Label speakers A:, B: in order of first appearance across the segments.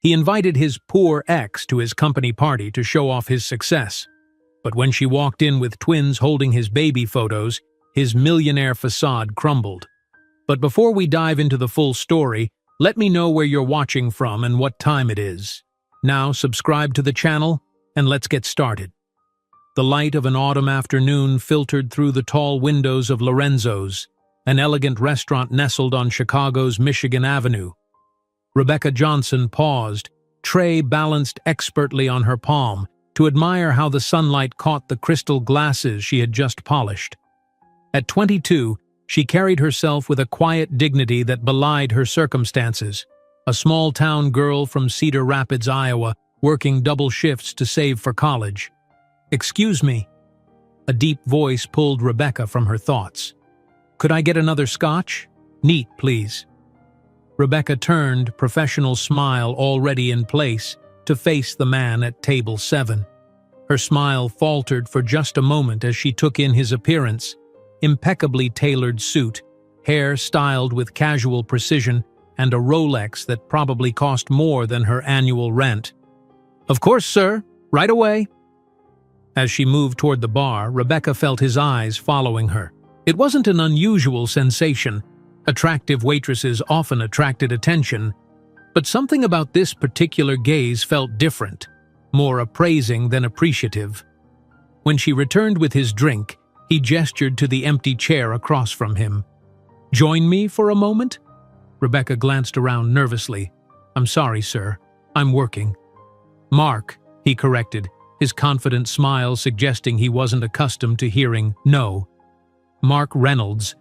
A: He invited his poor ex to his company party to show off his success. But when she walked in with twins holding his baby photos, his millionaire facade crumbled. But before we dive into the full story, let me know where you're watching from and what time it is. Now subscribe to the channel, and let's get started. The light of an autumn afternoon filtered through the tall windows of Lorenzo's, an elegant restaurant nestled on Chicago's Michigan Avenue. Rebecca Johnson paused, tray balanced expertly on her palm, to admire how the sunlight caught the crystal glasses she had just polished. At 22, she carried herself with a quiet dignity that belied her circumstances, a small-town girl from Cedar Rapids, Iowa, working double shifts to save for college. "Excuse me." A deep voice pulled Rebecca from her thoughts. "Could I get another scotch? Neat, please." Rebecca turned, professional smile already in place, to face the man at table 7. Her smile faltered for just a moment as she took in his appearance: impeccably tailored suit, hair styled with casual precision, and a Rolex that probably cost more than her annual rent. "Of course, sir. Right away." As she moved toward the bar, Rebecca felt his eyes following her. It wasn't an unusual sensation. Attractive waitresses often attracted attention, but something about this particular gaze felt different, more appraising than appreciative. When she returned with his drink, he gestured to the empty chair across from him. "Join me for a moment?" Rebecca glanced around nervously. "I'm sorry, sir. I'm working." "Mark," he corrected, his confident smile suggesting he wasn't accustomed to hearing no. "Mark Reynolds,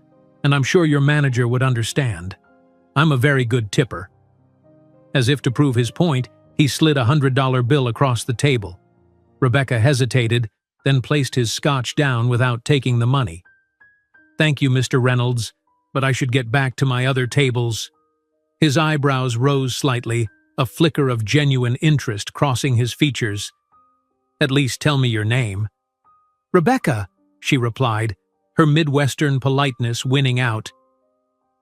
A: and I'm sure your manager would understand. I'm a very good tipper." As if to prove his point, he slid a $100 bill across the table. Rebecca hesitated, then placed his scotch down without taking the money. "Thank you, Mr. Reynolds, but I should get back to my other tables." His eyebrows rose slightly, a flicker of genuine interest crossing his features. "At least tell me your name." "Rebecca," she replied, her Midwestern politeness winning out.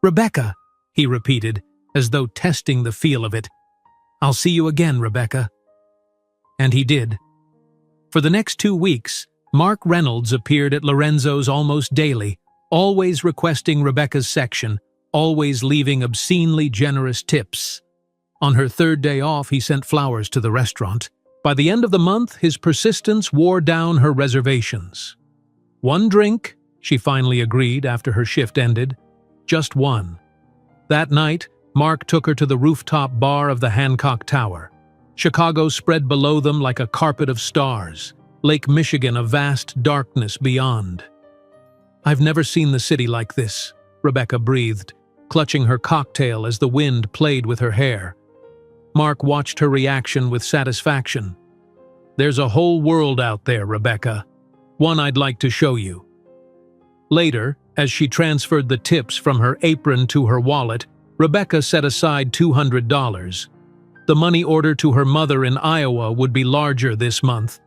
A: "Rebecca," he repeated, as though testing the feel of it. "I'll see you again, Rebecca." And he did. For the next 2 weeks, Mark Reynolds appeared at Lorenzo's almost daily, always requesting Rebecca's section, always leaving obscenely generous tips. On her 3rd day off, he sent flowers to the restaurant. By the end of the month, his persistence wore down her reservations. "1 drink," she finally agreed after her shift ended. Just 1. That night, Mark took her to the rooftop bar of the Hancock Tower. Chicago spread below them like a carpet of stars, Lake Michigan a vast darkness beyond. "I've never seen the city like this," Rebecca breathed, clutching her cocktail as the wind played with her hair. Mark watched her reaction with satisfaction. "There's a whole world out there, Rebecca. One I'd like to show you." Later, as she transferred the tips from her apron to her wallet, Rebecca set aside $200. The money order to her mother in Iowa would be larger this month.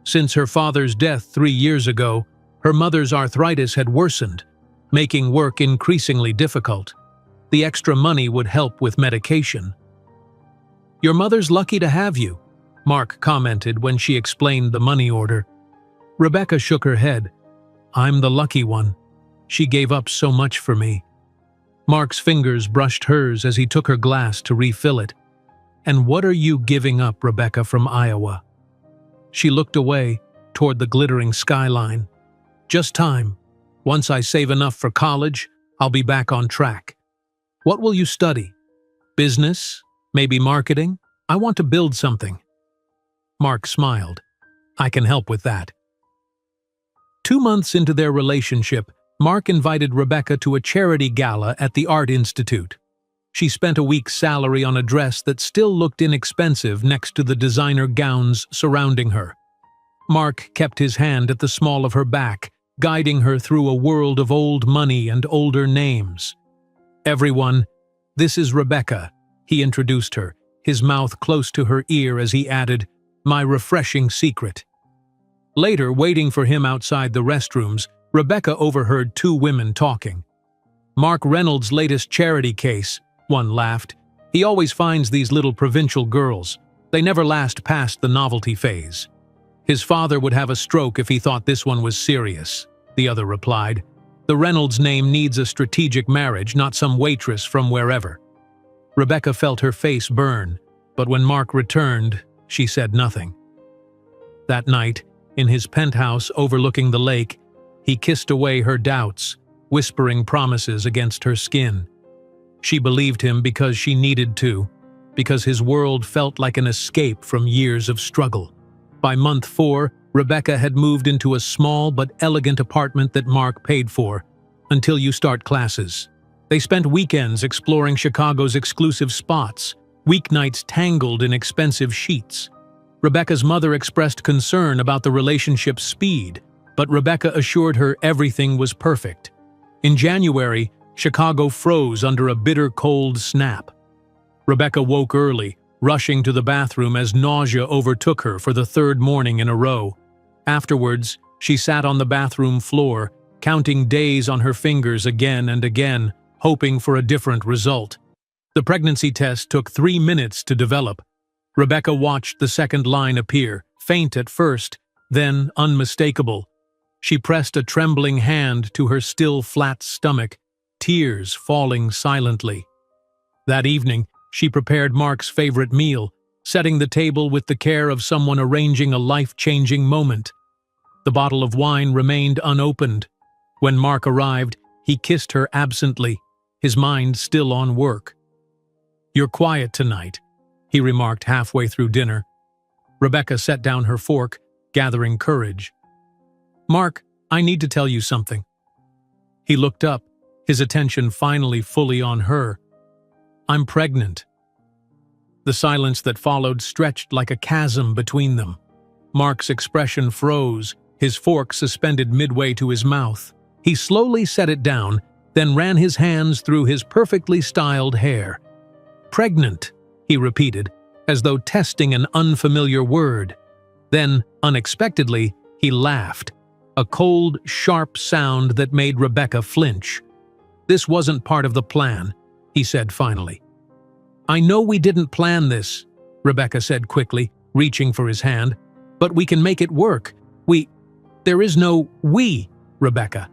A: Since her father's death 3 years ago, her mother's arthritis had worsened, making work increasingly difficult. The extra money would help with medication. "Your mother's lucky to have you," Mark commented when she explained the money order. Rebecca shook her head. "I'm the lucky one. She gave up so much for me." Mark's fingers brushed hers as he took her glass to refill it. "And what are you giving up, Rebecca from Iowa?" She looked away, toward the glittering skyline. "Just time. Once I save enough for college, I'll be back on track." "What will you study? Business? Maybe marketing? I want to build something." Mark smiled. "I can help with that." 2 months into their relationship, Mark invited Rebecca to a charity gala at the Art Institute. She spent a week's salary on a dress that still looked inexpensive next to the designer gowns surrounding her. Mark kept his hand at the small of her back, guiding her through a world of old money and older names. "Everyone, this is Rebecca," he introduced her, his mouth close to her ear as he added, "my refreshing secret." Later, waiting for him outside the restrooms, Rebecca overheard 2 women talking. "Mark Reynolds' latest charity case," one laughed. He always finds these little provincial girls. They never last past the novelty phase. His father would have a stroke if he thought this one was serious, the other replied. The Reynolds name needs a strategic marriage, not some waitress from wherever. Rebecca felt her face burn, but when Mark returned, she said nothing. That night, in his penthouse overlooking the lake, he kissed away her doubts, whispering promises against her skin. She believed him because she needed to, because his world felt like an escape from years of struggle. By month 4, Rebecca had moved into a small but elegant apartment that Mark paid for, until you start classes. They spent weekends exploring Chicago's exclusive spots, weeknights tangled in expensive sheets. Rebecca's mother expressed concern about the relationship's speed, but Rebecca assured her everything was perfect. In January, Chicago froze under a bitter cold snap. Rebecca woke early, rushing to the bathroom as nausea overtook her for the 3rd morning in a row. Afterwards, she sat on the bathroom floor, counting days on her fingers again and again, hoping for a different result. The pregnancy test took 3 minutes to develop. Rebecca watched the second line appear, faint at first, then unmistakable. She pressed a trembling hand to her still flat stomach, tears falling silently. That evening, she prepared Mark's favorite meal, setting the table with the care of someone arranging a life-changing moment. The bottle of wine remained unopened. When Mark arrived, he kissed her absently, his mind still on work. "You're quiet tonight," he remarked halfway through dinner. Rebecca set down her fork, gathering courage. "Mark, I need to tell you something." He looked up, his attention finally fully on her. "I'm pregnant." The silence that followed stretched like a chasm between them. Mark's expression froze, his fork suspended midway to his mouth. He slowly set it down, then ran his hands through his perfectly styled hair. "Pregnant," he repeated, as though testing an unfamiliar word. Then, unexpectedly, he laughed, a cold, sharp sound that made Rebecca flinch. "This wasn't part of the plan," he said finally. "I know we didn't plan this," Rebecca said quickly, reaching for his hand, "but we can make it work. There is no we, Rebecca."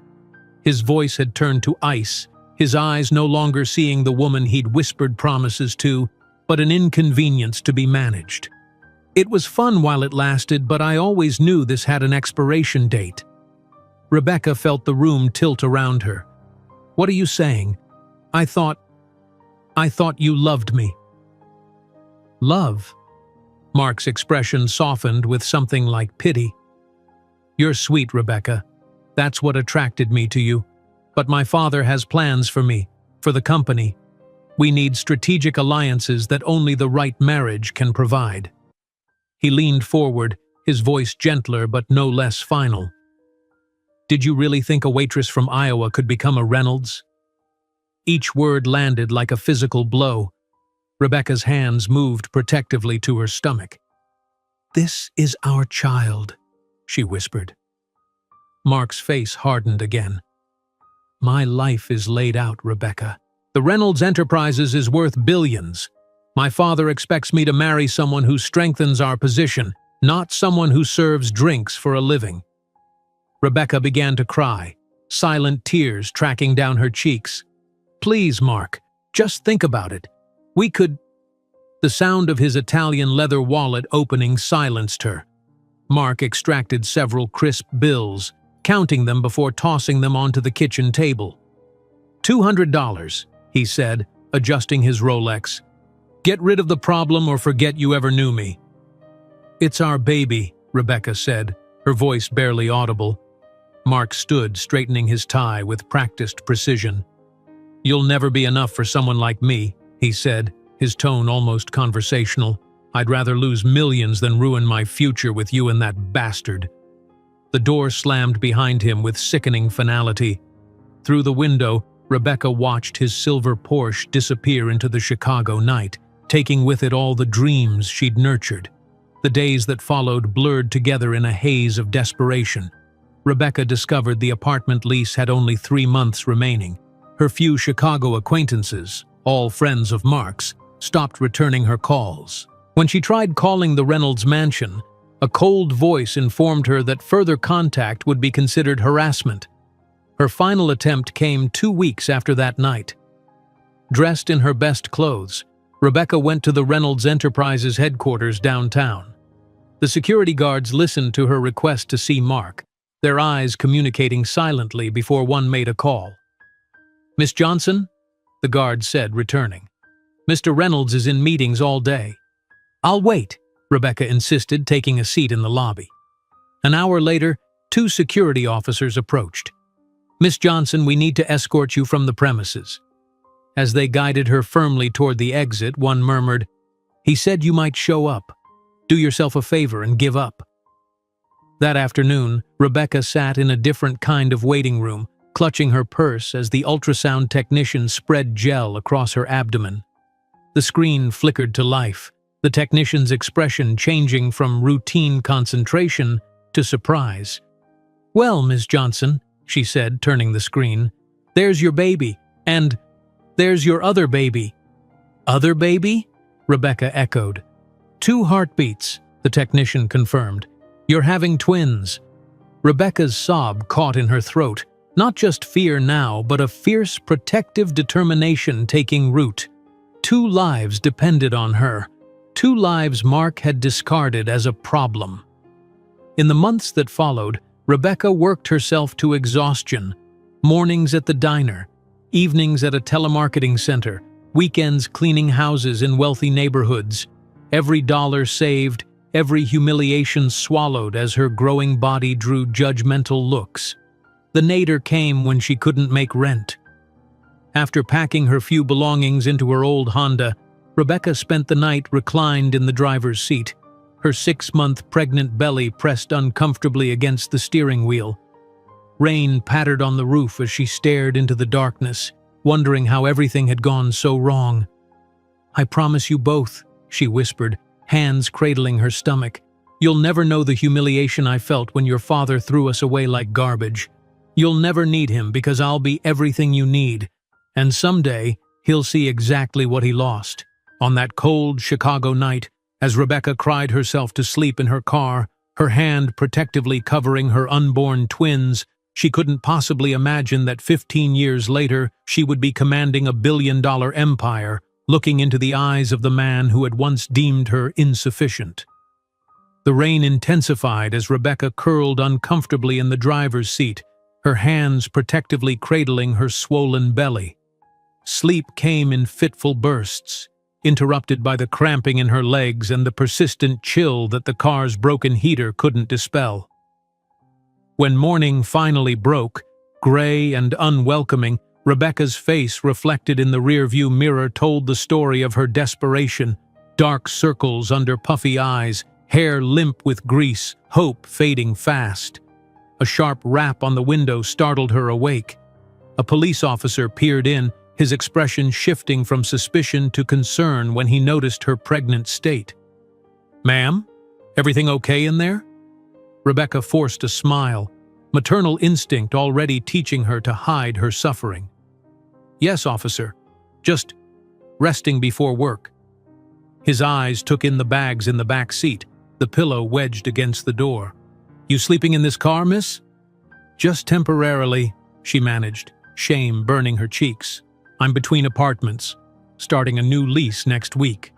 A: His voice had turned to ice, his eyes no longer seeing the woman he'd whispered promises to, but an inconvenience to be managed. "It was fun while it lasted, but I always knew this had an expiration date." Rebecca felt the room tilt around her. "What are you saying? I thought you loved me." "Love?" Mark's expression softened with something like pity. "You're sweet, Rebecca. That's what attracted me to you. But my father has plans for me, for the company. We need strategic alliances that only the right marriage can provide." He leaned forward, his voice gentler but no less final. "Did you really think a waitress from Iowa could become a Reynolds?" Each word landed like a physical blow. Rebecca's hands moved protectively to her stomach. "This is our child," she whispered. Mark's face hardened again. "My life is laid out, Rebecca. The Reynolds Enterprises is worth billions. My father expects me to marry someone who strengthens our position, not someone who serves drinks for a living." Rebecca began to cry, silent tears tracking down her cheeks. "Please, Mark, just think about it. We could—" The sound of his Italian leather wallet opening silenced her. Mark extracted several crisp bills, counting them before tossing them onto the kitchen table. $200, he said, adjusting his Rolex. "Get rid of the problem or forget you ever knew me." "It's our baby," Rebecca said, her voice barely audible. Mark stood, straightening his tie with practiced precision. "You'll never be enough for someone like me," he said, his tone almost conversational. "I'd rather lose millions than ruin my future with you and that bastard." The door slammed behind him with sickening finality. Through the window, Rebecca watched his silver Porsche disappear into the Chicago night, taking with it all the dreams she'd nurtured. The days that followed blurred together in a haze of desperation. Rebecca discovered the apartment lease had only 3 months remaining. Her few Chicago acquaintances, all friends of Mark's, stopped returning her calls. When she tried calling the Reynolds mansion, a cold voice informed her that further contact would be considered harassment. Her final attempt came 2 weeks after that night. Dressed in her best clothes, Rebecca went to the Reynolds Enterprises headquarters downtown. The security guards listened to her request to see Mark, their eyes communicating silently before one made a call. "Miss Johnson?" the guard said, returning. "Mr. Reynolds is in meetings all day." "I'll wait," Rebecca insisted, taking a seat in the lobby. An hour later, 2 security officers approached. "Miss Johnson, we need to escort you from the premises." As they guided her firmly toward the exit, one murmured, "He said you might show up. Do yourself a favor and give up." That afternoon, Rebecca sat in a different kind of waiting room, clutching her purse as the ultrasound technician spread gel across her abdomen. The screen flickered to life, the technician's expression changing from routine concentration to surprise. "Well, Miss Johnson," she said, turning the screen, "there's your baby, and there's your other baby." "Other baby?" Rebecca echoed. "2 heartbeats," the technician confirmed. "You're having twins." Rebecca's sob caught in her throat, not just fear now, but a fierce protective determination taking root. 2 lives depended on her. 2 lives Mark had discarded as a problem. In the months that followed, Rebecca worked herself to exhaustion. Mornings at the diner, evenings at a telemarketing center, weekends cleaning houses in wealthy neighborhoods. Every dollar saved, every humiliation swallowed as her growing body drew judgmental looks. The nadir came when she couldn't make rent. After packing her few belongings into her old Honda, Rebecca spent the night reclined in the driver's seat, her 6-month pregnant belly pressed uncomfortably against the steering wheel. Rain pattered on the roof as she stared into the darkness, wondering how everything had gone so wrong. "I promise you both," she whispered, hands cradling her stomach. "You'll never know the humiliation I felt when your father threw us away like garbage. You'll never need him because I'll be everything you need. And someday, he'll see exactly what he lost." On that cold Chicago night, as Rebecca cried herself to sleep in her car, her hand protectively covering her unborn twins, she couldn't possibly imagine that 15 years later she would be commanding a billion-dollar empire, looking into the eyes of the man who had once deemed her insufficient. The rain intensified as Rebecca curled uncomfortably in the driver's seat, her hands protectively cradling her swollen belly. Sleep came in fitful bursts, interrupted by the cramping in her legs and the persistent chill that the car's broken heater couldn't dispel. When morning finally broke, gray and unwelcoming, Rebecca's face reflected in the rearview mirror told the story of her desperation, dark circles under puffy eyes, hair limp with grease, hope fading fast. A sharp rap on the window startled her awake. A police officer peered in, his expression shifting from suspicion to concern when he noticed her pregnant state. "Ma'am, everything okay in there?" Rebecca forced a smile, maternal instinct already teaching her to hide her suffering. "Yes, officer. Just resting before work." His eyes took in the bags in the back seat, the pillow wedged against the door. "You sleeping in this car, miss?" "Just temporarily," she managed, shame burning her cheeks. "I'm between apartments, starting a new lease next week."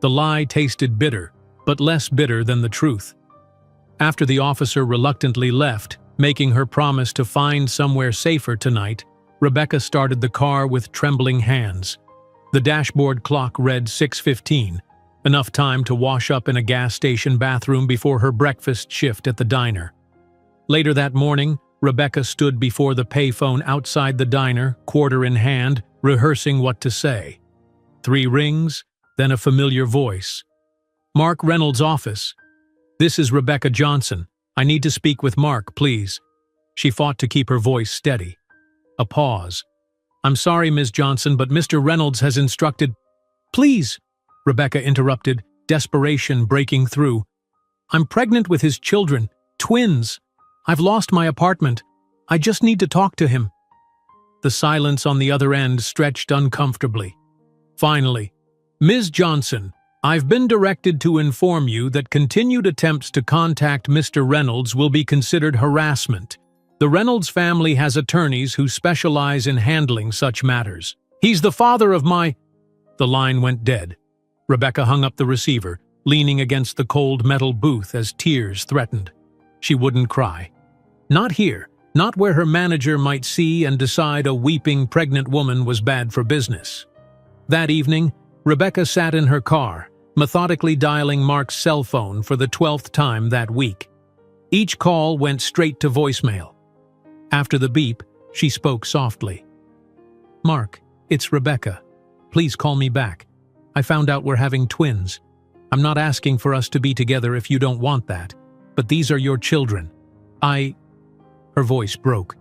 A: The lie tasted bitter, but less bitter than the truth. After the officer reluctantly left, making her promise to find somewhere safer tonight, Rebecca started the car with trembling hands. The dashboard clock read 6:15, enough time to wash up in a gas station bathroom before her breakfast shift at the diner. Later that morning, Rebecca stood before the payphone outside the diner, quarter in hand, rehearsing what to say. 3 rings, then a familiar voice. "Mark Reynolds' office. This is Rebecca Johnson. I need to speak with Mark, please." She fought to keep her voice steady. A pause. "I'm sorry, Ms. Johnson, but Mr. Reynolds has instructed—" "Please," Rebecca interrupted, desperation breaking through. "I'm pregnant with his children, twins. I've lost my apartment. I just need to talk to him." The silence on the other end stretched uncomfortably. Finally, Ms. Johnson, I've been directed to inform you that continued attempts to contact Mr. Reynolds will be considered harassment. The Reynolds family has attorneys who specialize in handling such matters. He's the father of my... The line went dead. Rebecca hung up the receiver, leaning against the cold metal booth as tears threatened. She wouldn't cry. Not here, not where her manager might see and decide a weeping pregnant woman was bad for business. That evening, Rebecca sat in her car, methodically dialing Mark's cell phone for the 12th time that week. Each call went straight to voicemail. After the beep, she spoke softly. "Mark, it's Rebecca. Please call me back. I found out we're having twins. I'm not asking for us to be together if you don't want that, but these are your children. Her voice broke.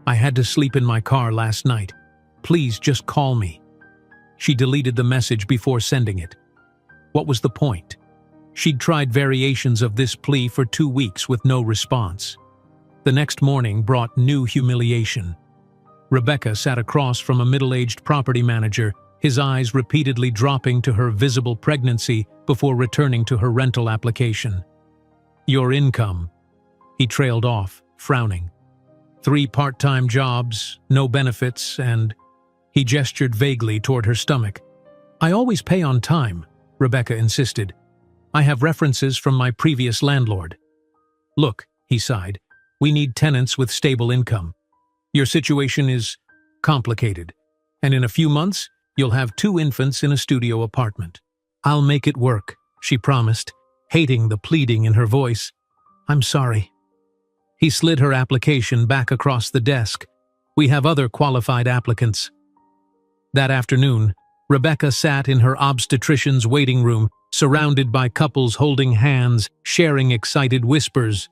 A: "I had to sleep in my car last night. Please just call me." She deleted the message before sending it. What was the point? She'd tried variations of this plea for 2 weeks with no response. The next morning brought new humiliation. Rebecca sat across from a middle-aged property manager, his eyes repeatedly dropping to her visible pregnancy before returning to her rental application. "Your income," he trailed off, frowning. 3 part-time jobs, no benefits, and... He gestured vaguely toward her stomach. "I always pay on time," Rebecca insisted. "I have references from my previous landlord." "Look," he sighed, "we need tenants with stable income. Your situation is complicated, and in a few months, you'll have 2 infants in a studio apartment." "I'll make it work," she promised, hating the pleading in her voice. "I'm sorry." He slid her application back across the desk. "We have other qualified applicants." That afternoon, Rebecca sat in her obstetrician's waiting room, surrounded by couples holding hands, sharing excited whispers.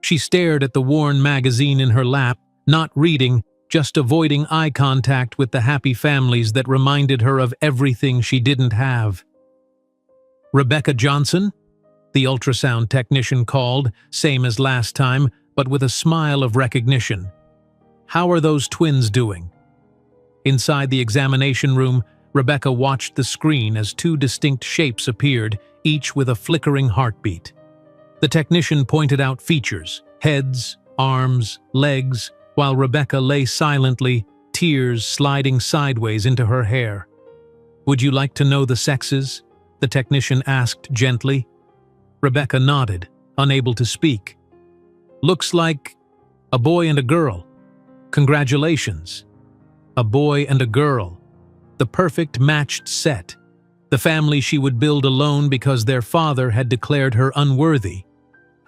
A: She stared at the worn magazine in her lap, not reading, just avoiding eye contact with the happy families that reminded her of everything she didn't have. "Rebecca Johnson?" the ultrasound technician called, same as last time, but with a smile of recognition. "How are those twins doing?" Inside the examination room, Rebecca watched the screen as 2 distinct shapes appeared, each with a flickering heartbeat. The technician pointed out features, heads, arms, legs, while Rebecca lay silently, tears sliding sideways into her hair. "Would you like to know the sexes?" the technician asked gently. Rebecca nodded, unable to speak. "Looks like a boy and a girl. Congratulations." A boy and a girl. The perfect matched set. The family she would build alone because their father had declared her unworthy.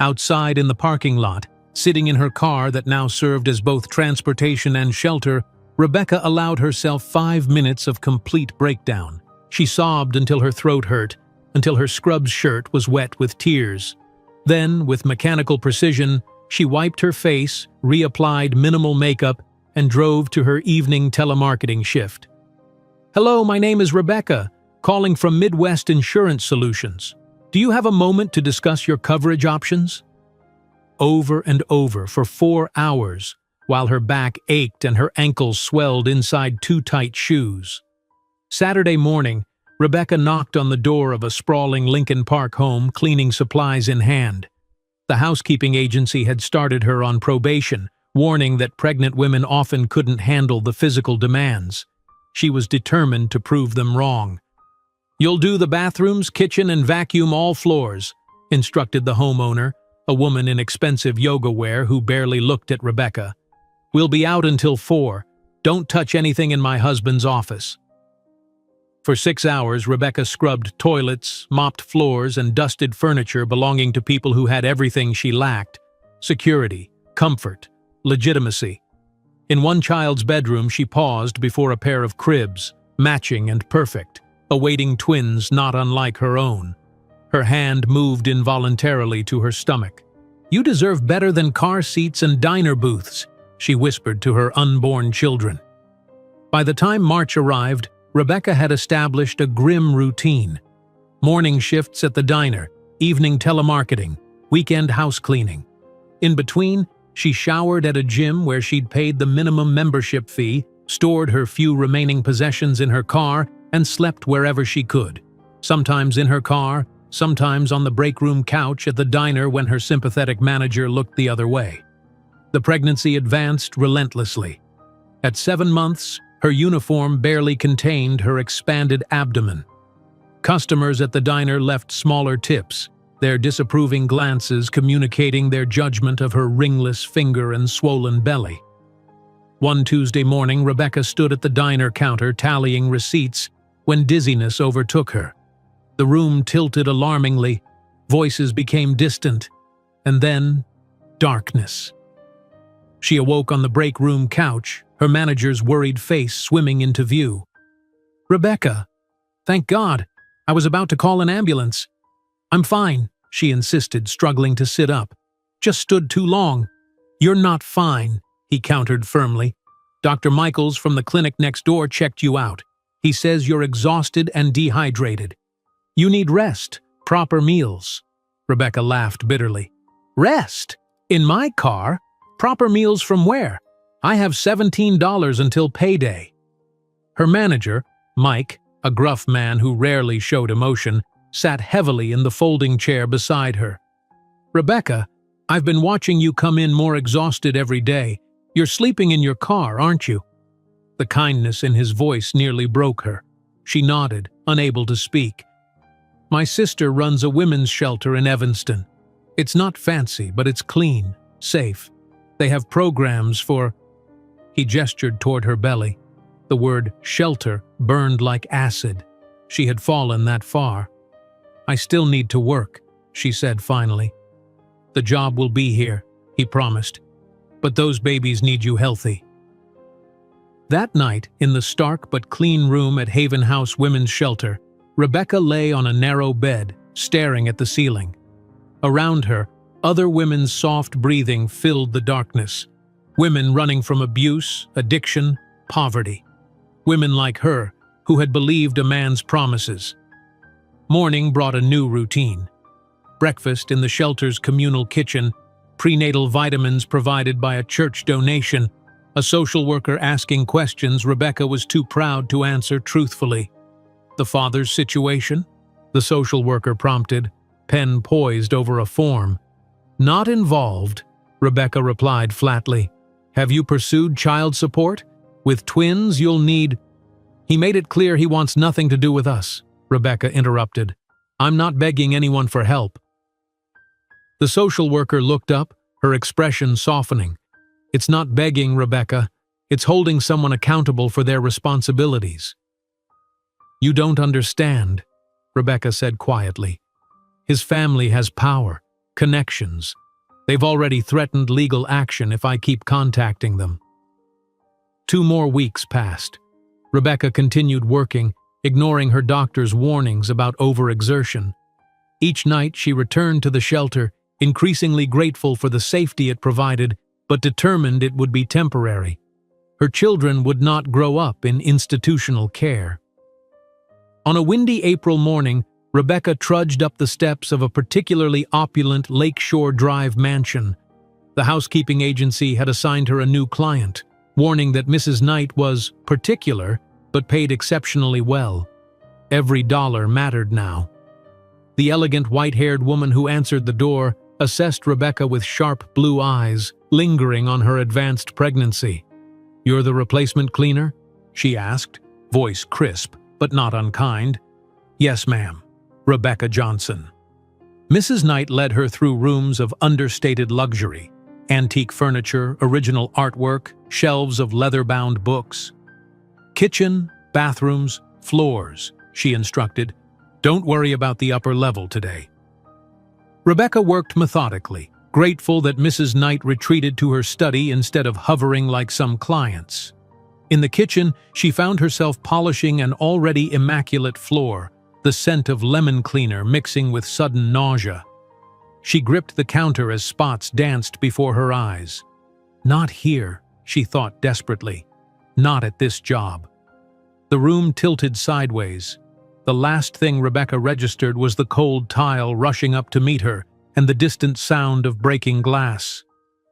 A: Outside in the parking lot, sitting in her car that now served as both transportation and shelter, Rebecca allowed herself 5 minutes of complete breakdown. She sobbed until her throat hurt, until her scrubs shirt was wet with tears. Then, with mechanical precision, she wiped her face, reapplied minimal makeup, and drove to her evening telemarketing shift. "Hello, my name is Rebecca, calling from Midwest Insurance Solutions. Do you have a moment to discuss your coverage options?" Over and over for 4 hours, while her back ached and her ankles swelled inside 2 tight shoes. Saturday morning, Rebecca knocked on the door of a sprawling Lincoln Park home, cleaning supplies in hand. The housekeeping agency had started her on probation, warning that pregnant women often couldn't handle the physical demands. She was determined to prove them wrong. "You'll do the bathrooms, kitchen, and vacuum all floors," instructed the homeowner, a woman in expensive yoga wear who barely looked at Rebecca. "We'll be out until 4. Don't touch anything in my husband's office." For 6 hours, Rebecca scrubbed toilets, mopped floors, and dusted furniture belonging to people who had everything she lacked: security, comfort, legitimacy. In one child's bedroom, she paused before a pair of cribs, matching and perfect, awaiting twins not unlike her own. Her hand moved involuntarily to her stomach. "You deserve better than car seats and diner booths," she whispered to her unborn children. By the time March arrived, Rebecca had established a grim routine. Morning shifts at the diner, evening telemarketing, weekend house cleaning. In between, she showered at a gym where she'd paid the minimum membership fee, stored her few remaining possessions in her car, and slept wherever she could, sometimes in her car, sometimes on the break room couch at the diner when her sympathetic manager looked the other way. The pregnancy advanced relentlessly. At 7 months, her uniform barely contained her expanded abdomen. Customers at the diner left smaller tips, their disapproving glances communicating their judgment of her ringless finger and swollen belly. One Tuesday morning, Rebecca stood at the diner counter tallying receipts when dizziness overtook her. The room tilted alarmingly, voices became distant, and then darkness. She awoke on the break room couch, her manager's worried face swimming into view. "Rebecca, thank God, I was about to call an ambulance." "I'm fine," she insisted, struggling to sit up. "Just stood too long." "You're not fine," he countered firmly. "Dr. Michaels from the clinic next door checked you out. He says you're exhausted and dehydrated. You need rest, proper meals." Rebecca laughed bitterly. "Rest? In my car? Proper meals from where? I have $17 until payday." Her manager, Mike, a gruff man who rarely showed emotion, sat heavily in the folding chair beside her. "Rebecca, I've been watching you come in more exhausted every day. You're sleeping in your car, aren't you?" The kindness in his voice nearly broke her. She nodded, unable to speak. "My sister runs a women's shelter in Evanston. It's not fancy, but it's clean, safe. They have programs for—" He gestured toward her belly. The word shelter burned like acid. She had fallen that far. "I still need to work," she said finally. "The job will be here," he promised. "But those babies need you healthy." That night, in the stark but clean room at Haven House Women's Shelter, Rebecca lay on a narrow bed, staring at the ceiling. Around her, other women's soft breathing filled the darkness. Women running from abuse, addiction, poverty. Women like her, who had believed a man's promises. Morning brought a new routine. Breakfast in the shelter's communal kitchen, prenatal vitamins provided by a church donation, a social worker asking questions Rebecca was too proud to answer truthfully. "The father's situation?" the social worker prompted, pen poised over a form. "Not involved," Rebecca replied flatly. "Have you pursued child support? With twins, you'll need—" "He made it clear he wants nothing to do with us," Rebecca interrupted. "I'm not begging anyone for help." The social worker looked up, her expression softening. "It's not begging, Rebecca. It's holding someone accountable for their responsibilities." "You don't understand," Rebecca said quietly. "His family has power, connections. They've already threatened legal action if I keep contacting them." 2 more weeks passed. Rebecca continued working, ignoring her doctor's warnings about overexertion. Each night she returned to the shelter, increasingly grateful for the safety it provided, but determined it would be temporary. Her children would not grow up in institutional care. On a windy April morning, Rebecca trudged up the steps of a particularly opulent Lakeshore Drive mansion. The housekeeping agency had assigned her a new client, warning that Mrs. Knight was particular but paid exceptionally well. Every dollar mattered now. The elegant white-haired woman who answered the door assessed Rebecca with sharp blue eyes, lingering on her advanced pregnancy. "You're the replacement cleaner?" she asked, voice crisp but not unkind. "Yes, ma'am. Rebecca Johnson." Mrs. Knight led her through rooms of understated luxury, antique furniture, original artwork, shelves of leather-bound books. "Kitchen, bathrooms, floors," she instructed. "Don't worry about the upper level today." Rebecca worked methodically, grateful that Mrs. Knight retreated to her study instead of hovering like some clients. In the kitchen, she found herself polishing an already immaculate floor, the scent of lemon cleaner mixing with sudden nausea. She gripped the counter as spots danced before her eyes. Not here, she thought desperately. Not at this job. The room tilted sideways. The last thing Rebecca registered was the cold tile rushing up to meet her and the distant sound of breaking glass.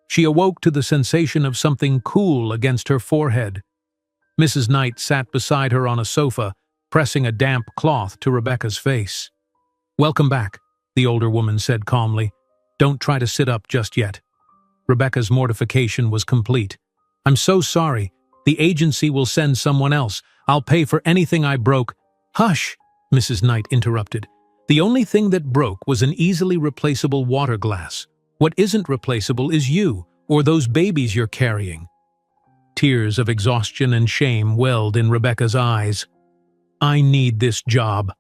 A: She awoke to the sensation of something cool against her forehead. Mrs. Knight sat beside her on a sofa, pressing a damp cloth to Rebecca's face. "Welcome back," the older woman said calmly. "Don't try to sit up just yet." Rebecca's mortification was complete. "I'm so sorry. The agency will send someone else. I'll pay for anything I broke." "Hush," Mrs. Knight interrupted. "The only thing that broke was an easily replaceable water glass. What isn't replaceable is you, or those babies you're carrying." Tears of exhaustion and shame welled in Rebecca's eyes. "I need this job."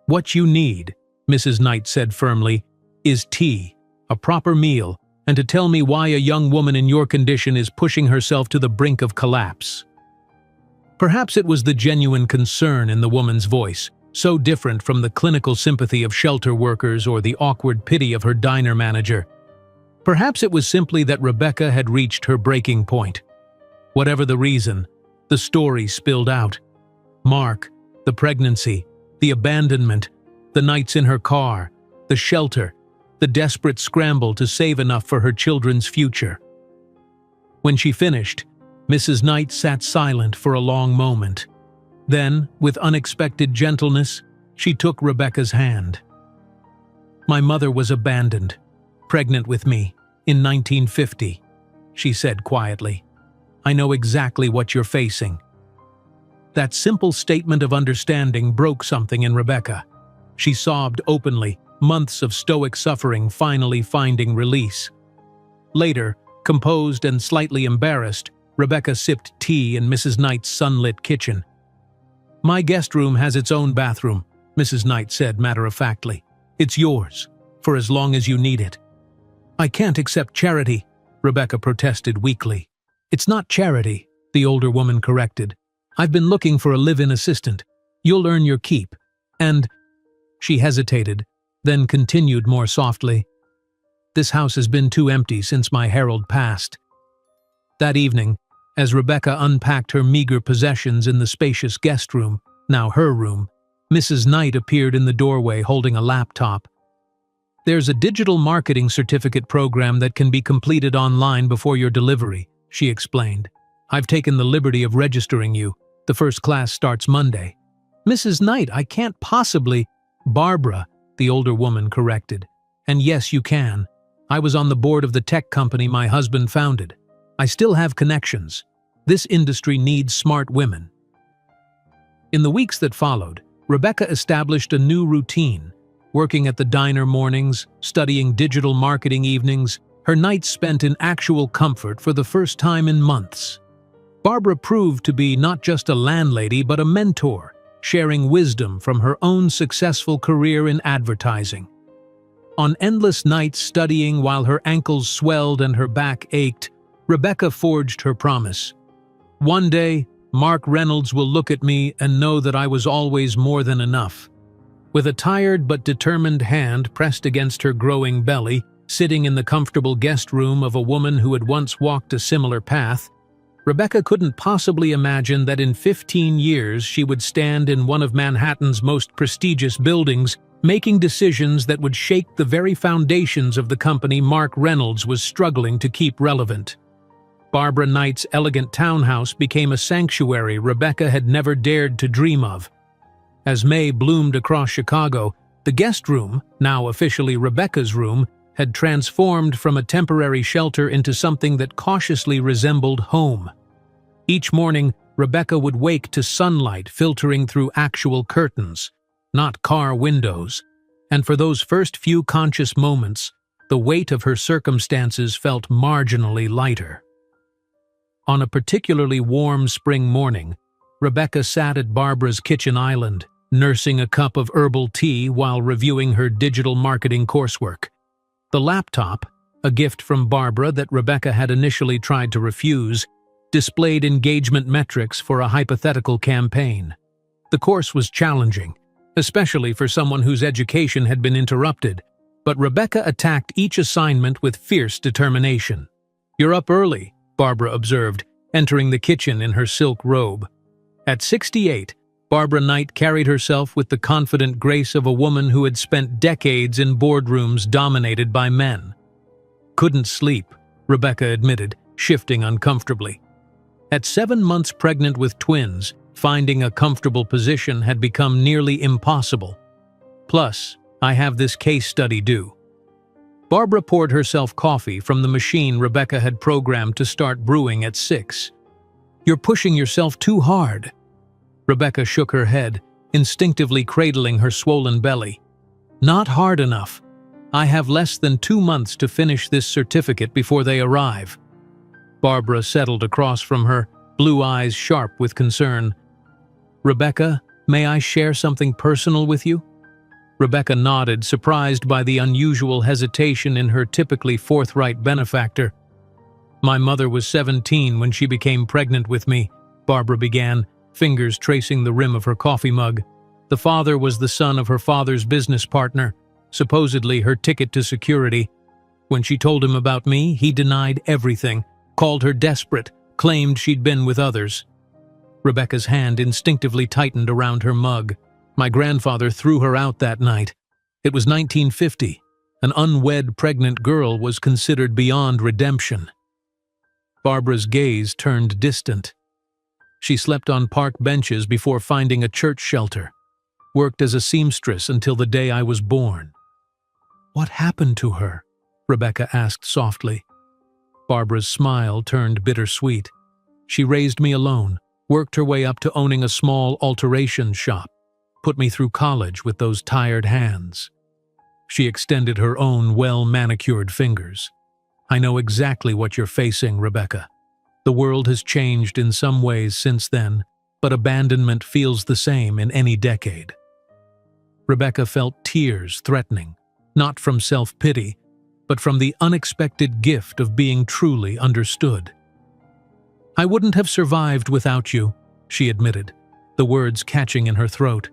A: "What you need," Mrs. Knight said firmly, "is tea, a proper meal, and to tell me why a young woman in your condition is pushing herself to the brink of collapse." Perhaps it was the genuine concern in the woman's voice, so different from the clinical sympathy of shelter workers or the awkward pity of her diner manager. Perhaps it was simply that Rebecca had reached her breaking point. Whatever the reason, the story spilled out. Mark, the pregnancy, the abandonment, the nights in her car, the shelter, the desperate scramble to save enough for her children's future. When she finished, Mrs. Knight sat silent for a long moment. Then, with unexpected gentleness, she took Rebecca's hand. "My mother was abandoned, pregnant with me, in 1950, she said quietly. "I know exactly what you're facing." That simple statement of understanding broke something in Rebecca. She sobbed openly, months of stoic suffering finally finding release. Later, composed and slightly embarrassed, Rebecca sipped tea in Mrs. Knight's sunlit kitchen. "My guest room has its own bathroom," Mrs. Knight said matter-of-factly. "It's yours, for as long as you need it." "I can't accept charity," Rebecca protested weakly. "It's not charity," the older woman corrected. "I've been looking for a live-in assistant. You'll earn your keep. And—" She hesitated, then continued more softly. "This house has been too empty since my Harold passed." That evening, as Rebecca unpacked her meager possessions in the spacious guest room, now her room, Mrs. Knight appeared in the doorway holding a laptop. "There's a digital marketing certificate program that can be completed online before your delivery," she explained. "I've taken the liberty of registering you. The first class starts Monday." "Mrs. Knight, I can't possibly—" "Barbara," the older woman corrected. "And yes, you can. I was on the board of the tech company my husband founded. I still have connections. This industry needs smart women." In the weeks that followed, Rebecca established a new routine. Working at the diner mornings, studying digital marketing evenings, her nights spent in actual comfort for the first time in months. Barbara proved to be not just a landlady but a mentor, sharing wisdom from her own successful career in advertising. On endless nights studying while her ankles swelled and her back ached, Rebecca forged her promise. "One day, Mark Reynolds will look at me and know that I was always more than enough." With a tired but determined hand pressed against her growing belly, sitting in the comfortable guest room of a woman who had once walked a similar path, Rebecca couldn't possibly imagine that in 15 years she would stand in one of Manhattan's most prestigious buildings, making decisions that would shake the very foundations of the company Mark Reynolds was struggling to keep relevant. Barbara Knight's elegant townhouse became a sanctuary Rebecca had never dared to dream of. As May bloomed across Chicago, the guest room, now officially Rebecca's room, had transformed from a temporary shelter into something that cautiously resembled home. Each morning, Rebecca would wake to sunlight filtering through actual curtains, not car windows, and for those first few conscious moments, the weight of her circumstances felt marginally lighter. On a particularly warm spring morning, Rebecca sat at Barbara's kitchen island, nursing a cup of herbal tea while reviewing her digital marketing coursework. The laptop, a gift from Barbara that Rebecca had initially tried to refuse, displayed engagement metrics for a hypothetical campaign. The course was challenging, especially for someone whose education had been interrupted, but Rebecca attacked each assignment with fierce determination. "You're up early," Barbara observed, entering the kitchen in her silk robe. At 68, Barbara Knight carried herself with the confident grace of a woman who had spent decades in boardrooms dominated by men. "Couldn't sleep," Rebecca admitted, shifting uncomfortably. At 7 months pregnant with twins, Finding a comfortable position had become nearly impossible. Plus, I have this case study due. Barbara poured herself coffee from the machine Rebecca had programmed to start brewing at 6. "You're pushing yourself too hard." Rebecca shook her head, instinctively cradling her swollen belly. "Not hard enough. I have less than 2 months to finish this certificate before they arrive." Barbara settled across from her, blue eyes sharp with concern. "Rebecca, may I share something personal with you?" Rebecca nodded, surprised by the unusual hesitation in her typically forthright benefactor. "My mother was 17 when she became pregnant with me," Barbara began, fingers tracing the rim of her coffee mug. "The father was the son of her father's business partner, supposedly her ticket to security. When she told him about me, he denied everything, called her desperate, claimed she'd been with others." Rebecca's hand instinctively tightened around her mug. "My grandfather threw her out that night. It was 1950. An unwed pregnant girl was considered beyond redemption." Barbara's gaze turned distant. "She slept on park benches before finding a church shelter. Worked as a seamstress until the day I was born." "What happened to her?" Rebecca asked softly. Barbara's smile turned bittersweet. "She raised me alone, worked her way up to owning a small alteration shop, put me through college with those tired hands." She extended her own well-manicured fingers. "I know exactly what you're facing, Rebecca. The world has changed in some ways since then, but abandonment feels the same in any decade." Rebecca felt tears threatening, not from self-pity, but from the unexpected gift of being truly understood. "I wouldn't have survived without you," she admitted, the words catching in her throat.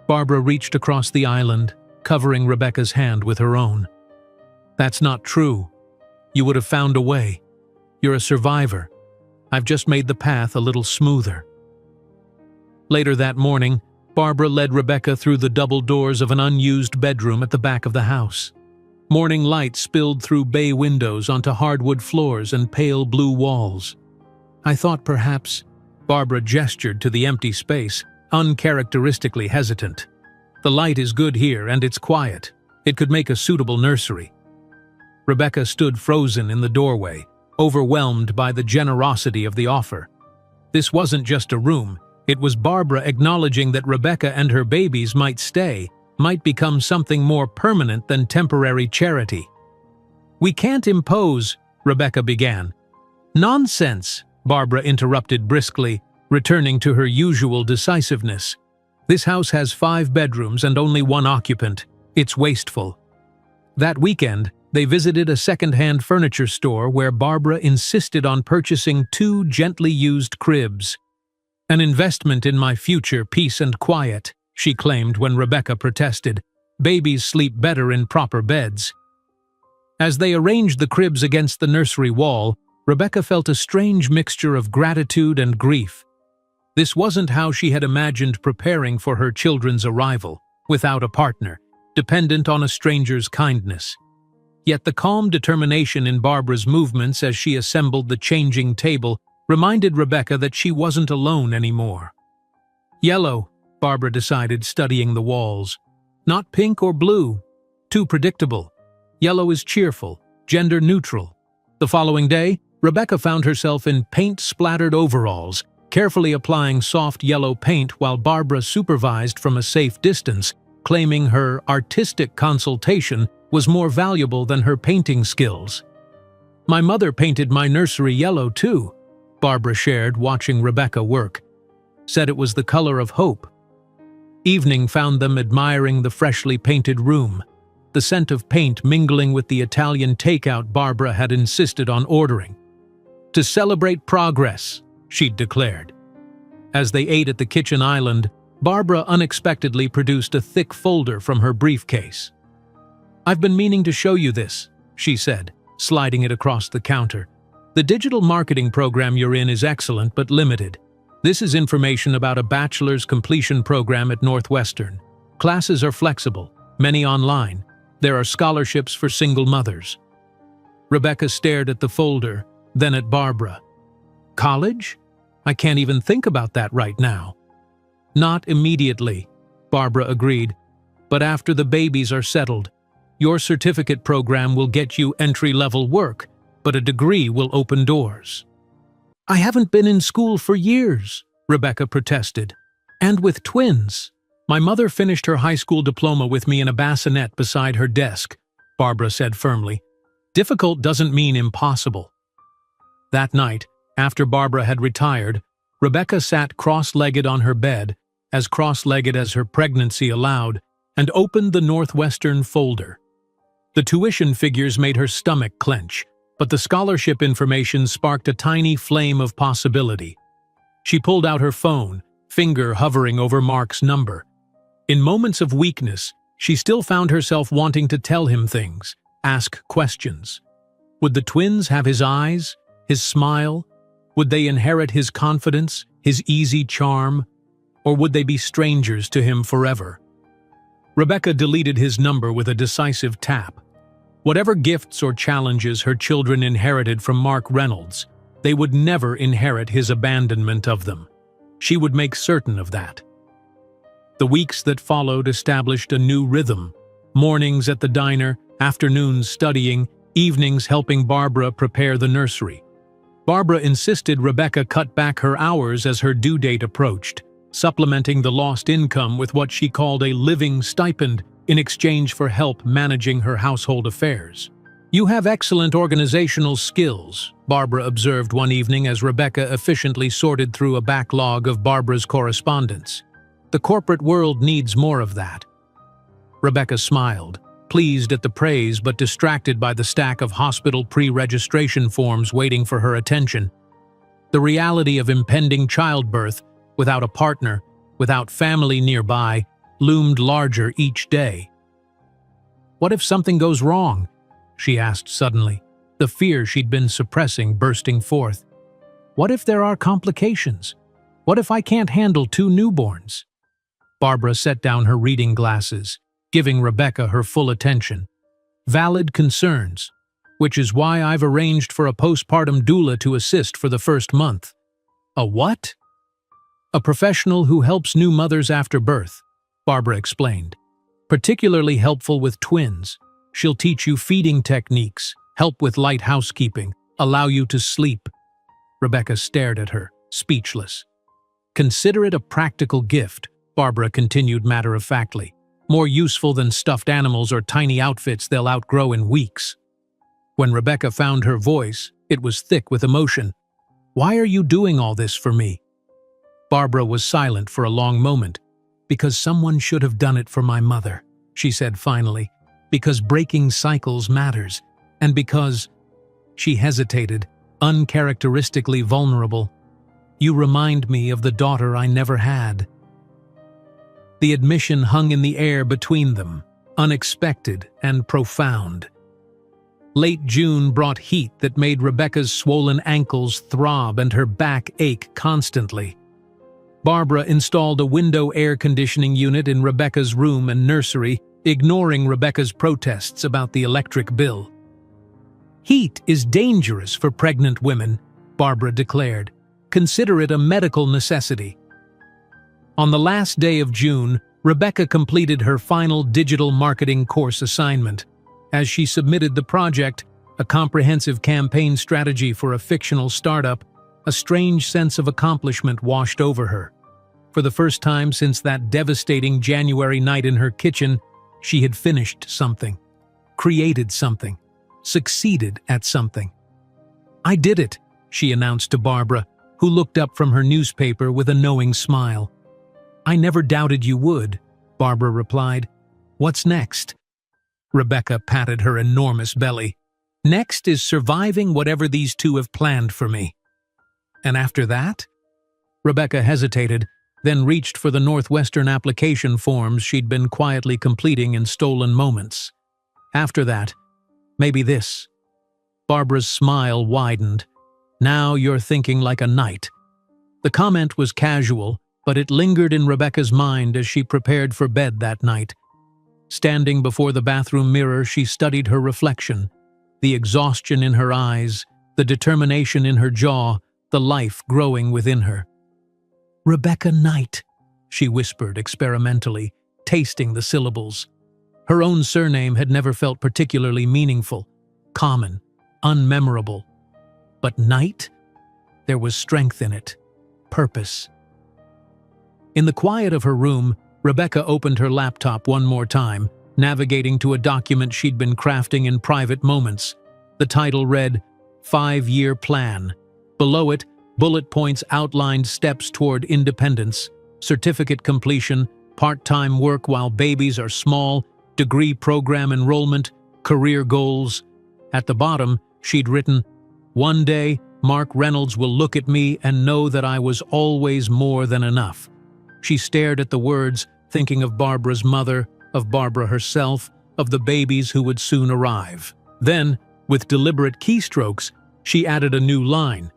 A: Barbara reached across the island, covering Rebecca's hand with her own. "That's not true. You would have found a way. You're a survivor. I've just made the path a little smoother." Later that morning, Barbara led Rebecca through the double doors of an unused bedroom at the back of the house. Morning light spilled through bay windows onto hardwood floors and pale blue walls. "I thought perhaps—" Barbara gestured to the empty space, uncharacteristically hesitant. "The light is good here and it's quiet. It could make a suitable nursery." Rebecca stood frozen in the doorway, overwhelmed by the generosity of the offer. This wasn't just a room, it was Barbara acknowledging that Rebecca and her babies might stay, might become something more permanent than temporary charity. "We can't impose," Rebecca began. "Nonsense," Barbara interrupted briskly, returning to her usual decisiveness. "This house has 5 bedrooms and only 1 occupant. It's wasteful." That weekend, they visited a second-hand furniture store where Barbara insisted on purchasing 2 gently used cribs. "An investment in my future peace and quiet," she claimed when Rebecca protested. "Babies sleep better in proper beds." As they arranged the cribs against the nursery wall, Rebecca felt a strange mixture of gratitude and grief. This wasn't how she had imagined preparing for her children's arrival, without a partner, dependent on a stranger's kindness. Yet the calm determination in Barbara's movements as she assembled the changing table reminded Rebecca that she wasn't alone anymore. "Yellow," Barbara decided, studying the walls. "Not pink or blue. Too predictable. Yellow is cheerful, gender-neutral." The following day, Rebecca found herself in paint-splattered overalls, carefully applying soft yellow paint while Barbara supervised from a safe distance, claiming her artistic consultation was more valuable than her painting skills. "My mother painted my nursery yellow too," Barbara shared, watching Rebecca work. "Said it was the color of hope." Evening found them admiring the freshly painted room, the scent of paint mingling with the Italian takeout Barbara had insisted on ordering. "To celebrate progress," she'd declared. As they ate at the kitchen island, Barbara unexpectedly produced a thick folder from her briefcase. "I've been meaning to show you this," she said, sliding it across the counter. "The digital marketing program you're in is excellent but limited. This is information about a bachelor's completion program at Northwestern. Classes are flexible, many online. There are scholarships for single mothers." Rebecca stared at the folder, then at Barbara. "College? I can't even think about that right now." "Not immediately," Barbara agreed, "but after the babies are settled. Your certificate program will get you entry-level work, but a degree will open doors." "I haven't been in school for years," Rebecca protested. "And with twins." "My mother finished her high school diploma with me in a bassinet beside her desk," Barbara said firmly. "Difficult doesn't mean impossible." That night, after Barbara had retired, Rebecca sat cross-legged on her bed, as cross-legged as her pregnancy allowed, and opened the Northwestern folder. The tuition figures made her stomach clench, but the scholarship information sparked a tiny flame of possibility. She pulled out her phone, finger hovering over Mark's number. In moments of weakness, she still found herself wanting to tell him things, ask questions. Would the twins have his eyes, his smile? Would they inherit his confidence, his easy charm? Or would they be strangers to him forever? Rebecca deleted his number with a decisive tap. Whatever gifts or challenges her children inherited from Mark Reynolds, they would never inherit his abandonment of them. She would make certain of that. The weeks that followed established a new rhythm. Mornings at the diner, afternoons studying, evenings helping Barbara prepare the nursery. Barbara insisted Rebecca cut back her hours as her due date approached, supplementing the lost income with what she called a living stipend in exchange for help managing her household affairs. "You have excellent organizational skills," Barbara observed one evening as Rebecca efficiently sorted through a backlog of Barbara's correspondence. "The corporate world needs more of that." Rebecca smiled, pleased at the praise but distracted by the stack of hospital pre-registration forms waiting for her attention. The reality of impending childbirth, without a partner, without family nearby, loomed larger each day. "What if something goes wrong?" she asked suddenly, the fear she'd been suppressing bursting forth. "What if there are complications? What if I can't handle 2 newborns?" Barbara set down her reading glasses, giving Rebecca her full attention. "Valid concerns, which is why I've arranged for a postpartum doula to assist for the first month." "A what?" "A professional who helps new mothers after birth," Barbara explained. "Particularly helpful with twins. She'll teach you feeding techniques, help with light housekeeping, allow you to sleep." Rebecca stared at her, speechless. "Consider it a practical gift," Barbara continued matter-of-factly. "More useful than stuffed animals or tiny outfits they'll outgrow in weeks." When Rebecca found her voice, it was thick with emotion. "Why are you doing all this for me?" Barbara was silent for a long moment. "Because someone should have done it for my mother," she said finally. "Because breaking cycles matters. And because—" She hesitated, uncharacteristically vulnerable. "You remind me of the daughter I never had." The admission hung in the air between them, unexpected and profound. Late June brought heat that made Rebecca's swollen ankles throb and her back ache constantly. Barbara installed a window air conditioning unit in Rebecca's room and nursery, ignoring Rebecca's protests about the electric bill. "Heat is dangerous for pregnant women," Barbara declared. "Consider it a medical necessity." On the last day of June, Rebecca completed her final digital marketing course assignment. As she submitted the project, a comprehensive campaign strategy for a fictional startup, a strange sense of accomplishment washed over her. For the first time since that devastating January night in her kitchen, she had finished something, created something, succeeded at something. "I did it," she announced to Barbara, who looked up from her newspaper with a knowing smile. "I never doubted you would," Barbara replied. "What's next?" Rebecca patted her enormous belly. "Next is surviving whatever these two have planned for me." "And after that?" Rebecca hesitated, then reached for the Northwestern application forms she'd been quietly completing in stolen moments. "After that, maybe this." Barbara's smile widened. "Now you're thinking like a knight." The comment was casual, but it lingered in Rebecca's mind as she prepared for bed that night. Standing before the bathroom mirror, she studied her reflection. The exhaustion in her eyes, the determination in her jaw, the life growing within her. "Rebecca Knight," she whispered experimentally, tasting the syllables. Her own surname had never felt particularly meaningful, common, unmemorable. But Knight? There was strength in it, purpose. In the quiet of her room, Rebecca opened her laptop one more time, navigating to a document she'd been crafting in private moments. The title read, "5-Year Plan." Below it, bullet points outlined steps toward independence, certificate completion, part-time work while babies are small, degree program enrollment, career goals. At the bottom, she'd written, "One day, Mark Reynolds will look at me and know that I was always more than enough." She stared at the words, thinking of Barbara's mother, of Barbara herself, of the babies who would soon arrive. Then, with deliberate keystrokes, she added a new line.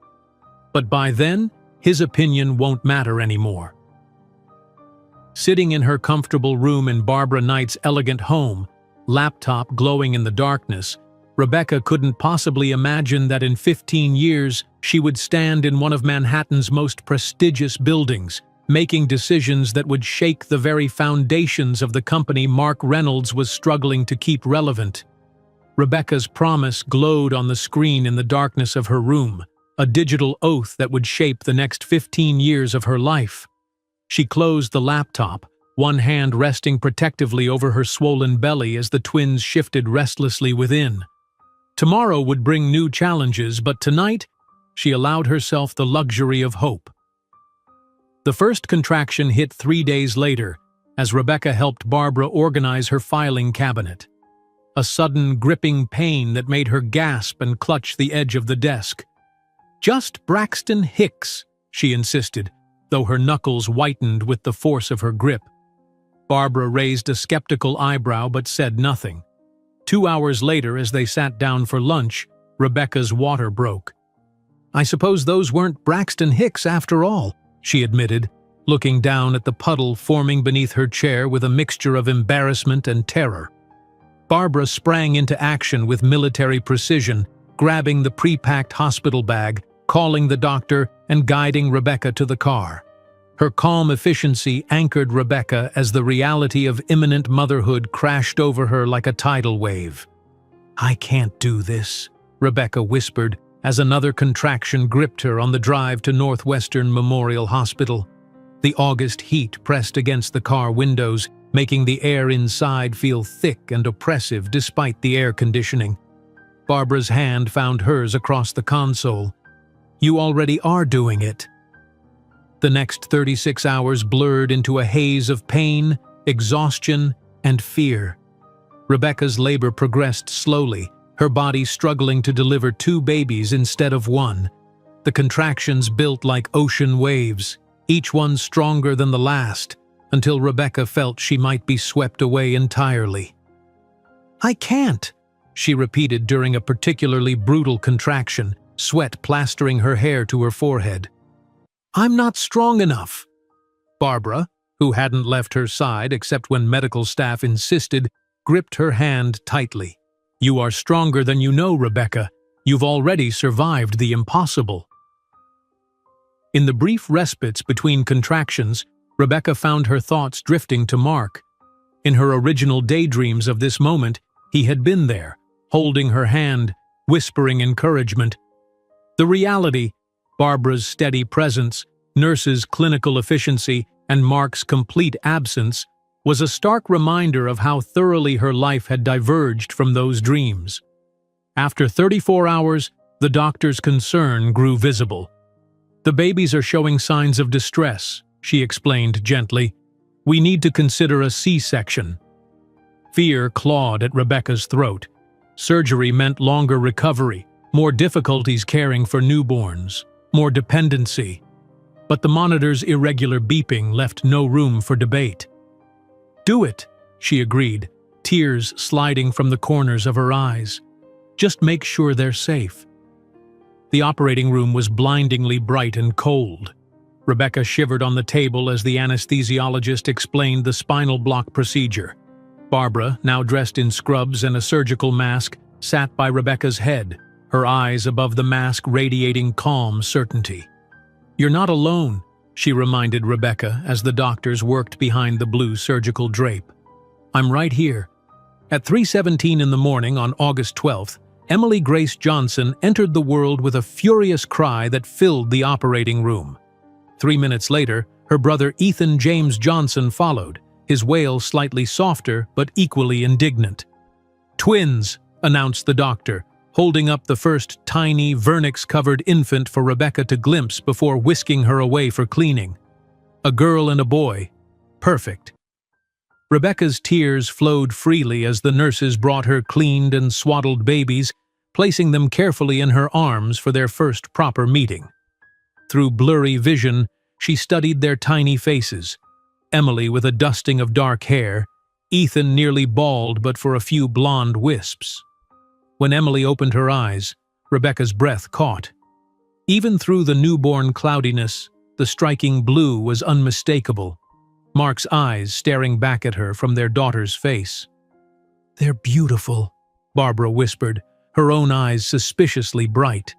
A: "But by then, his opinion won't matter anymore." Sitting in her comfortable room in Barbara Knight's elegant home, laptop glowing in the darkness, Rebecca couldn't possibly imagine that in 15 years she would stand in one of Manhattan's most prestigious buildings, making decisions that would shake the very foundations of the company Mark Reynolds was struggling to keep relevant. Rebecca's promise glowed on the screen in the darkness of her room, a digital oath that would shape the next 15 years of her life. She closed the laptop, one hand resting protectively over her swollen belly as the twins shifted restlessly within. Tomorrow would bring new challenges, but tonight, she allowed herself the luxury of hope. The first contraction hit 3 days later, as Rebecca helped Barbara organize her filing cabinet. A sudden, gripping pain that made her gasp and clutch the edge of the desk. "Just Braxton Hicks," she insisted, though her knuckles whitened with the force of her grip. Barbara raised a skeptical eyebrow but said nothing. 2 hours later, as they sat down for lunch, Rebecca's water broke. "I suppose those weren't Braxton Hicks after all," she admitted, looking down at the puddle forming beneath her chair with a mixture of embarrassment and terror. Barbara sprang into action with military precision, grabbing the pre-packed hospital bag, calling the doctor, and guiding Rebecca to the car. Her calm efficiency anchored Rebecca as the reality of imminent motherhood crashed over her like a tidal wave. "I can't do this," Rebecca whispered as another contraction gripped her on the drive to Northwestern Memorial Hospital. The August heat pressed against the car windows, making the air inside feel thick and oppressive despite the air conditioning. Barbara's hand found hers across the console. "You already are doing it." The next 36 hours blurred into a haze of pain, exhaustion, and fear. Rebecca's labor progressed slowly, her body struggling to deliver 2 babies instead of 1. The contractions built like ocean waves, each one stronger than the last, until Rebecca felt she might be swept away entirely. "I can't," she repeated during a particularly brutal contraction, sweat plastering her hair to her forehead. "I'm not strong enough." Barbara, who hadn't left her side except when medical staff insisted, gripped her hand tightly. "You are stronger than you know, Rebecca. You've already survived the impossible." In the brief respites between contractions, Rebecca found her thoughts drifting to Mark. In her original daydreams of this moment, he had been there, holding her hand, whispering encouragement. The reality, Barbara's steady presence, nurses' clinical efficiency, and Mark's complete absence, was a stark reminder of how thoroughly her life had diverged from those dreams. After 34 hours, the doctor's concern grew visible. "The babies are showing signs of distress," she explained gently. "We need to consider a C-section." Fear clawed at Rebecca's throat. Surgery meant longer recovery, more difficulties caring for newborns, more dependency. But the monitor's irregular beeping left no room for debate. "Do it," she agreed, tears sliding from the corners of her eyes. "Just make sure they're safe." The operating room was blindingly bright and cold. Rebecca shivered on the table as the anesthesiologist explained the spinal block procedure. Barbara, now dressed in scrubs and a surgical mask, sat by Rebecca's head, her eyes above the mask radiating calm certainty. "You're not alone," she reminded Rebecca as the doctors worked behind the blue surgical drape. "I'm right here." At 3:17 in the morning on August 12th, Emily Grace Johnson entered the world with a furious cry that filled the operating room. 3 minutes later, her brother Ethan James Johnson followed, his wail slightly softer but equally indignant. "Twins," announced the doctor, holding up the first tiny, vernix-covered infant for Rebecca to glimpse before whisking her away for cleaning. "A girl and a boy. Perfect." Rebecca's tears flowed freely as the nurses brought her cleaned and swaddled babies, placing them carefully in her arms for their first proper meeting. Through blurry vision, she studied their tiny faces. Emily with a dusting of dark hair, Ethan nearly bald but for a few blonde wisps. When Emily opened her eyes, Rebecca's breath caught. Even through the newborn cloudiness, the striking blue was unmistakable. Mark's eyes staring back at her from their daughter's face. "They're beautiful," Barbara whispered, her own eyes suspiciously bright.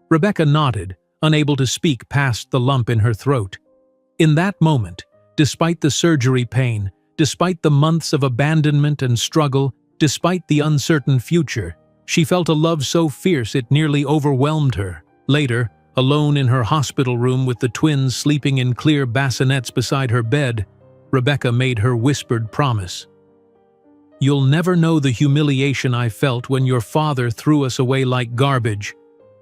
A: Rebecca nodded, unable to speak past the lump in her throat. In that moment, despite the surgery pain, despite the months of abandonment and struggle, despite the uncertain future, she felt a love so fierce it nearly overwhelmed her. Later, alone in her hospital room with the twins sleeping in clear bassinets beside her bed, Rebecca made her whispered promise. "You'll never know the humiliation I felt when your father threw us away like garbage.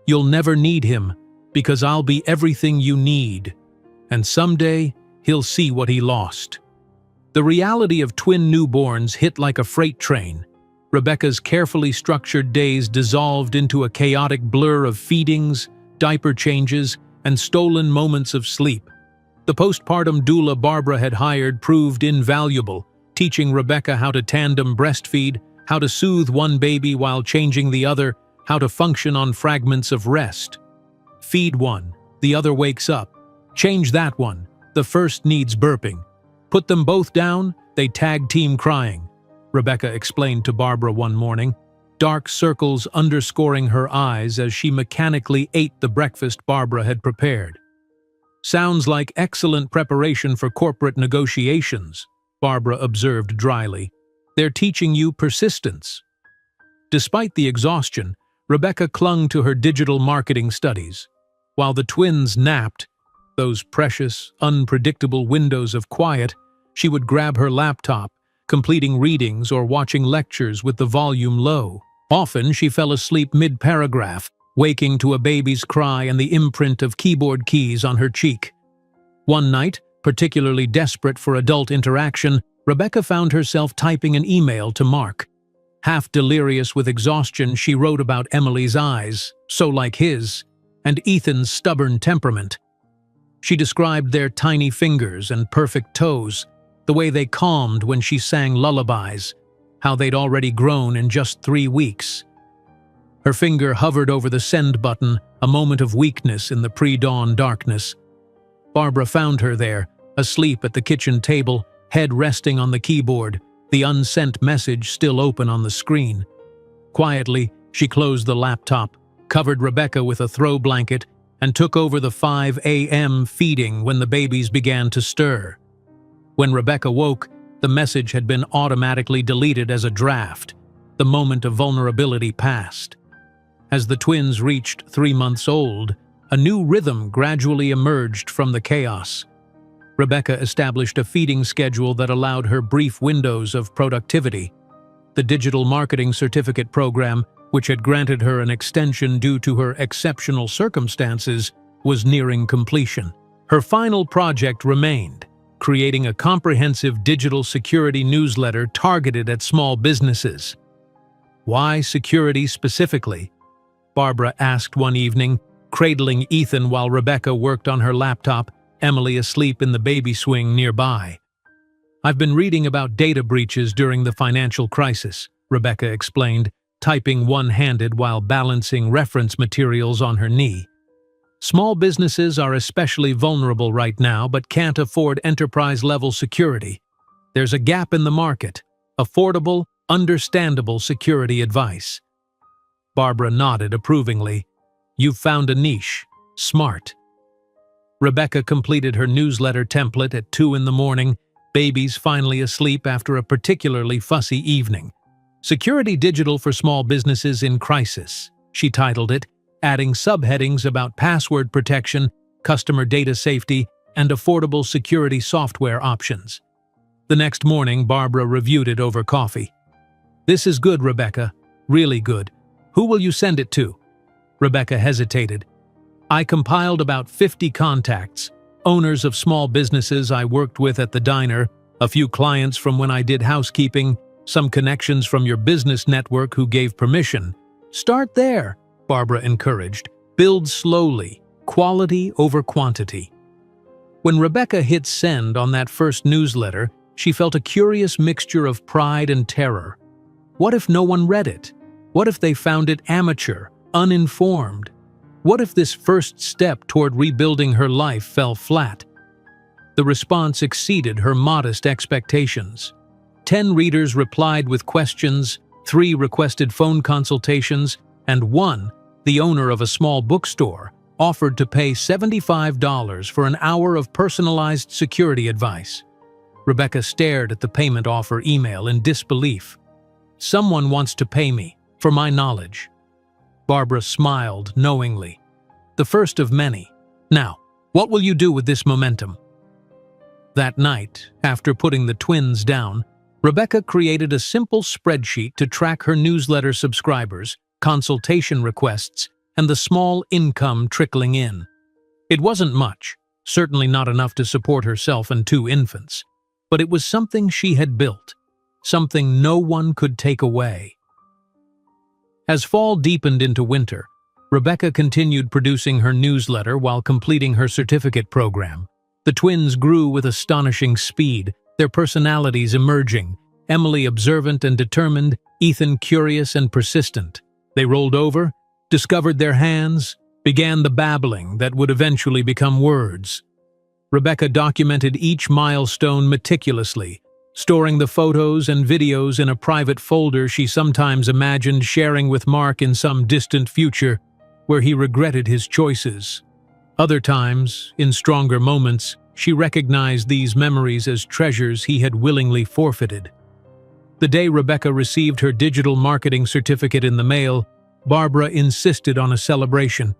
A: You'll never need him, because I'll be everything you need. And someday, he'll see what he lost." The reality of twin newborns hit like a freight train. Rebecca's carefully structured days dissolved into a chaotic blur of feedings, diaper changes, and stolen moments of sleep. The postpartum doula Barbara had hired proved invaluable, teaching Rebecca how to tandem breastfeed, how to soothe one baby while changing the other, how to function on fragments of rest. Feed one, the other wakes up. Change that one, the first needs burping. Put them both down, they tag team crying, Rebecca explained to Barbara one morning, dark circles underscoring her eyes as she mechanically ate the breakfast Barbara had prepared. "Sounds like excellent preparation for corporate negotiations," Barbara observed dryly. "They're teaching you persistence." Despite the exhaustion, Rebecca clung to her digital marketing studies. While the twins napped, those precious, unpredictable windows of quiet, she would grab her laptop, completing readings or watching lectures with the volume low. Often she fell asleep mid-paragraph, waking to a baby's cry and the imprint of keyboard keys on her cheek. One night, particularly desperate for adult interaction, Rebecca found herself typing an email to Mark. Half delirious with exhaustion, she wrote about Emily's eyes, so like his, and Ethan's stubborn temperament. She described their tiny fingers and perfect toes, the way they calmed when she sang lullabies, how they'd already grown in just 3 weeks. Her finger hovered over the send button, a moment of weakness in the pre-dawn darkness. Barbara found her there, asleep at the kitchen table, head resting on the keyboard, the unsent message still open on the screen. Quietly, she closed the laptop, covered Rebecca with a throw blanket, and took over the 5 a.m. feeding when the babies began to stir. When Rebecca woke, the message had been automatically deleted as a draft. The moment of vulnerability passed. As the twins reached 3 months old, a new rhythm gradually emerged from the chaos. Rebecca established a feeding schedule that allowed her brief windows of productivity. The digital marketing certificate program, which had granted her an extension due to her exceptional circumstances, was nearing completion. Her final project remained, creating a comprehensive digital security newsletter targeted at small businesses. "Why security specifically?" Barbara asked one evening, cradling Ethan while Rebecca worked on her laptop, Emily asleep in the baby swing nearby. "I've been reading about data breaches during the financial crisis," Rebecca explained, typing one-handed while balancing reference materials on her knee. "Small businesses are especially vulnerable right now but can't afford enterprise-level security. There's a gap in the market, affordable, understandable security advice." Barbara nodded approvingly. You've found a niche. Smart. Rebecca completed her newsletter template at 2 in the morning, babies finally asleep after a particularly fussy evening. Security Digital for Small Businesses in Crisis, she titled it, adding subheadings about password protection, customer data safety, and affordable security software options. The next morning, Barbara reviewed it over coffee. This is good, Rebecca. Really good. Who will you send it to? Rebecca hesitated. I compiled about 50 contacts, owners of small businesses I worked with at the diner, a few clients from when I did housekeeping, some connections from your business network who gave permission. Start there, Barbara encouraged. Build slowly, quality over quantity. When Rebecca hit send on that first newsletter, she felt a curious mixture of pride and terror. What if no one read it? What if they found it amateur, uninformed? What if this first step toward rebuilding her life fell flat? The response exceeded her modest expectations. 10 readers replied with questions, 3 requested phone consultations, and 1, the owner of a small bookstore, offered to pay $75 for an hour of personalized security advice. Rebecca stared at the payment offer email in disbelief. Someone wants to pay me, for my knowledge. Barbara smiled knowingly. The first of many. Now, what will you do with this momentum? That night, after putting the twins down, Rebecca created a simple spreadsheet to track her newsletter subscribers, consultation requests, and the small income trickling in. It wasn't much, certainly not enough to support herself and 2 infants, but it was something she had built, something no one could take away. As fall deepened into winter, Rebecca continued producing her newsletter while completing her certificate program. The twins grew with astonishing speed, their personalities emerging, Emily observant and determined, Ethan curious and persistent. They rolled over, discovered their hands, began the babbling that would eventually become words. Rebecca documented each milestone meticulously, storing the photos and videos in a private folder she sometimes imagined sharing with Mark in some distant future, where he regretted his choices. Other times, in stronger moments, she recognized these memories as treasures he had willingly forfeited. The day Rebecca received her digital marketing certificate in the mail, Barbara insisted on a celebration.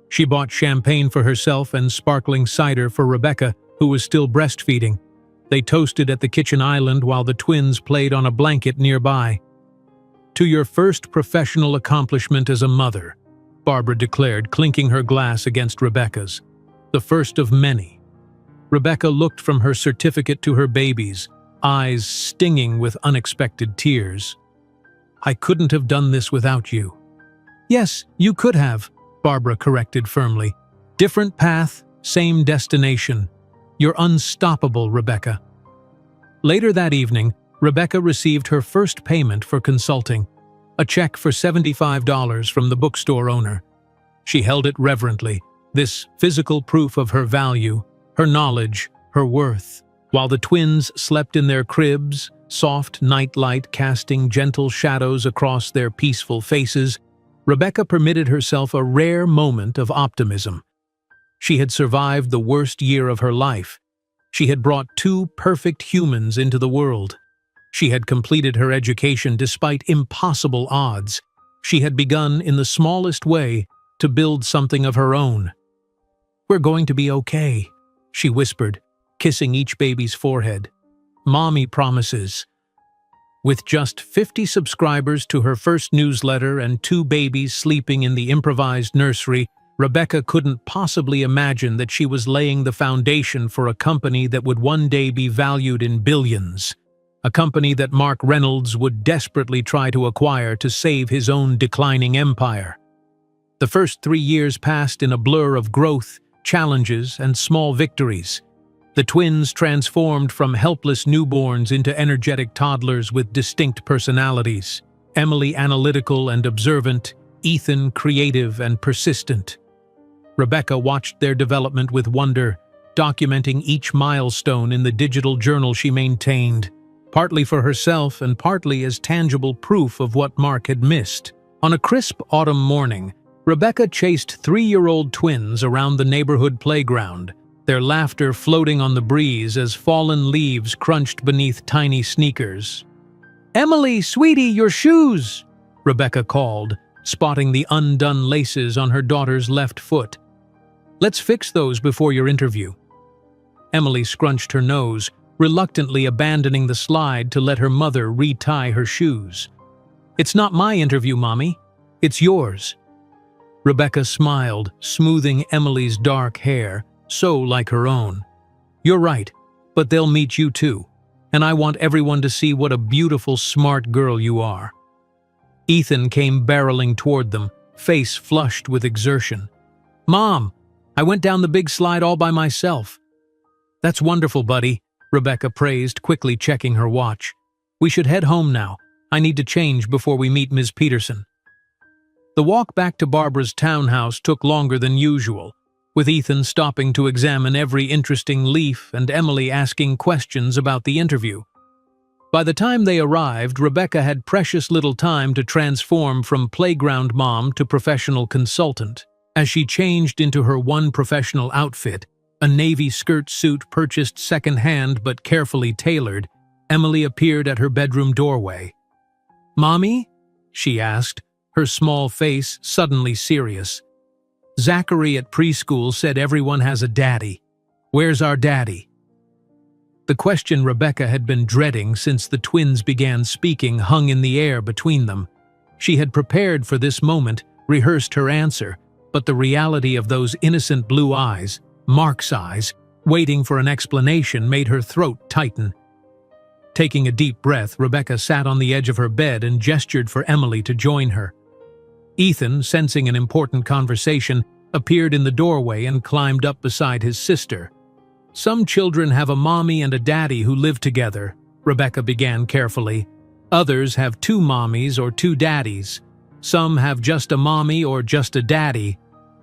A: She bought champagne for herself and sparkling cider for Rebecca, who was still breastfeeding. They toasted at the kitchen island while the twins played on a blanket nearby. To your first professional accomplishment as a mother, Barbara declared, clinking her glass against Rebecca's. The first of many. Rebecca looked from her certificate to her babies, eyes stinging with unexpected tears. I couldn't have done this without you. Yes, you could have, Barbara corrected firmly. Different path, same destination. You're unstoppable, Rebecca. Later that evening, Rebecca received her first payment for consulting, a check for $75 from the bookstore owner. She held it reverently, this physical proof of her value, her knowledge, her worth. While the twins slept in their cribs, soft nightlight casting gentle shadows across their peaceful faces, Rebecca permitted herself a rare moment of optimism. She had survived the worst year of her life. She had brought 2 perfect humans into the world. She had completed her education despite impossible odds. She had begun in the smallest way to build something of her own. We're going to be okay, she whispered, kissing each baby's forehead. Mommy promises. With just 50 subscribers to her first newsletter and 2 babies sleeping in the improvised nursery, Rebecca couldn't possibly imagine that she was laying the foundation for a company that would one day be valued in billions. A company that Mark Reynolds would desperately try to acquire to save his own declining empire. The first 3 years passed in a blur of growth, challenges, and small victories. The twins transformed from helpless newborns into energetic toddlers with distinct personalities. Emily analytical and observant, Ethan creative and persistent. Rebecca watched their development with wonder, documenting each milestone in the digital journal she maintained, partly for herself and partly as tangible proof of what Mark had missed. On a crisp autumn morning, Rebecca chased 3-year-old twins around the neighborhood playground, their laughter floating on the breeze as fallen leaves crunched beneath tiny sneakers. "Emily, sweetie, your shoes!" Rebecca called, spotting the undone laces on her daughter's left foot. "Let's fix those before your interview." Emily scrunched her nose, reluctantly abandoning the slide to let her mother retie her shoes. "It's not my interview, Mommy. It's yours." Rebecca smiled, smoothing Emily's dark hair, so like her own. "You're right, but they'll meet you too, and I want everyone to see what a beautiful, smart girl you are." Ethan came barreling toward them, face flushed with exertion. "Mom, I went down the big slide all by myself." "That's wonderful, buddy," Rebecca praised, quickly checking her watch. "We should head home now. I need to change before we meet Ms. Peterson." The walk back to Barbara's townhouse took longer than usual, with Ethan stopping to examine every interesting leaf and Emily asking questions about the interview. By the time they arrived, Rebecca had precious little time to transform from playground mom to professional consultant. As she changed into her one professional outfit, a navy skirt suit purchased second-hand but carefully tailored, Emily appeared at her bedroom doorway. "Mommy?" she asked, her small face suddenly serious. "Zachary at preschool said everyone has a daddy. Where's our daddy?" The question Rebecca had been dreading since the twins began speaking hung in the air between them. She had prepared for this moment, rehearsed her answer, but the reality of those innocent blue eyes, Mark's eyes, waiting for an explanation made her throat tighten. Taking a deep breath, Rebecca sat on the edge of her bed and gestured for Emily to join her. Ethan, sensing an important conversation, appeared in the doorway and climbed up beside his sister. "Some children have a mommy and a daddy who live together," Rebecca began carefully. "Others have 2 mommies or 2 daddies. Some have just a mommy or just a daddy.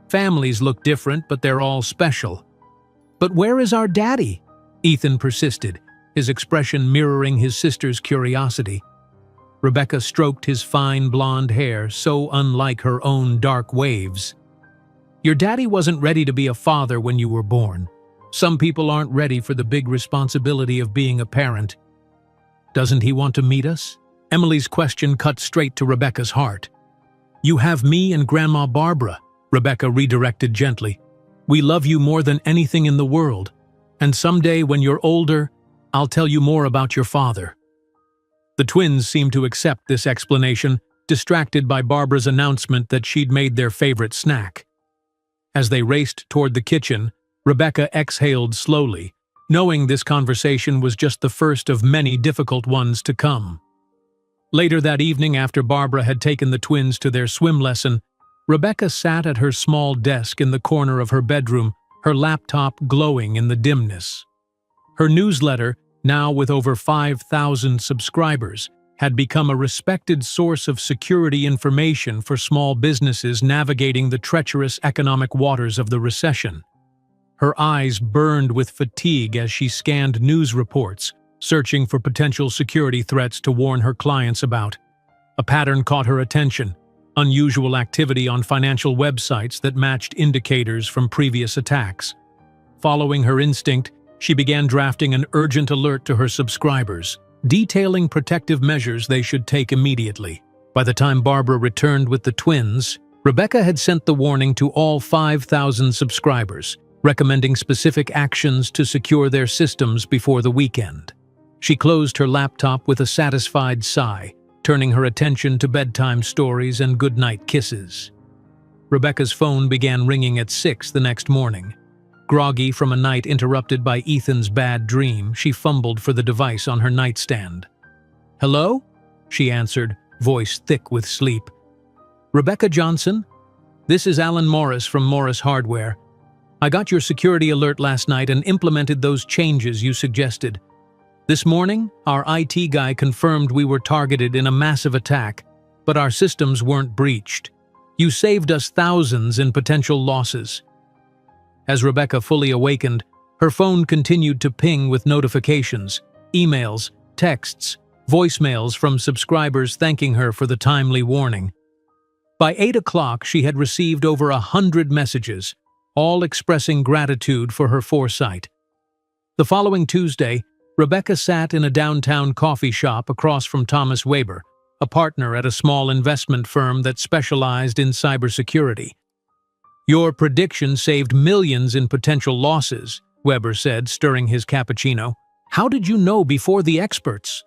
A: Families look different, but they're all special." "But where is our daddy?" Ethan persisted, his expression mirroring his sister's curiosity. Rebecca stroked his fine blonde hair, so unlike her own dark waves. "Your daddy wasn't ready to be a father when you were born. Some people aren't ready for the big responsibility of being a parent." "Doesn't he want to meet us?" Emily's question cut straight to Rebecca's heart. "You have me and Grandma Barbara," Rebecca redirected gently. "We love you more than anything in the world. And someday, when you're older, I'll tell you more about your father." The twins seemed to accept this explanation, distracted by Barbara's announcement that she'd made their favorite snack. As they raced toward the kitchen, Rebecca exhaled slowly, knowing this conversation was just the first of many difficult ones to come. Later that evening, after Barbara had taken the twins to their swim lesson, Rebecca sat at her small desk in the corner of her bedroom, her laptop glowing in the dimness. Her newsletter, now with over 5,000 subscribers, had become a respected source of security information for small businesses navigating the treacherous economic waters of the recession. Her eyes burned with fatigue as she scanned news reports, searching for potential security threats to warn her clients about. A pattern caught her attention: unusual activity on financial websites that matched indicators from previous attacks. Following her instinct, she began drafting an urgent alert to her subscribers, detailing protective measures they should take immediately. By the time Barbara returned with the twins, Rebecca had sent the warning to all 5,000 subscribers, recommending specific actions to secure their systems before the weekend. She closed her laptop with a satisfied sigh, turning her attention to bedtime stories and goodnight kisses. Rebecca's phone began ringing at 6 the next morning. Groggy from a night interrupted by Ethan's bad dream, she fumbled for the device on her nightstand. "Hello?" she answered, voice thick with sleep. "Rebecca Johnson? This is Alan Morris from Morris Hardware. I got your security alert last night and implemented those changes you suggested. This morning, our IT guy confirmed we were targeted in a massive attack, but our systems weren't breached. You saved us thousands in potential losses." As Rebecca fully awakened, her phone continued to ping with notifications, emails, texts, voicemails from subscribers thanking her for the timely warning. By 8 o'clock, she had received over 100 messages, all expressing gratitude for her foresight. The following Tuesday, Rebecca sat in a downtown coffee shop across from Thomas Weber, a partner at a small investment firm that specialized in cybersecurity. "Your prediction saved millions in potential losses," Weber said, stirring his cappuccino. "How did you know before the experts?"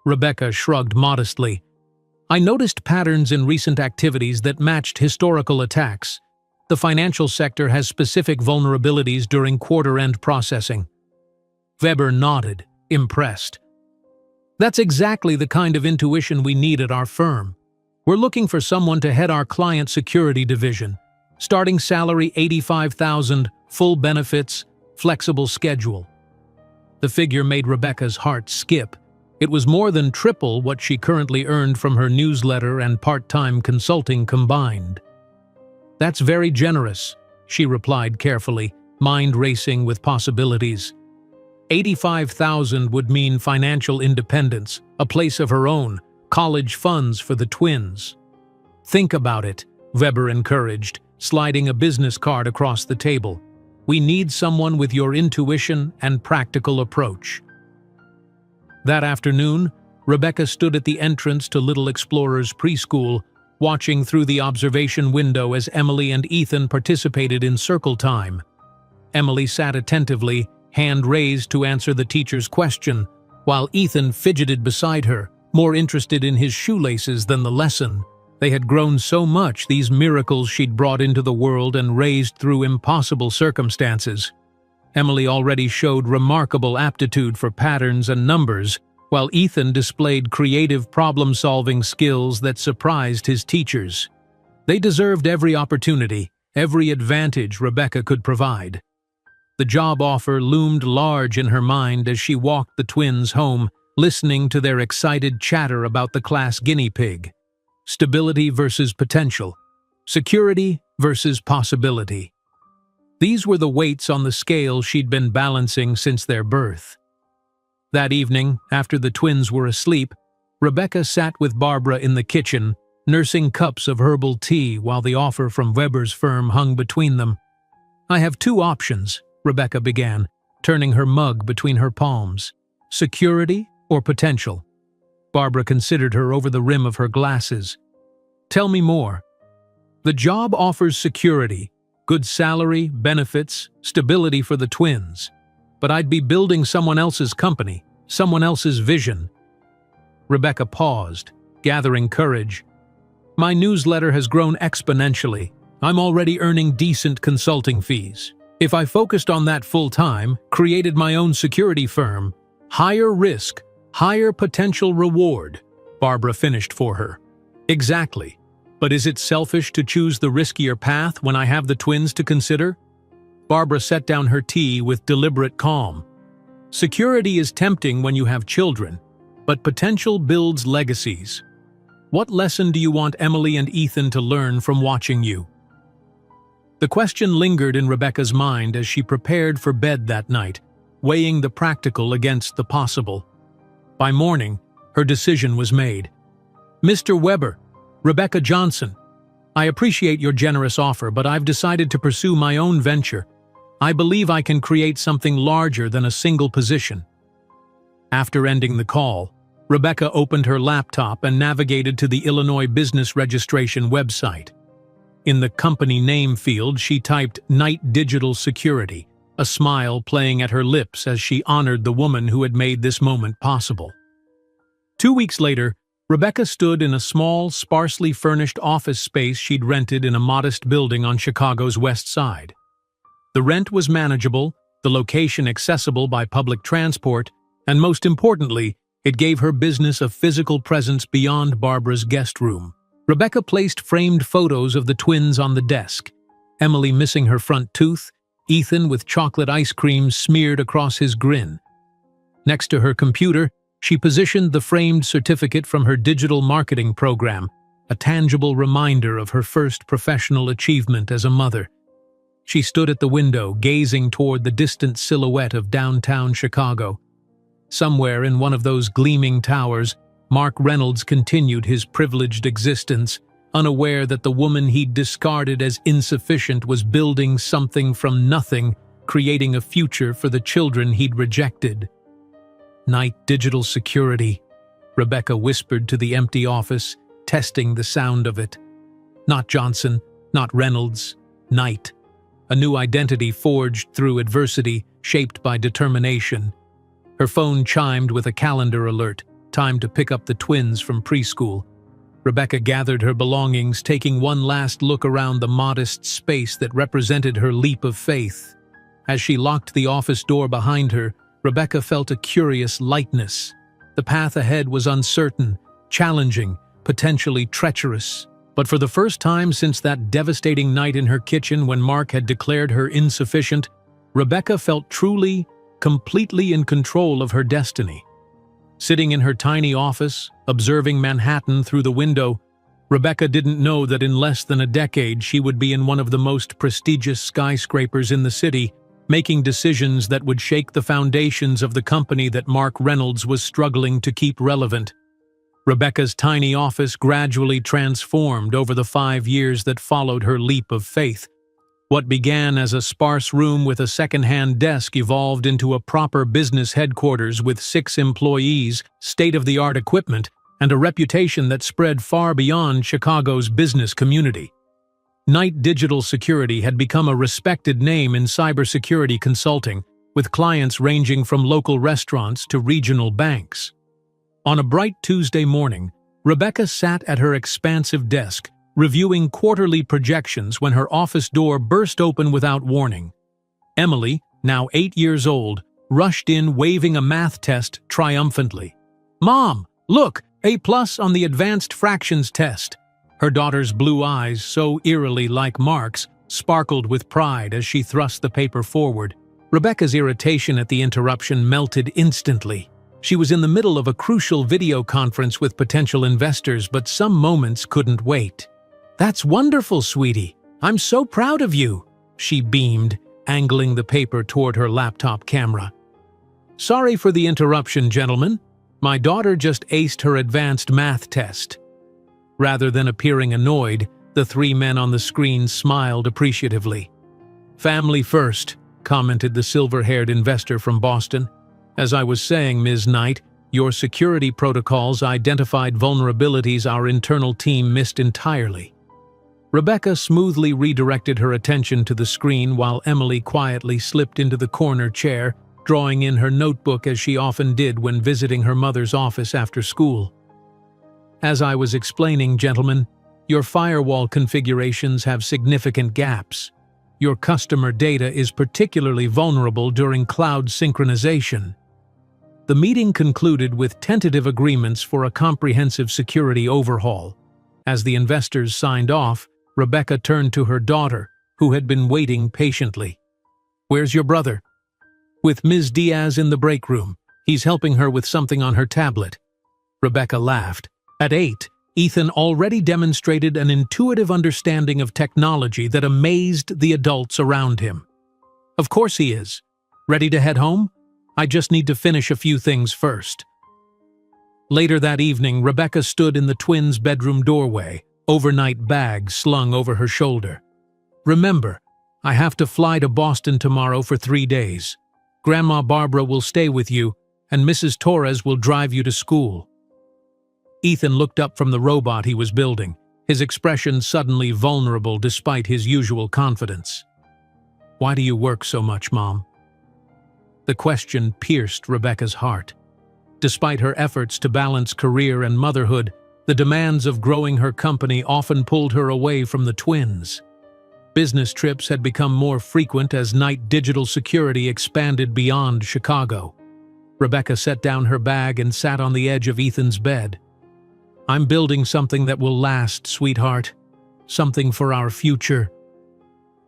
A: Rebecca shrugged modestly. "I noticed patterns in recent activities that matched historical attacks. The financial sector has specific vulnerabilities during quarter-end processing." Weber nodded, impressed. "That's exactly the kind of intuition we need at our firm. We're looking for someone to head our client security division. Starting salary $85,000, full benefits, flexible schedule." The figure made Rebecca's heart skip. It was more than triple what she currently earned from her newsletter and part-time consulting combined. "That's very generous," she replied carefully, mind racing with possibilities. 85,000 would mean financial independence, a place of her own, college funds for the twins. "Think about it," Weber encouraged, sliding a business card across the table. "We need someone with your intuition and practical approach." That afternoon, Rebecca stood at the entrance to Little Explorers Preschool, watching through the observation window as Emily and Ethan participated in circle time. Emily sat attentively, hand raised to answer the teacher's question, while Ethan fidgeted beside her, more interested in his shoelaces than the lesson. They had grown so much, these miracles she'd brought into the world and raised through impossible circumstances. Emily already showed remarkable aptitude for patterns and numbers, while Ethan displayed creative problem-solving skills that surprised his teachers. They deserved every opportunity, every advantage Rebecca could provide. The job offer loomed large in her mind as she walked the twins home, listening to their excited chatter about the class guinea pig. Stability versus potential. Security versus possibility. These were the weights on the scale she'd been balancing since their birth. That evening, after the twins were asleep, Rebecca sat with Barbara in the kitchen, nursing cups of herbal tea while the offer from Weber's firm hung between them. "I have two options," Rebecca began, turning her mug between her palms. "Security or potential?" Barbara considered her over the rim of her glasses. "Tell me more." "The job offers security, good salary, benefits, stability for the twins. But I'd be building someone else's company, someone else's vision." Rebecca paused, gathering courage. "My newsletter has grown exponentially. I'm already earning decent consulting fees. If I focused on that full-time, created my own security firm, higher risk, higher potential reward," Barbara finished for her. "Exactly. But is it selfish to choose the riskier path when I have the twins to consider?" Barbara set down her tea with deliberate calm. "Security is tempting when you have children, but potential builds legacies. What lesson do you want Emily and Ethan to learn from watching you?" The question lingered in Rebecca's mind as she prepared for bed that night, weighing the practical against the possible. By morning, her decision was made. "Mr. Weber, Rebecca Johnson, I appreciate your generous offer, but I've decided to pursue my own venture. I believe I can create something larger than a single position." After ending the call, Rebecca opened her laptop and navigated to the Illinois Business Registration website. In the company name field, she typed Knight Digital Security, a smile playing at her lips as she honored the woman who had made this moment possible. 2 weeks later, Rebecca stood in a small, sparsely furnished office space she'd rented in a modest building on Chicago's West Side. The rent was manageable, the location accessible by public transport, and most importantly, it gave her business a physical presence beyond Barbara's guest room. Rebecca placed framed photos of the twins on the desk, Emily missing her front tooth, Ethan with chocolate ice cream smeared across his grin. Next to her computer, she positioned the framed certificate from her digital marketing program, a tangible reminder of her first professional achievement as a mother. She stood at the window, gazing toward the distant silhouette of downtown Chicago. Somewhere in one of those gleaming towers, Mark Reynolds continued his privileged existence, unaware that the woman he'd discarded as insufficient was building something from nothing, creating a future for the children he'd rejected. "Knight Digital Security," Rebecca whispered to the empty office, testing the sound of it. Not Johnson, not Reynolds, Knight. A new identity forged through adversity, shaped by determination. Her phone chimed with a calendar alert, time to pick up the twins from preschool. Rebecca gathered her belongings, taking one last look around the modest space that represented her leap of faith. As she locked the office door behind her, Rebecca felt a curious lightness. The path ahead was uncertain, challenging, potentially treacherous. But for the first time since that devastating night in her kitchen when Mark had declared her insufficient, Rebecca felt truly, completely in control of her destiny. Sitting in her tiny office, observing Manhattan through the window, Rebecca didn't know that in less than a decade she would be in one of the most prestigious skyscrapers in the city, making decisions that would shake the foundations of the company that Mark Reynolds was struggling to keep relevant. Rebecca's tiny office gradually transformed over the 5 years that followed her leap of faith. What began as a sparse room with a second-hand desk evolved into a proper business headquarters with 6 employees, state-of-the-art equipment, and a reputation that spread far beyond Chicago's business community. Knight Digital Security had become a respected name in cybersecurity consulting, with clients ranging from local restaurants to regional banks. On a bright Tuesday morning, Rebecca sat at her expansive desk, reviewing quarterly projections when her office door burst open without warning. Emily, now 8 years old, rushed in waving a math test triumphantly. "Mom, look, A+ on the advanced fractions test." Her daughter's blue eyes, so eerily like Mark's, sparkled with pride as she thrust the paper forward. Rebecca's irritation at the interruption melted instantly. She was in the middle of a crucial video conference with potential investors, but some moments couldn't wait. "That's wonderful, sweetie. I'm so proud of you," she beamed, angling the paper toward her laptop camera. "Sorry for the interruption, gentlemen. My daughter just aced her advanced math test." Rather than appearing annoyed, the 3 men on the screen smiled appreciatively. "Family first," commented the silver-haired investor from Boston. "As I was saying, Ms. Knight, your security protocols identified vulnerabilities our internal team missed entirely." Rebecca smoothly redirected her attention to the screen while Emily quietly slipped into the corner chair, drawing in her notebook as she often did when visiting her mother's office after school. "As I was explaining, gentlemen, your firewall configurations have significant gaps. Your customer data is particularly vulnerable during cloud synchronization." The meeting concluded with tentative agreements for a comprehensive security overhaul. As the investors signed off, Rebecca turned to her daughter, who had been waiting patiently. "Where's your brother?" "With Ms. Diaz in the break room. He's helping her with something on her tablet." Rebecca laughed. At 8, Ethan already demonstrated an intuitive understanding of technology that amazed the adults around him. "Of course he is. Ready to head home? I just need to finish a few things first." Later that evening, Rebecca stood in the twins' bedroom doorway, overnight bag slung over her shoulder. "Remember, I have to fly to Boston tomorrow for 3 days. Grandma Barbara will stay with you, and Mrs. Torres will drive you to school." Ethan looked up from the robot he was building, his expression suddenly vulnerable despite his usual confidence. "Why do you work so much, Mom?" The question pierced Rebecca's heart. Despite her efforts to balance career and motherhood, the demands of growing her company often pulled her away from the twins. Business trips had become more frequent as Knight Digital Security expanded beyond Chicago. Rebecca set down her bag and sat on the edge of Ethan's bed. "I'm building something that will last, sweetheart. Something for our future."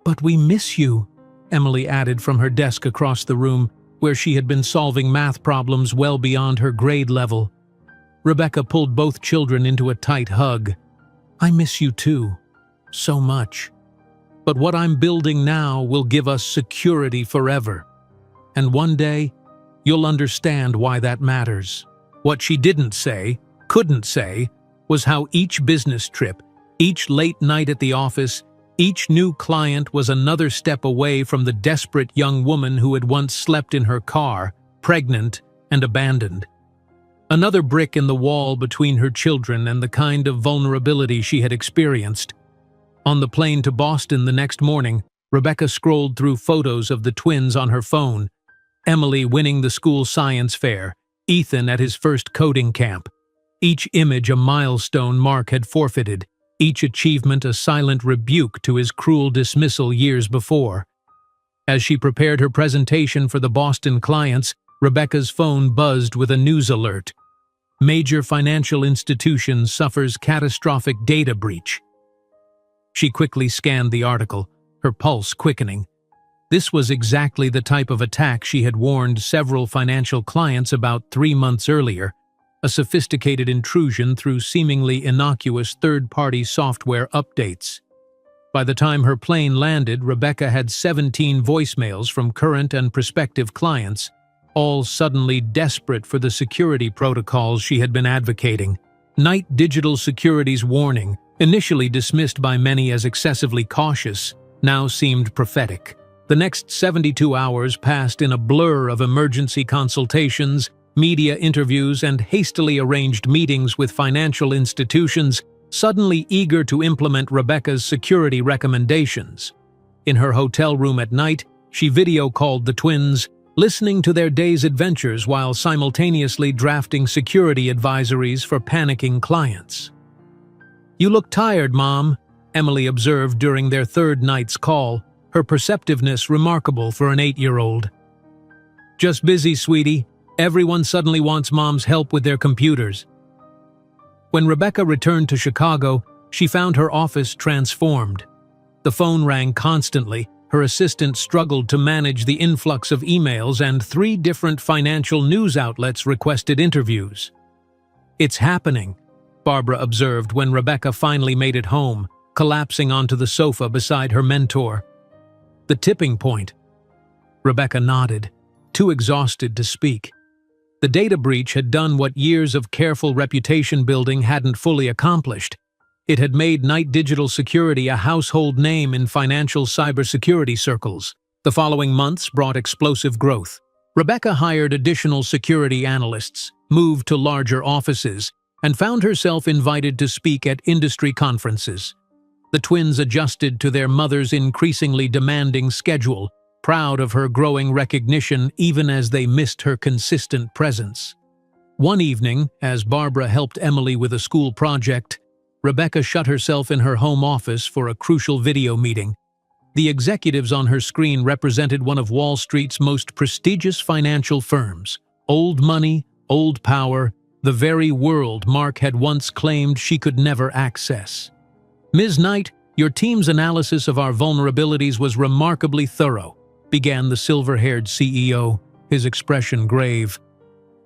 A: "But we miss you," Emily added from her desk across the room, where she had been solving math problems well beyond her grade level. Rebecca pulled both children into a tight hug. "I miss you too. So much. But what I'm building now will give us security forever. And one day, you'll understand why that matters." What she didn't say, couldn't say, was how each business trip, Each late night at the office, each new client was another step away from the desperate young woman who had once slept in her car, pregnant and abandoned. Another brick in the wall between her children and the kind of vulnerability she had experienced. On the plane to Boston the next morning, Rebecca scrolled through photos of the twins on her phone. Emily winning the school science fair, Ethan at his first coding camp. Each image a milestone Mark had forfeited, each achievement a silent rebuke to his cruel dismissal years before. As she prepared her presentation for the Boston clients, Rebecca's phone buzzed with a news alert. Major financial institution suffers catastrophic data breach. She quickly scanned the article, her pulse quickening. This was exactly the type of attack she had warned several financial clients about 3 months earlier, a sophisticated intrusion through seemingly innocuous third-party software updates. By the time her plane landed, Rebecca had 17 voicemails from current and prospective clients, all suddenly desperate for the security protocols she had been advocating. Knight Digital Security's warning, initially dismissed by many as excessively cautious, now seemed prophetic. The next 72 hours passed in a blur of emergency consultations, media interviews, and hastily arranged meetings with financial institutions, suddenly eager to implement Rebecca's security recommendations. In her hotel room at night, she video-called the twins, listening to their day's adventures while simultaneously drafting security advisories for panicking clients. "You look tired, Mom," Emily observed during their third night's call, her perceptiveness remarkable for an 8-year-old. "Just busy, sweetie. Everyone suddenly wants Mom's help with their computers." When Rebecca returned to Chicago, she found her office transformed. The phone rang constantly, her assistant struggled to manage the influx of emails, and 3 different financial news outlets requested interviews. "It's happening," Barbara observed when Rebecca finally made it home, collapsing onto the sofa beside her mentor. "The tipping point." Rebecca nodded, too exhausted to speak. The data breach had done what years of careful reputation building hadn't fully accomplished. It had made Knight Digital Security a household name in financial cybersecurity circles. The following months brought explosive growth. Rebecca hired additional security analysts, moved to larger offices, and found herself invited to speak at industry conferences. The twins adjusted to their mother's increasingly demanding schedule, proud of her growing recognition even as they missed her consistent presence. One evening, as Barbara helped Emily with a school project, Rebecca shut herself in her home office for a crucial video meeting. The executives on her screen represented one of Wall Street's most prestigious financial firms. Old money, old power, the very world Mark had once claimed she could never access. "Ms. Knight, your team's analysis of our vulnerabilities was remarkably thorough," began the silver-haired CEO, his expression grave.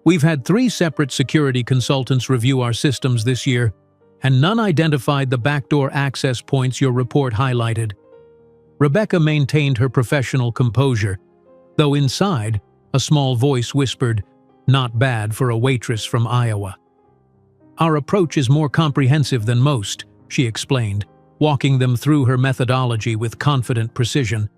A: "We've had 3 separate security consultants review our systems this year, and none identified the backdoor access points your report highlighted." Rebecca maintained her professional composure, though inside, a small voice whispered, "Not bad for a waitress from Iowa." "Our approach is more comprehensive than most," she explained, walking them through her methodology with confident precision.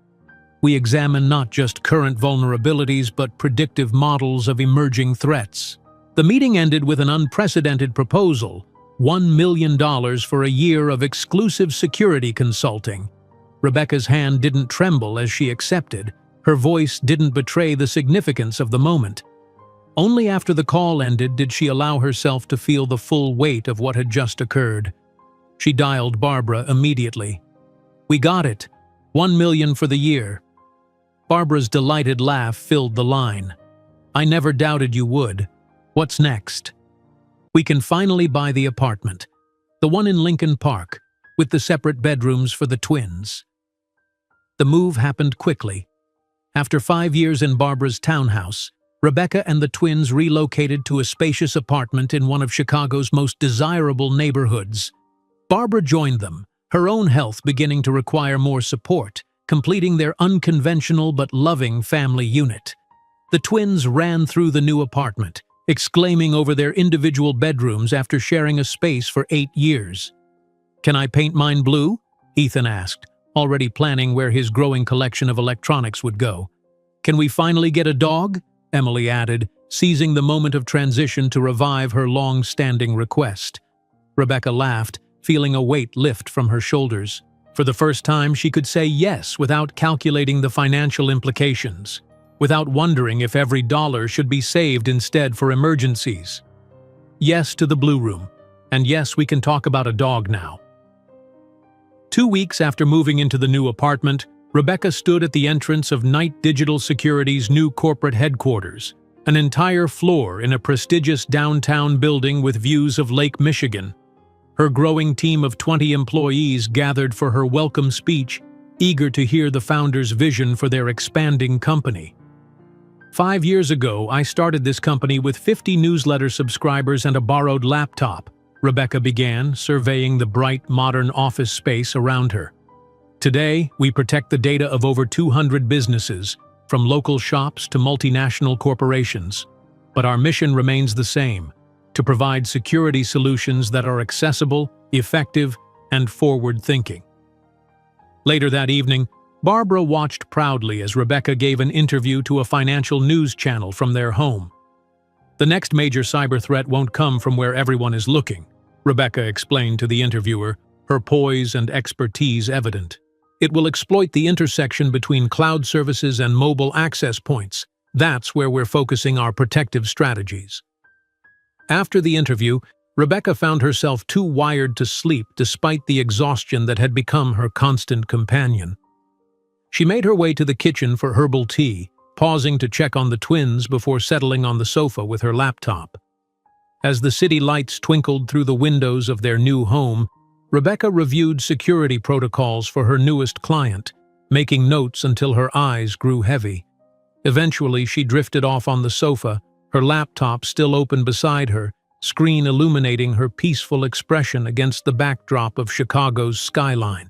A: "We examine not just current vulnerabilities but predictive models of emerging threats." The meeting ended with an unprecedented proposal, $1 million for a year of exclusive security consulting. Rebecca's hand didn't tremble as she accepted. Her voice didn't betray the significance of the moment. Only after the call ended did she allow herself to feel the full weight of what had just occurred. She dialed Barbara immediately. "We got it. $1 million for the year." Barbara's delighted laugh filled the line. "I never doubted you would. What's next?" "We can finally buy the apartment, the one in Lincoln Park, with the separate bedrooms for the twins." The move happened quickly. After 5 years in Barbara's townhouse, Rebecca and the twins relocated to a spacious apartment in one of Chicago's most desirable neighborhoods. Barbara joined them, her own health beginning to require more support, completing their unconventional but loving family unit. The twins ran through the new apartment, exclaiming over their individual bedrooms after sharing a space for 8 years. "Can I paint mine blue?" Ethan asked, already planning where his growing collection of electronics would go. "Can we finally get a dog?" Emily added, seizing the moment of transition to revive her long-standing request. Rebecca laughed, feeling a weight lift from her shoulders. For the first time, she could say yes without calculating the financial implications, without wondering if every dollar should be saved instead for emergencies. Yes to the Blue Room, and yes, we can talk about a dog now. 2 weeks after moving into the new apartment, Rebecca stood at the entrance of Knight Digital Security's new corporate headquarters, an entire floor in a prestigious downtown building with views of Lake Michigan. Her growing team of 20 employees gathered for her welcome speech, eager to hear the founder's vision for their expanding company. "5 years ago, I started this company with 50 newsletter subscribers and a borrowed laptop," Rebecca began, surveying the bright, modern office space around her. "Today, we protect the data of over 200 businesses, from local shops to multinational corporations. But our mission remains the same: to provide security solutions that are accessible, effective, and forward-thinking." Later that evening, Barbara watched proudly as Rebecca gave an interview to a financial news channel from their home. "The next major cyber threat won't come from where everyone is looking," Rebecca explained to the interviewer, her poise and expertise evident. "It will exploit the intersection between cloud services and mobile access points. That's where we're focusing our protective strategies." After the interview, Rebecca found herself too wired to sleep despite the exhaustion that had become her constant companion. She made her way to the kitchen for herbal tea, pausing to check on the twins before settling on the sofa with her laptop. As the city lights twinkled through the windows of their new home, Rebecca reviewed security protocols for her newest client, making notes until her eyes grew heavy. Eventually, she drifted off on the sofa, her laptop still open beside her, screen illuminating her peaceful expression against the backdrop of Chicago's skyline.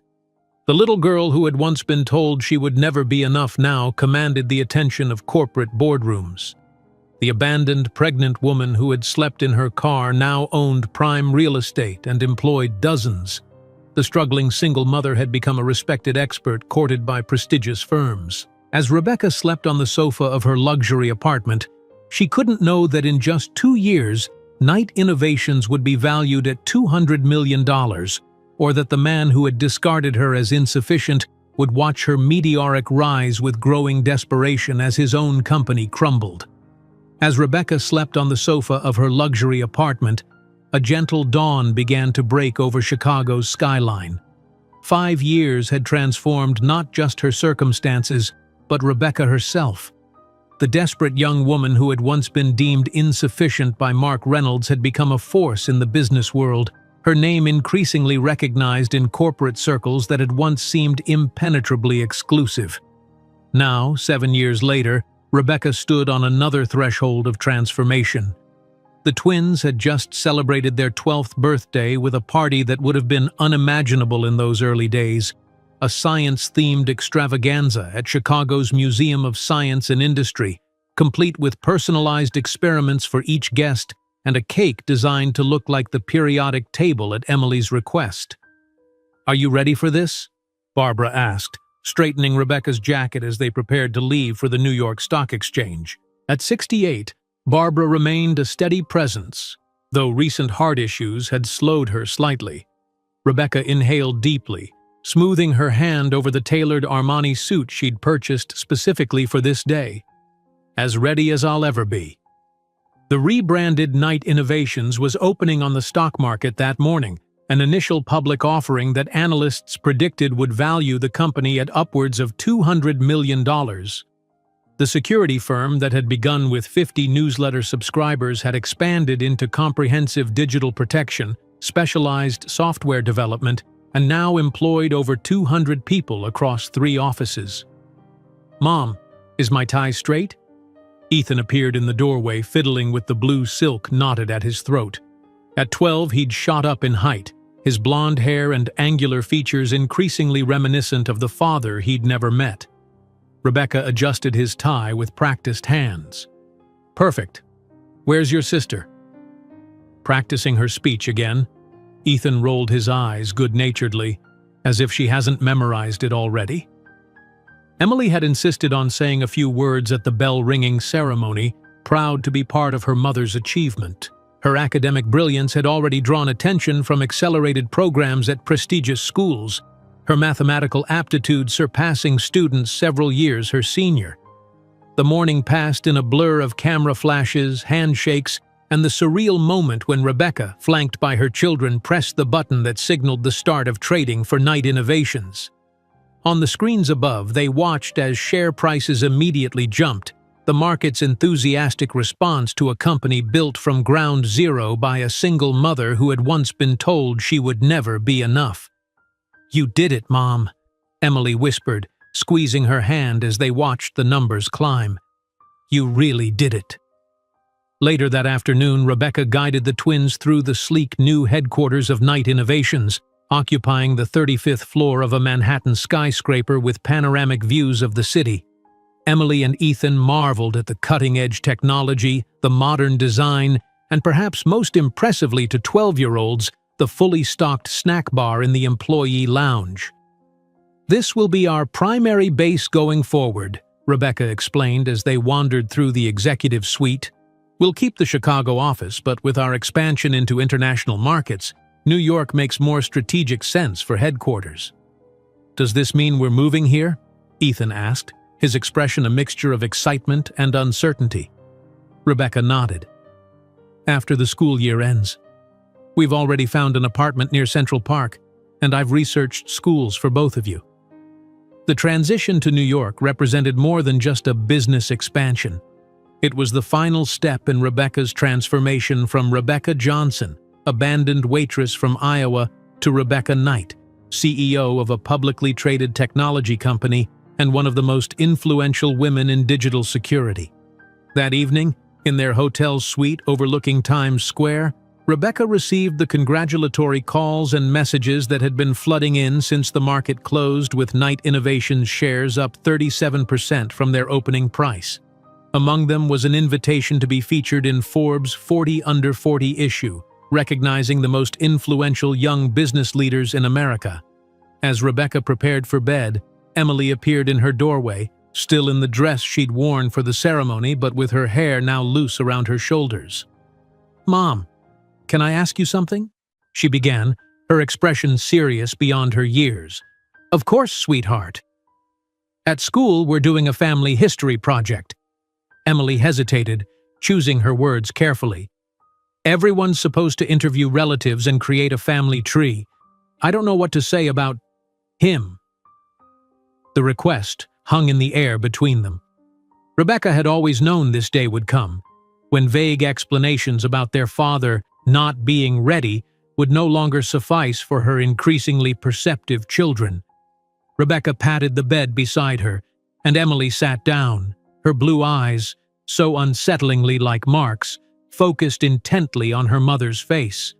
A: The little girl who had once been told she would never be enough now commanded the attention of corporate boardrooms. The abandoned pregnant woman who had slept in her car now owned prime real estate and employed dozens. The struggling single mother had become a respected expert courted by prestigious firms. As Rebecca slept on the sofa of her luxury apartment, she couldn't know that in just 2 years, Knight Innovations would be valued at $200 million, or that the man who had discarded her as insufficient would watch her meteoric rise with growing desperation as his own company crumbled. As Rebecca slept on the sofa of her luxury apartment, a gentle dawn began to break over Chicago's skyline. 5 years had transformed not just her circumstances, but Rebecca herself. The desperate young woman who had once been deemed insufficient by Mark Reynolds had become a force in the business world, her name increasingly recognized in corporate circles that had once seemed impenetrably exclusive. Now, 7 years later, Rebecca stood on another threshold of transformation. The twins had just celebrated their 12th birthday with a party that would have been unimaginable in those early days, a science-themed extravaganza at Chicago's Museum of Science and Industry, complete with personalized experiments for each guest and a cake designed to look like the periodic table at Emily's request. "Are you ready for this?" Barbara asked, straightening Rebecca's jacket as they prepared to leave for the New York Stock Exchange. At 68, Barbara remained a steady presence, though recent heart issues had slowed her slightly. Rebecca inhaled deeply, smoothing her hand over the tailored Armani suit she'd purchased specifically for this day. "As ready as I'll ever be." The rebranded Knight Innovations was opening on the stock market that morning, an initial public offering that analysts predicted would value the company at upwards of $200 million. The security firm that had begun with 50 newsletter subscribers had expanded into comprehensive digital protection, specialized software development, and now employed over 200 people across 3 offices. "Mom, is my tie straight?" Ethan appeared in the doorway, fiddling with the blue silk knotted at his throat. At 12, he'd shot up in height, his blonde hair and angular features increasingly reminiscent of the father he'd never met. Rebecca adjusted his tie with practiced hands. "Perfect. Where's your sister?" Practicing her speech again. Ethan rolled his eyes good-naturedly, as if she hasn't memorized it already. Emily had insisted on saying a few words at the bell-ringing ceremony, proud to be part of her mother's achievement. Her academic brilliance had already drawn attention from accelerated programs at prestigious schools, her mathematical aptitude surpassing students several years her senior. The morning passed in a blur of camera flashes, handshakes, and the surreal moment when Rebecca, flanked by her children, pressed the button that signaled the start of trading for Knight Innovations. On the screens above, they watched as share prices immediately jumped, the market's enthusiastic response to a company built from ground zero by a single mother who had once been told she would never be enough. "You did it, Mom," Emily whispered, squeezing her hand as they watched the numbers climb. "You really did it." Later that afternoon, Rebecca guided the twins through the sleek new headquarters of Knight Innovations, occupying the 35th floor of a Manhattan skyscraper with panoramic views of the city. Emily and Ethan marveled at the cutting-edge technology, the modern design, and perhaps most impressively to 12-year-olds, the fully stocked snack bar in the employee lounge. "This will be our primary base going forward," Rebecca explained as they wandered through the executive suite. "We'll keep the Chicago office, but with our expansion into international markets, New York makes more strategic sense for headquarters." "Does this mean we're moving here?" Ethan asked, his expression a mixture of excitement and uncertainty. Rebecca nodded. "After the school year ends. We've already found an apartment near Central Park, and I've researched schools for both of you." The transition to New York represented more than just a business expansion. It was the final step in Rebecca's transformation from Rebecca Johnson, abandoned waitress from Iowa, to Rebecca Knight, CEO of a publicly traded technology company and one of the most influential women in digital security. That evening, in their hotel suite overlooking Times Square, Rebecca received the congratulatory calls and messages that had been flooding in since the market closed, with Knight Innovations shares up 37% from their opening price. Among them was an invitation to be featured in Forbes' 40 Under 40 issue, recognizing the most influential young business leaders in America. As Rebecca prepared for bed, Emily appeared in her doorway, still in the dress she'd worn for the ceremony but with her hair now loose around her shoulders. "Mom, can I ask you something?" she began, her expression serious beyond her years. "Of course, sweetheart." "At school, we're doing a family history project." Emily hesitated, choosing her words carefully. "Everyone's supposed to interview relatives and create a family tree. I don't know what to say about him." The request hung in the air between them. Rebecca had always known this day would come, when vague explanations about their father not being ready would no longer suffice for her increasingly perceptive children. Rebecca patted the bed beside her, and Emily sat down, her blue eyes, so unsettlingly like Mark's, focused intently on her mother's face.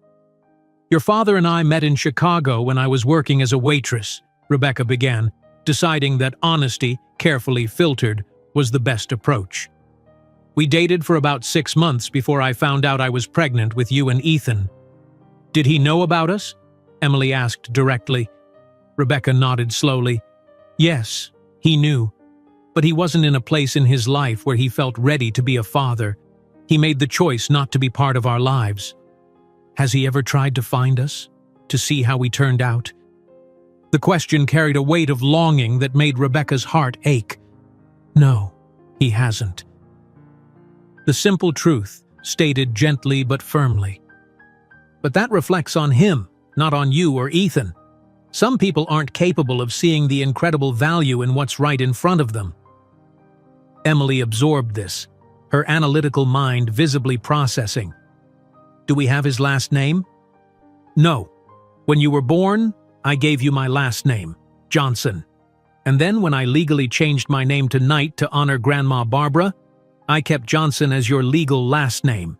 A: "Your father and I met in Chicago when I was working as a waitress," Rebecca began, deciding that honesty, carefully filtered, was the best approach. "We dated for about 6 months before I found out I was pregnant with you and Ethan." "Did he know about us?" Emily asked directly. Rebecca nodded slowly. "Yes, he knew. But he wasn't in a place in his life where he felt ready to be a father. He made the choice not to be part of our lives." "Has he ever tried to find us? To see how we turned out?" The question carried a weight of longing that made Rebecca's heart ache. "No, he hasn't." The simple truth, stated gently but firmly. "But that reflects on him, not on you or Ethan. Some people aren't capable of seeing the incredible value in what's right in front of them." Emily absorbed this, her analytical mind visibly processing. "Do we have his last name?" "No. When you were born, I gave you my last name, Johnson. And then when I legally changed my name to Knight to honor Grandma Barbara, I kept Johnson as your legal last name."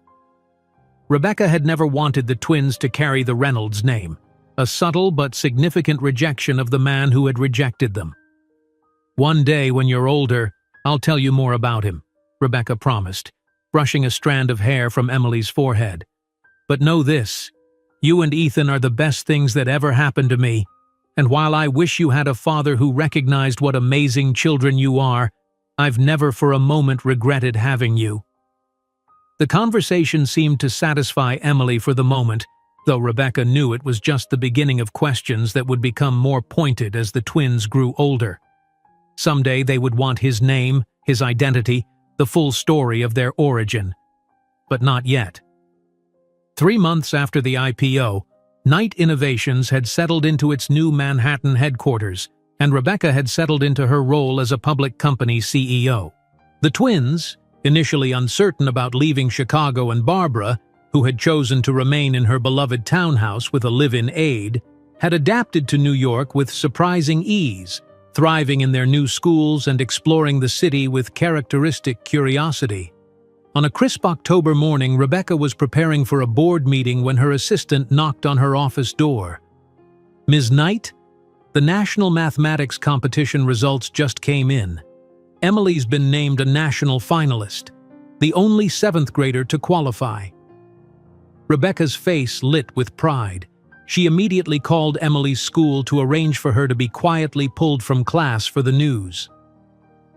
A: Rebecca had never wanted the twins to carry the Reynolds name, a subtle but significant rejection of the man who had rejected them. "One day when you're older, I'll tell you more about him," Rebecca promised, brushing a strand of hair from Emily's forehead. "But know this, You and Ethan are the best things that ever happened to me, and while I wish you had a father who recognized what amazing children you are, I've never for a moment regretted having you." The conversation seemed to satisfy Emily for the moment, though Rebecca knew it was just the beginning of questions that would become more pointed as the twins grew older. Someday they would want his name, his identity, the full story of their origin. But not yet. 3 months after the IPO, Knight Innovations had settled into its new Manhattan headquarters, and Rebecca had settled into her role as a public company CEO. The twins, initially uncertain about leaving Chicago, and Barbara, who had chosen to remain in her beloved townhouse with a live-in aide, had adapted to New York with surprising ease, thriving in their new schools and exploring the city with characteristic curiosity. On a crisp October morning, Rebecca was preparing for a board meeting when her assistant knocked on her office door. "Ms. Knight, the National Mathematics Competition results just came in. Emily's been named a national finalist, the only 7th grader to qualify." Rebecca's face lit with pride. She immediately called Emily's school to arrange for her to be quietly pulled from class for the news.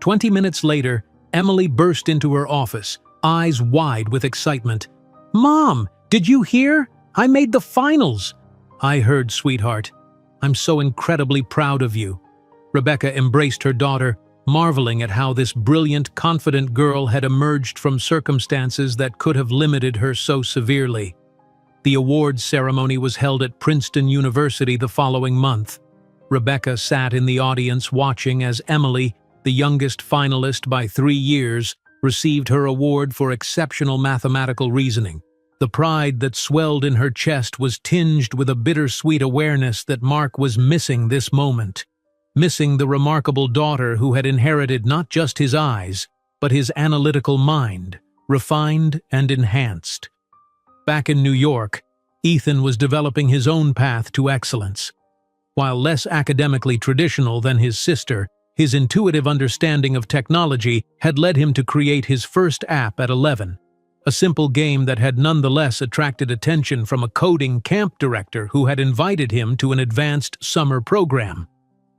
A: 20 minutes later, Emily burst into her office, eyes wide with excitement. "Mom, did you hear? I made the finals." "I heard, sweetheart. I'm so incredibly proud of you." Rebecca embraced her daughter, marveling at how this brilliant, confident girl had emerged from circumstances that could have limited her so severely. The awards ceremony was held at Princeton University the following month. Rebecca sat in the audience watching as Emily, the youngest finalist by 3 years, received her award for exceptional mathematical reasoning. The pride that swelled in her chest was tinged with a bittersweet awareness that Mark was missing this moment. Missing the remarkable daughter who had inherited not just his eyes, but his analytical mind, refined and enhanced. Back in New York, Ethan was developing his own path to excellence. While less academically traditional than his sister, his intuitive understanding of technology had led him to create his first app at 11, a simple game that had nonetheless attracted attention from a coding camp director who had invited him to an advanced summer program.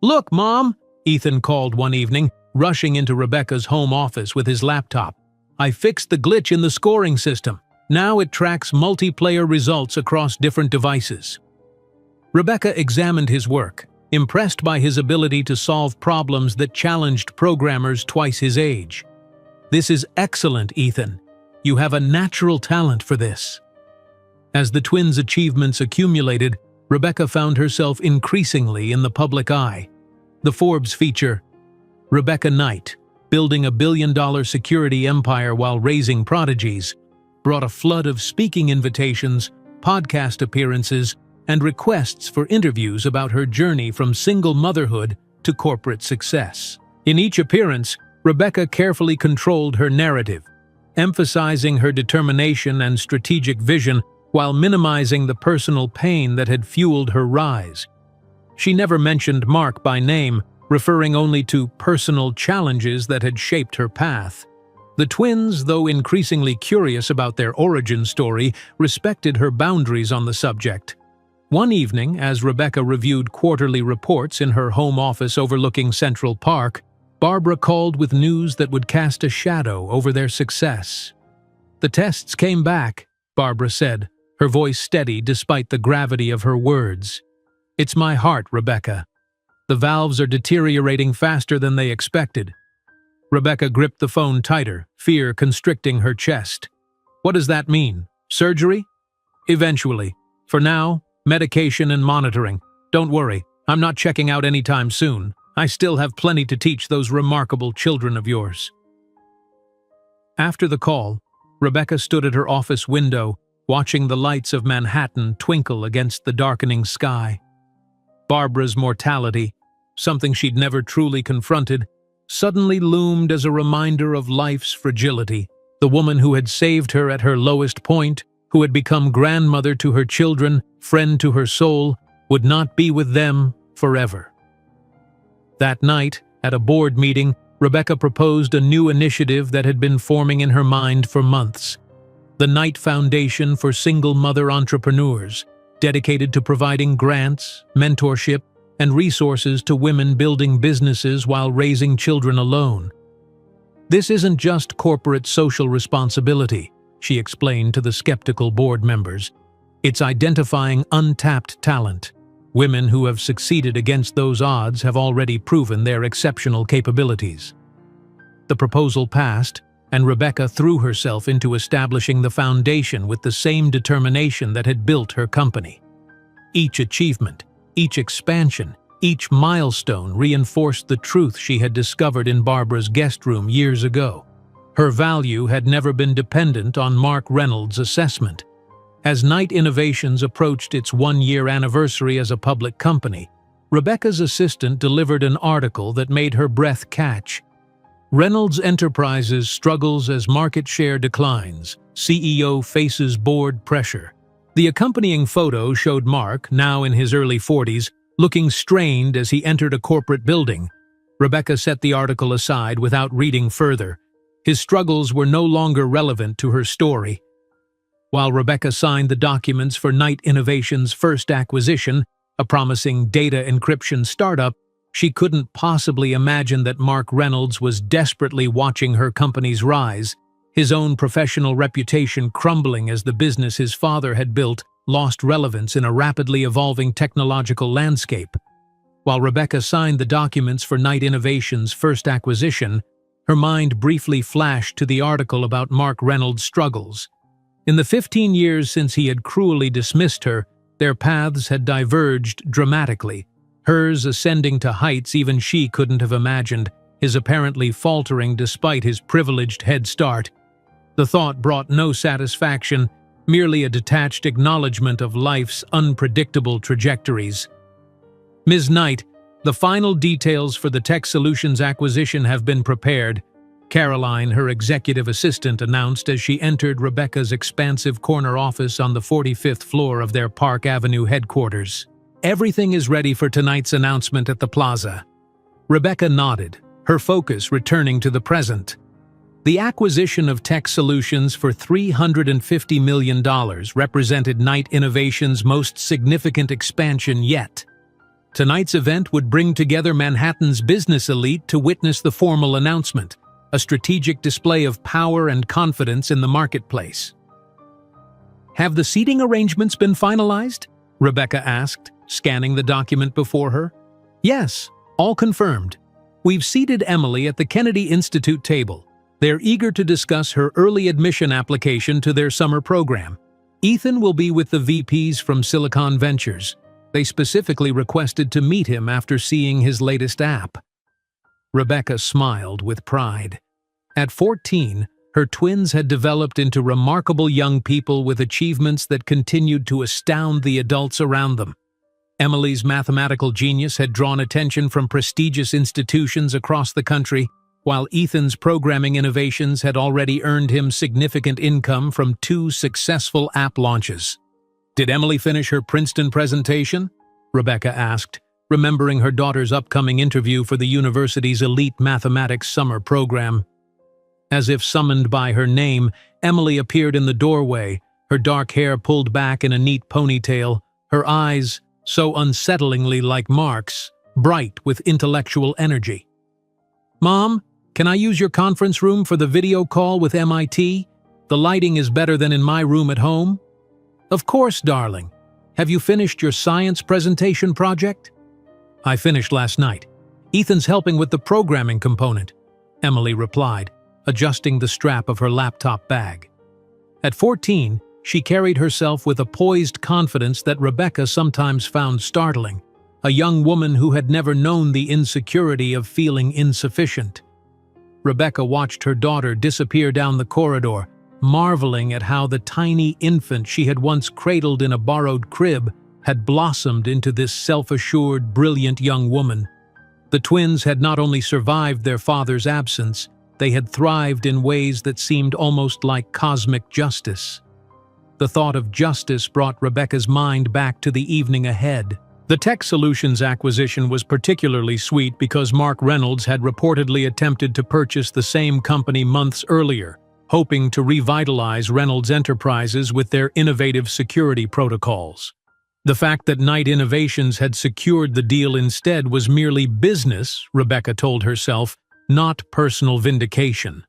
A: "Look, Mom," Ethan called one evening, rushing into Rebecca's home office with his laptop. "I fixed the glitch in the scoring system. Now it tracks multiplayer results across different devices." Rebecca examined his work, impressed by his ability to solve problems that challenged programmers twice his age. "This is excellent, Ethan. You have a natural talent for this." As the twins' achievements accumulated, Rebecca found herself increasingly in the public eye. The Forbes feature, "Rebecca Knight, Building a Billion-Dollar Security Empire While Raising Prodigies," brought a flood of speaking invitations, podcast appearances, and requests for interviews about her journey from single motherhood to corporate success. In each appearance, Rebecca carefully controlled her narrative, emphasizing her determination and strategic vision while minimizing the personal pain that had fueled her rise. She never mentioned Mark by name, referring only to personal challenges that had shaped her path. The twins, though increasingly curious about their origin story, respected her boundaries on the subject. One evening, as Rebecca reviewed quarterly reports in her home office overlooking Central Park, Barbara called with news that would cast a shadow over their success. "The tests came back," Barbara said, her voice steady despite the gravity of her words. "It's my heart, Rebecca. The valves are deteriorating faster than they expected." Rebecca gripped the phone tighter, fear constricting her chest. "What does that mean? Surgery?" "Eventually. For now, medication and monitoring. Don't worry, I'm not checking out anytime soon. I still have plenty to teach those remarkable children of yours." After the call, Rebecca stood at her office window, watching the lights of Manhattan twinkle against the darkening sky. Barbara's mortality, something she'd never truly confronted, suddenly loomed as a reminder of life's fragility. The woman who had saved her at her lowest point, who had become grandmother to her children, friend to her soul, would not be with them forever. That night, at a board meeting, Rebecca proposed a new initiative that had been forming in her mind for months. The Knight Foundation for Single Mother Entrepreneurs, dedicated to providing grants, mentorship, and resources to women building businesses while raising children alone. "This isn't just corporate social responsibility," she explained to the skeptical board members. "It's identifying untapped talent. Women who have succeeded against those odds have already proven their exceptional capabilities." The proposal passed, and Rebecca threw herself into establishing the foundation with the same determination that had built her company. Each achievement, each expansion, each milestone reinforced the truth she had discovered in Barbara's guest room years ago. Her value had never been dependent on Mark Reynolds' assessment. As Knight Innovations approached its one-year anniversary as a public company, Rebecca's assistant delivered an article that made her breath catch. "Reynolds Enterprises struggles as market share declines. CEO faces board pressure." The accompanying photo showed Mark, now in his early 40s, looking strained as he entered a corporate building. Rebecca set the article aside without reading further. His struggles were no longer relevant to her story. While Rebecca signed the documents for Knight Innovations' first acquisition, a promising data encryption startup, she couldn't possibly imagine that Mark Reynolds was desperately watching her company's rise, his own professional reputation crumbling as the business his father had built lost relevance in a rapidly evolving technological landscape. While Rebecca signed the documents for Knight Innovations' first acquisition, her mind briefly flashed to the article about Mark Reynolds' struggles. In the 15 years since he had cruelly dismissed her, their paths had diverged dramatically, hers ascending to heights even she couldn't have imagined, his apparently faltering despite his privileged head start. The thought brought no satisfaction, merely a detached acknowledgement of life's unpredictable trajectories. "Ms. Knight, the final details for the Tech Solutions acquisition have been prepared," Caroline, her executive assistant, announced as she entered Rebecca's expansive corner office on the 45th floor of their Park Avenue headquarters. "Everything is ready for tonight's announcement at the plaza." Rebecca nodded, her focus returning to the present. The acquisition of Tech Solutions for $350 million represented Knight Innovations' most significant expansion yet. Tonight's event would bring together Manhattan's business elite to witness the formal announcement, a strategic display of power and confidence in the marketplace. "Have the seating arrangements been finalized?" Rebecca asked, scanning the document before her. "Yes, all confirmed. We've seated Emily at the Kennedy Institute table. They're eager to discuss her early admission application to their summer program. Ethan will be with the VPs from Silicon Ventures. They specifically requested to meet him after seeing his latest app." Rebecca smiled with pride. At 14, her twins had developed into remarkable young people with achievements that continued to astound the adults around them. Emily's mathematical genius had drawn attention from prestigious institutions across the country, while Ethan's programming innovations had already earned him significant income from 2 successful app launches. "Did Emily finish her Princeton presentation?" Rebecca asked, remembering her daughter's upcoming interview for the university's elite mathematics summer program. As if summoned by her name, Emily appeared in the doorway, her dark hair pulled back in a neat ponytail, her eyes, so unsettlingly like Mark's, bright with intellectual energy. "Mom, can I use your conference room for the video call with MIT? The lighting is better than in my room at home." "Of course, darling. Have you finished your science presentation project?" "I finished last night. Ethan's helping with the programming component," Emily replied, adjusting the strap of her laptop bag. At 14, she carried herself with a poised confidence that Rebecca sometimes found startling, a young woman who had never known the insecurity of feeling insufficient. Rebecca watched her daughter disappear down the corridor, marveling at how the tiny infant she had once cradled in a borrowed crib had blossomed into this self-assured, brilliant young woman. The twins had not only survived their father's absence, they had thrived in ways that seemed almost like cosmic justice. The thought of justice brought Rebecca's mind back to the evening ahead. The Tech Solutions acquisition was particularly sweet because Mark Reynolds had reportedly attempted to purchase the same company months earlier, hoping to revitalize Reynolds Enterprises with their innovative security protocols. The fact that Knight Innovations had secured the deal instead was merely business, Rebecca told herself, not personal vindication.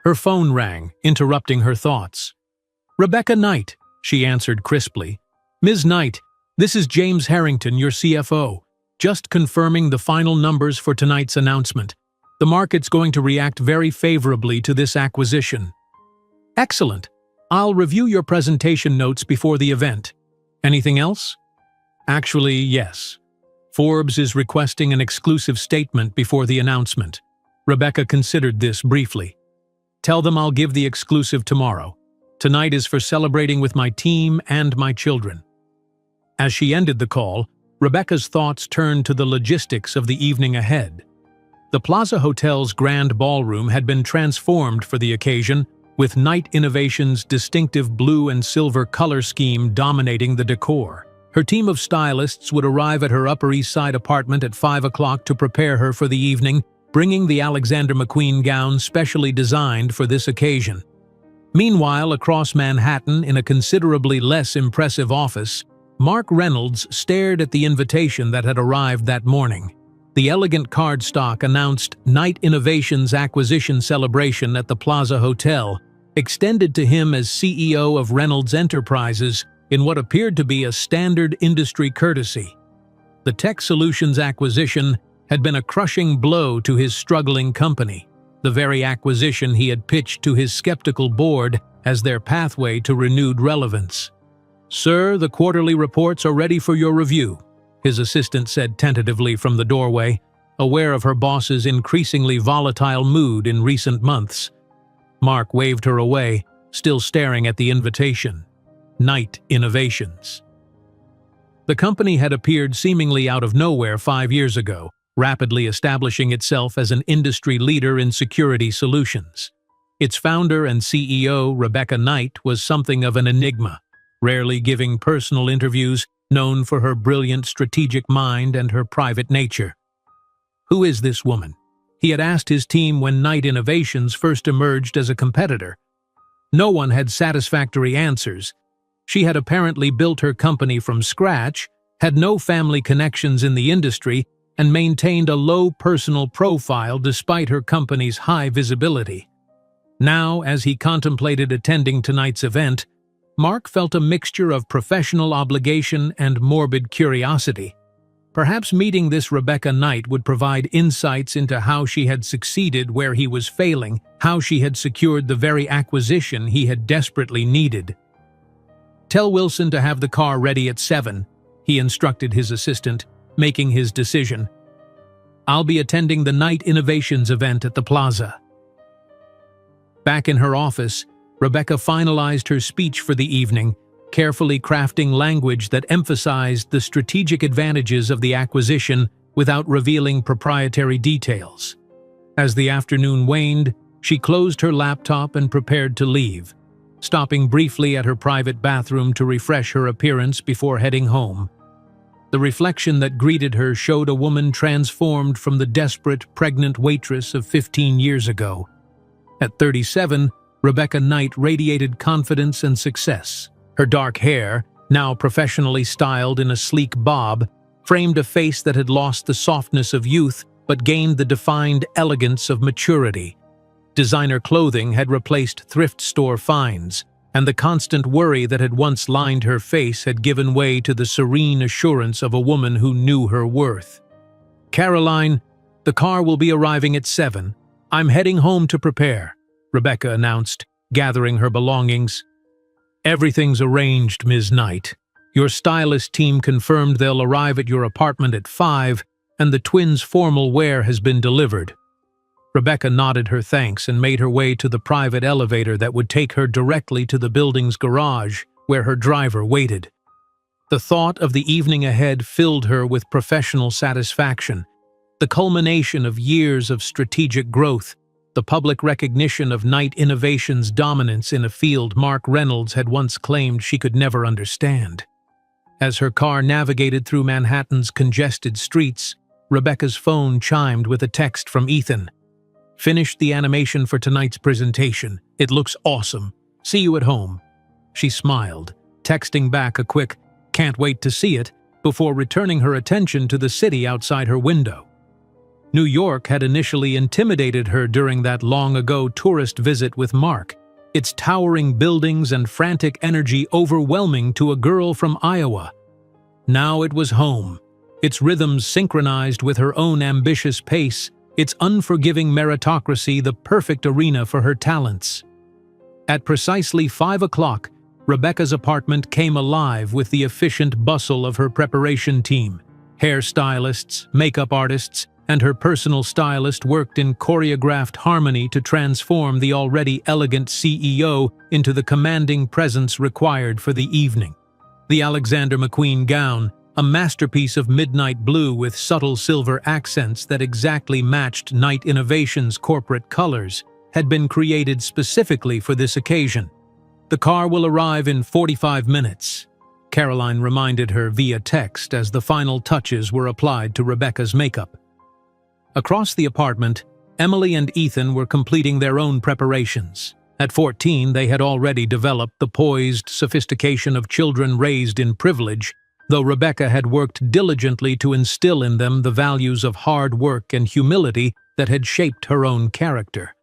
A: Her phone rang, interrupting her thoughts. "Rebecca Knight," she answered crisply. "Ms. Knight, this is James Harrington, your CFO. Just confirming the final numbers for tonight's announcement. The market's going to react very favorably to this acquisition." "Excellent. I'll review your presentation notes before the event. Anything else?" "Actually, yes. Forbes is requesting an exclusive statement before the announcement." Rebecca considered this briefly. "Tell them I'll give the exclusive tomorrow. Tonight is for celebrating with my team and my children." As she ended the call, Rebecca's thoughts turned to the logistics of the evening ahead. The Plaza Hotel's grand ballroom had been transformed for the occasion, with Knight Innovations' distinctive blue and silver color scheme dominating the decor. Her team of stylists would arrive at her Upper East Side apartment at 5 o'clock to prepare her for the evening, bringing the Alexander McQueen gown specially designed for this occasion. Meanwhile, across Manhattan, in a considerably less impressive office, Mark Reynolds stared at the invitation that had arrived that morning. The elegant cardstock announced Knight Innovations' acquisition celebration at the Plaza Hotel, extended to him as CEO of Reynolds Enterprises in what appeared to be a standard industry courtesy. The Tech Solutions acquisition had been a crushing blow to his struggling company, the very acquisition he had pitched to his skeptical board as their pathway to renewed relevance. "Sir, the quarterly reports are ready for your review," his assistant said tentatively from the doorway, aware of her boss's increasingly volatile mood in recent months. Mark waved her away, still staring at the invitation. Knight Innovations. The company had appeared seemingly out of nowhere 5 years ago, rapidly establishing itself as an industry leader in security solutions. Its founder and CEO, Rebecca Knight, was something of an enigma, rarely giving personal interviews, known for her brilliant strategic mind and her private nature. Who is this woman? He had asked his team when Knight Innovations first emerged as a competitor. No one had satisfactory answers. She had apparently built her company from scratch, had no family connections in the industry, and maintained a low personal profile despite her company's high visibility. Now, as he contemplated attending tonight's event, Mark felt a mixture of professional obligation and morbid curiosity. Perhaps meeting this Rebecca Knight would provide insights into how she had succeeded where he was failing, how she had secured the very acquisition he had desperately needed. "Tell Wilson to have the car ready at 7, he instructed his assistant, making his decision. "I'll be attending the Knight Innovations event at the Plaza." Back in her office, Rebecca finalized her speech for the evening, carefully crafting language that emphasized the strategic advantages of the acquisition without revealing proprietary details. As the afternoon waned, she closed her laptop and prepared to leave, stopping briefly at her private bathroom to refresh her appearance before heading home. The reflection that greeted her showed a woman transformed from the desperate, pregnant waitress of 15 years ago. At 37, Rebecca Knight radiated confidence and success. Her dark hair, now professionally styled in a sleek bob, framed a face that had lost the softness of youth but gained the defined elegance of maturity. Designer clothing had replaced thrift store finds, and the constant worry that had once lined her face had given way to the serene assurance of a woman who knew her worth. "Caroline, the car will be arriving at 7. I'm heading home to prepare," Rebecca announced, gathering her belongings. "Everything's arranged, Ms. Knight. Your stylist team confirmed they'll arrive at your apartment at 5, and the twins' formal wear has been delivered." Rebecca nodded her thanks and made her way to the private elevator that would take her directly to the building's garage, where her driver waited. The thought of the evening ahead filled her with professional satisfaction, the culmination of years of strategic growth, the public recognition of Knight Innovations' dominance in a field Mark Reynolds had once claimed she could never understand. As her car navigated through Manhattan's congested streets, Rebecca's phone chimed with a text from Ethan. "Finished the animation for tonight's presentation. It looks awesome. See you at home." She smiled, texting back a quick, can't wait to see it, before returning her attention to the city outside her window. New York had initially intimidated her during that long-ago tourist visit with Mark, its towering buildings and frantic energy overwhelming to a girl from Iowa. Now it was home, its rhythms synchronized with her own ambitious pace, its unforgiving meritocracy the perfect arena for her talents. At precisely 5 o'clock, Rebecca's apartment came alive with the efficient bustle of her preparation team. Hairstylists, makeup artists, and her personal stylist worked in choreographed harmony to transform the already elegant CEO into the commanding presence required for the evening. The Alexander McQueen gown, a masterpiece of midnight blue with subtle silver accents that exactly matched Night Innovation's corporate colors, had been created specifically for this occasion. "The car will arrive in 45 minutes," Caroline reminded her via text as the final touches were applied to Rebecca's makeup. Across the apartment, Emily and Ethan were completing their own preparations. At 14, they had already developed the poised sophistication of children raised in privilege, though Rebecca had worked diligently to instill in them the values of hard work and humility that had shaped her own character.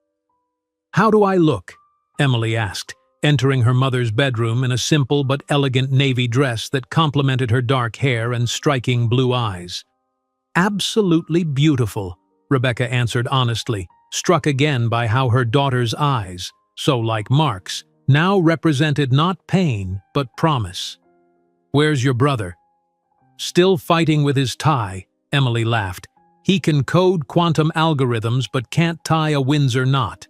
A: "How do I look?" Emily asked, entering her mother's bedroom in a simple but elegant navy dress that complemented her dark hair and striking blue eyes. "Absolutely beautiful," Rebecca answered honestly, struck again by how her daughter's eyes, so like Mark's, now represented not pain but promise. "Where's your brother?" "Still fighting with his tie," Emily laughed. "He can code quantum algorithms but can't tie a Windsor knot."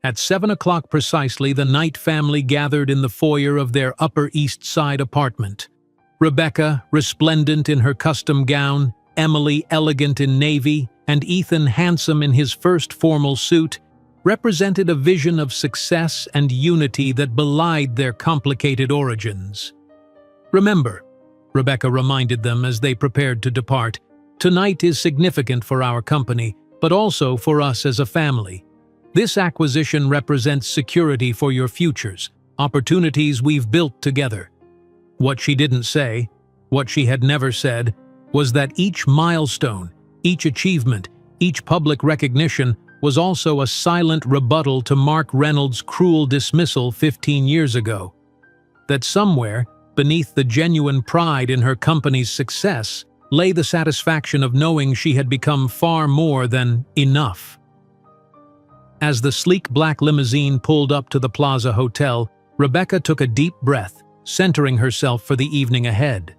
A: At 7 o'clock precisely, the Knight family gathered in the foyer of their Upper East Side apartment. Rebecca, resplendent in her custom gown, Emily elegant in navy, and Ethan handsome in his first formal suit, represented a vision of success and unity that belied their complicated origins. "Remember," Rebecca reminded them as they prepared to depart, "tonight is significant for our company, but also for us as a family. This acquisition represents security for your futures, opportunities we've built together." What she didn't say, what she had never said, was that each milestone, each achievement, each public recognition was also a silent rebuttal to Mark Reynolds' cruel dismissal 15 years ago. That somewhere, beneath the genuine pride in her company's success, lay the satisfaction of knowing she had become far more than enough. As the sleek black limousine pulled up to the Plaza Hotel, Rebecca took a deep breath, centering herself for the evening ahead.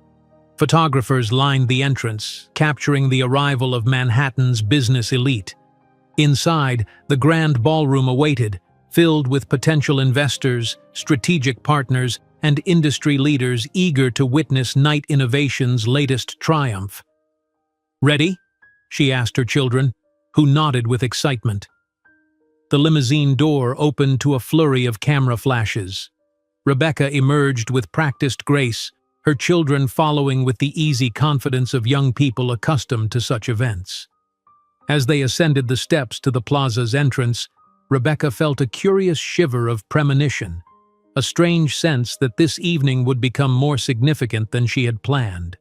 A: Photographers lined the entrance, capturing the arrival of Manhattan's business elite. Inside, the grand ballroom awaited, filled with potential investors, strategic partners, and industry leaders eager to witness Knight Innovation's latest triumph. "Ready?" she asked her children, who nodded with excitement. The limousine door opened to a flurry of camera flashes. Rebecca emerged with practiced grace, her children following with the easy confidence of young people accustomed to such events. As they ascended the steps to the plaza's entrance, Rebecca felt a curious shiver of premonition, a strange sense that this evening would become more significant than she had planned.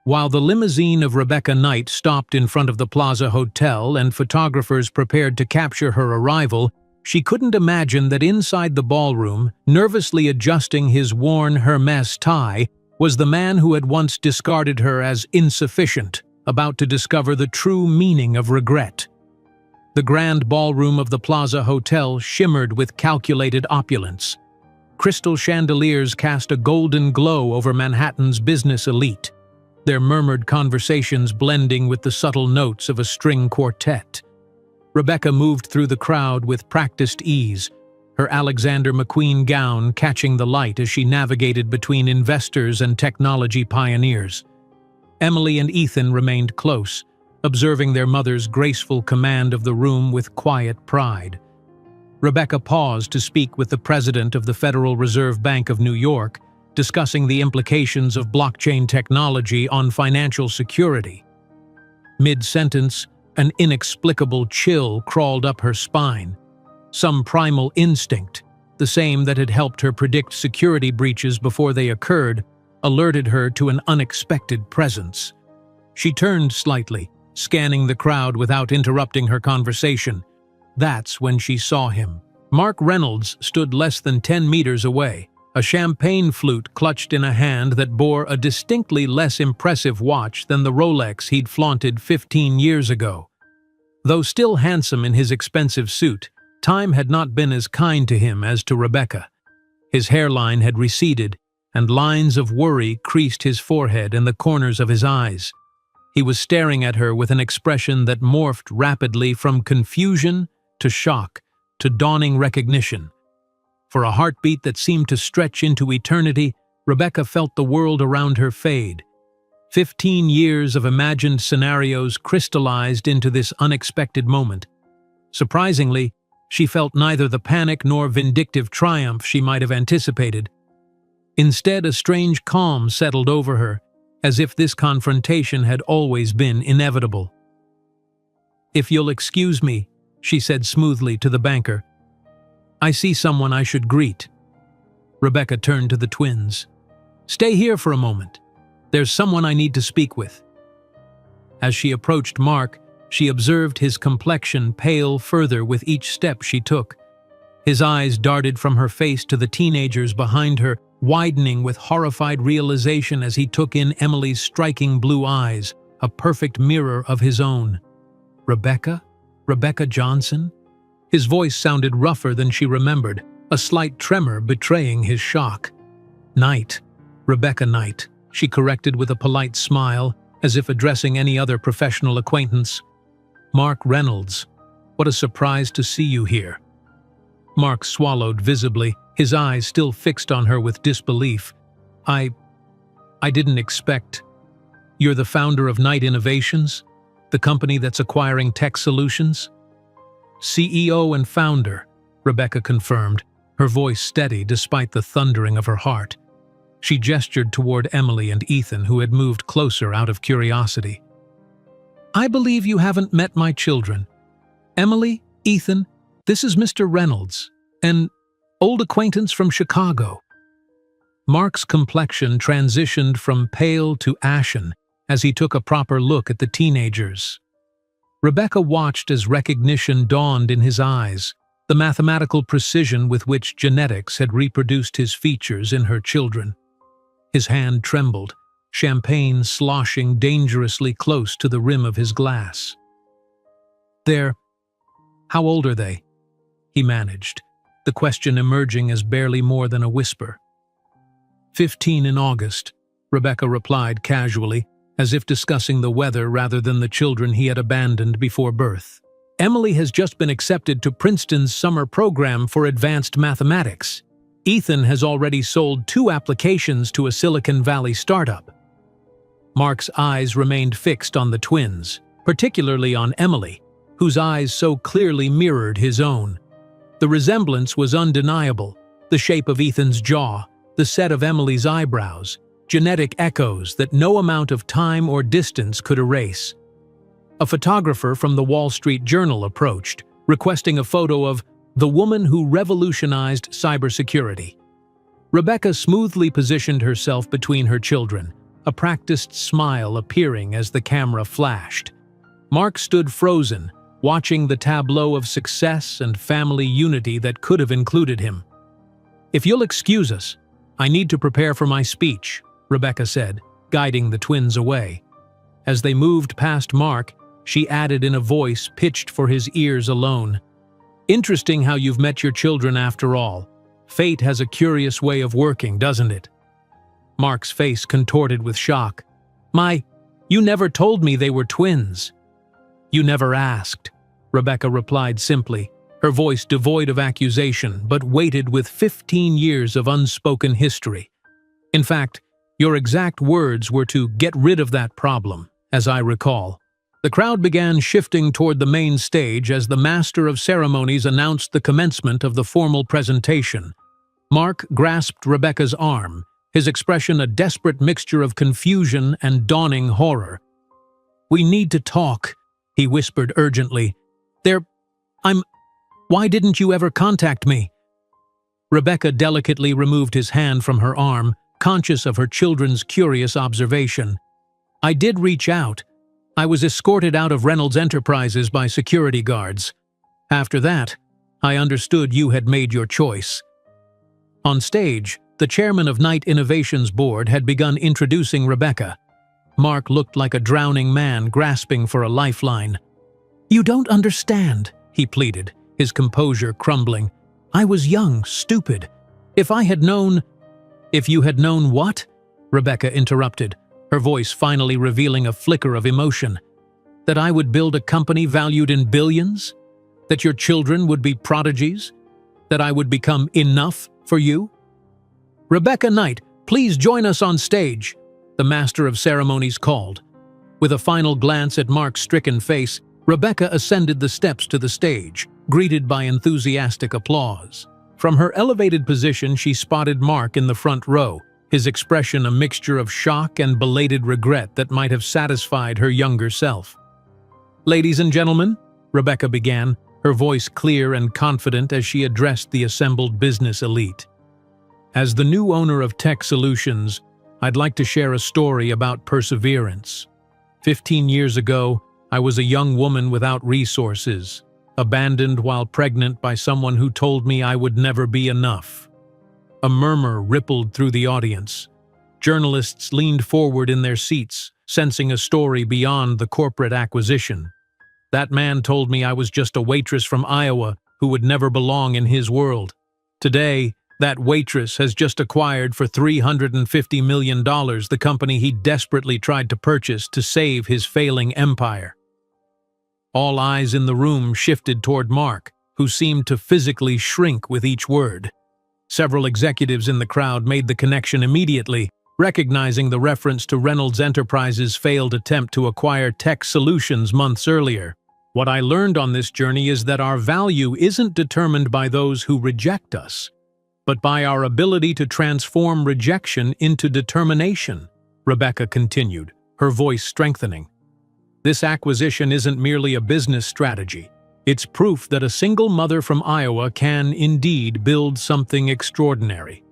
A: While the limousine of Rebecca Knight stopped in front of the Plaza Hotel and photographers prepared to capture her arrival, she couldn't imagine that inside the ballroom, nervously adjusting his worn Hermes tie, was the man who had once discarded her as insufficient, about to discover the true meaning of regret. The grand ballroom of the Plaza Hotel shimmered with calculated opulence. Crystal chandeliers cast a golden glow over Manhattan's business elite, their murmured conversations blending with the subtle notes of a string quartet. Rebecca moved through the crowd with practiced ease, her Alexander McQueen gown catching the light as she navigated between investors and technology pioneers. Emily and Ethan remained close, observing their mother's graceful command of the room with quiet pride. Rebecca paused to speak with the president of the Federal Reserve Bank of New York, discussing the implications of blockchain technology on financial security. Mid-sentence, an inexplicable chill crawled up her spine. Some primal instinct, the same that had helped her predict security breaches before they occurred, alerted her to an unexpected presence. She turned slightly, scanning the crowd without interrupting her conversation. That's when she saw him. Mark Reynolds stood less than 10 meters away, a champagne flute clutched in a hand that bore a distinctly less impressive watch than the Rolex he'd flaunted 15 years ago. Though still handsome in his expensive suit, time had not been as kind to him as to Rebecca. His hairline had receded, and lines of worry creased his forehead and the corners of his eyes. He was staring at her with an expression that morphed rapidly from confusion to shock to dawning recognition. For a heartbeat that seemed to stretch into eternity, Rebecca felt the world around her fade. 15 years of imagined scenarios crystallized into this unexpected moment. Surprisingly, she felt neither the panic nor vindictive triumph she might have anticipated. Instead, a strange calm settled over her, as if this confrontation had always been inevitable. "If you'll excuse me," she said smoothly to the banker, "I see someone I should greet." Rebecca turned to the twins. "Stay here for a moment. There's someone I need to speak with." As she approached Mark, she observed his complexion pale further with each step she took. His eyes darted from her face to the teenagers behind her, widening with horrified realization as he took in Emily's striking blue eyes, a perfect mirror of his own. "Rebecca? Rebecca Johnson?" His voice sounded rougher than she remembered, a slight tremor betraying his shock. "Knight. Rebecca Knight," she corrected with a polite smile, as if addressing any other professional acquaintance. "Mark Reynolds. What a surprise to see you here." Mark swallowed visibly, his eyes still fixed on her with disbelief. I didn't expect. You're the founder of Knight Innovations? The company that's acquiring tech solutions?" "CEO and founder," Rebecca confirmed, her voice steady despite the thundering of her heart. She gestured toward Emily and Ethan, who had moved closer out of curiosity. "I believe you haven't met my children. Emily, Ethan, this is Mr. Reynolds, an old acquaintance from Chicago." Mark's complexion transitioned from pale to ashen as he took a proper look at the teenagers. Rebecca watched as recognition dawned in his eyes, the mathematical precision with which genetics had reproduced his features in her children. His hand trembled, champagne sloshing dangerously close to the rim of his glass. How old are they?" he managed, the question emerging as barely more than a whisper. 15 in August, Rebecca replied casually, as if discussing the weather rather than the children he had abandoned before birth. "Emily has just been accepted to Princeton's summer program for advanced mathematics. Ethan has already sold 2 applications to a Silicon Valley startup." Mark's eyes remained fixed on the twins, particularly on Emily, whose eyes so clearly mirrored his own. The resemblance was undeniable, the shape of Ethan's jaw, the set of Emily's eyebrows, genetic echoes that no amount of time or distance could erase. A photographer from the Wall Street Journal approached, requesting a photo of the woman who revolutionized cybersecurity. Rebecca smoothly positioned herself between her children, a practiced smile appearing as the camera flashed. Mark stood frozen, watching the tableau of success and family unity that could have included him. "If you'll excuse us, I need to prepare for my speech," Rebecca said, guiding the twins away. As they moved past Mark, she added in a voice pitched for his ears alone, "Interesting how you've met your children after all. Fate has a curious way of working, doesn't it?" Mark's face contorted with shock. You never told me they were twins." "You never asked," Rebecca replied simply, her voice devoid of accusation but weighted with 15 years of unspoken history. "In fact, your exact words were to get rid of that problem, as I recall." The crowd began shifting toward the main stage as the master of ceremonies announced the commencement of the formal presentation. Mark grasped Rebecca's arm, his expression a desperate mixture of confusion and dawning horror. "We need to talk," he whispered urgently. Why didn't you ever contact me?" Rebecca delicately removed his hand from her arm, conscious of her children's curious observation. "I did reach out. I was escorted out of Reynolds Enterprises by security guards. After that, I understood you had made your choice." On stage, the chairman of Night Innovations Board had begun introducing Rebecca. Mark looked like a drowning man grasping for a lifeline. "You don't understand," he pleaded, his composure crumbling. "I was young, stupid. If I had known—" "If you had known what?" Rebecca interrupted, her voice finally revealing a flicker of emotion. "That I would build a company valued in billions? That your children would be prodigies? That I would become enough for you?" "Rebecca Knight, please join us on stage," the master of ceremonies called. With a final glance at Mark's stricken face, Rebecca ascended the steps to the stage, greeted by enthusiastic applause. From her elevated position, she spotted Mark in the front row, his expression a mixture of shock and belated regret that might have satisfied her younger self. "Ladies and gentlemen," Rebecca began, her voice clear and confident as she addressed the assembled business elite. "As the new owner of Tech Solutions, I'd like to share a story about perseverance. 15 years ago, I was a young woman without resources, abandoned while pregnant by someone who told me I would never be enough." A murmur rippled through the audience. Journalists leaned forward in their seats, sensing a story beyond the corporate acquisition. "That man told me I was just a waitress from Iowa who would never belong in his world. Today, that waitress has just acquired for $350 million the company he desperately tried to purchase to save his failing empire." All eyes in the room shifted toward Mark, who seemed to physically shrink with each word. Several executives in the crowd made the connection immediately, recognizing the reference to Reynolds Enterprises' failed attempt to acquire Tech Solutions months earlier. "What I learned on this journey is that our value isn't determined by those who reject us, but by our ability to transform rejection into determination," Rebecca continued, her voice strengthening. "This acquisition isn't merely a business strategy. It's proof that a single mother from Iowa can, indeed, build something extraordinary."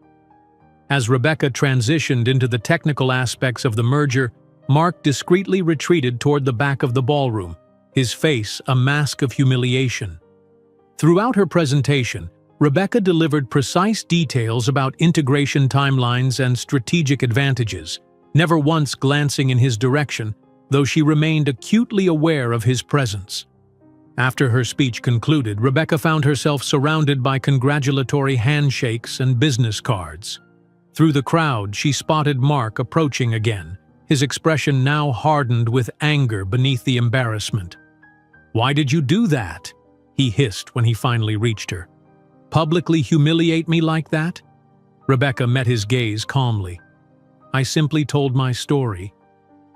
A: As Rebecca transitioned into the technical aspects of the merger, Mark discreetly retreated toward the back of the ballroom, his face a mask of humiliation. Throughout her presentation, Rebecca delivered precise details about integration timelines and strategic advantages, never once glancing in his direction, though she remained acutely aware of his presence. After her speech concluded, Rebecca found herself surrounded by congratulatory handshakes and business cards. Through the crowd, she spotted Mark approaching again, his expression now hardened with anger beneath the embarrassment. "Why did you do that?" he hissed when he finally reached her. "Publicly humiliate me like that?" Rebecca met his gaze calmly. "I simply told my story.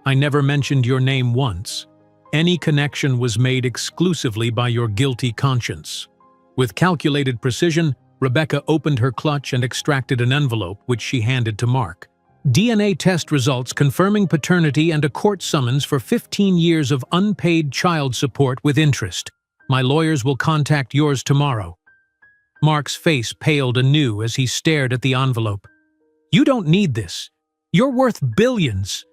A: I never mentioned your name once. Any connection was made exclusively by your guilty conscience." With calculated precision, Rebecca opened her clutch and extracted an envelope, which she handed to Mark. "DNA test results confirming paternity and a court summons for 15 years of unpaid child support with interest. My lawyers will contact yours tomorrow." Mark's face paled anew as he stared at the envelope. "You don't need this. You're worth billions."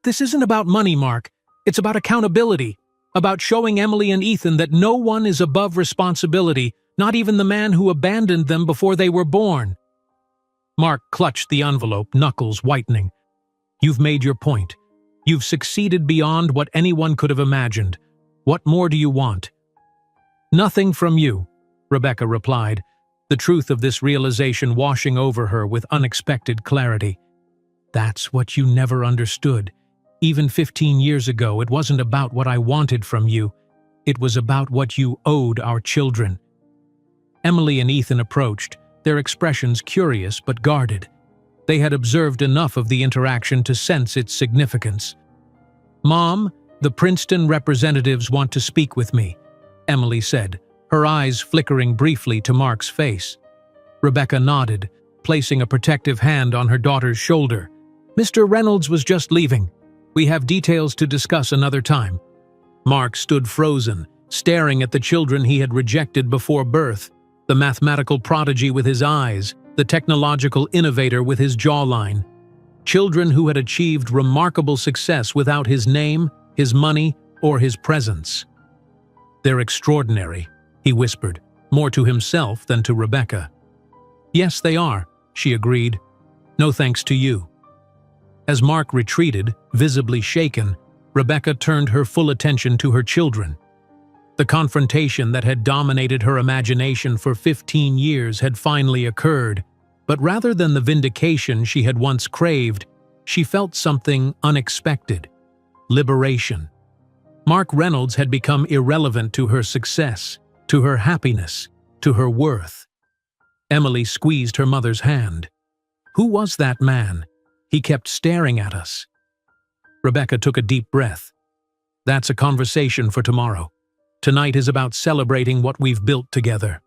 A: "This isn't about money, Mark. It's about accountability, about showing Emily and Ethan that no one is above responsibility, not even the man who abandoned them before they were born." Mark clutched the envelope, knuckles whitening. "You've made your point. You've succeeded beyond what anyone could have imagined. What more do you want?" "Nothing from you," Rebecca replied, the truth of this realization washing over her with unexpected clarity. "That's what you never understood. Even 15 years ago, it wasn't about what I wanted from you. It was about what you owed our children." Emily and Ethan approached, their expressions curious but guarded. They had observed enough of the interaction to sense its significance. "Mom, the Princeton representatives want to speak with me," Emily said, her eyes flickering briefly to Mark's face. Rebecca nodded, placing a protective hand on her daughter's shoulder. "Mr. Reynolds was just leaving. We have details to discuss another time." Mark stood frozen, staring at the children he had rejected before birth, the mathematical prodigy with his eyes, the technological innovator with his jawline. children who had achieved remarkable success without his name, his money, or his presence. "They're extraordinary," he whispered, more to himself than to Rebecca. "Yes, they are," she agreed. "No thanks to you." As Mark retreated, visibly shaken, Rebecca turned her full attention to her children. The confrontation that had dominated her imagination for 15 years had finally occurred, but rather than the vindication she had once craved, she felt something unexpected: liberation. Mark Reynolds had become irrelevant to her success, to her happiness, to her worth. Emily squeezed her mother's hand. Who was that man? He kept staring at us. Rebecca took a deep breath. That's a conversation for tomorrow. Tonight is about celebrating what we've built together.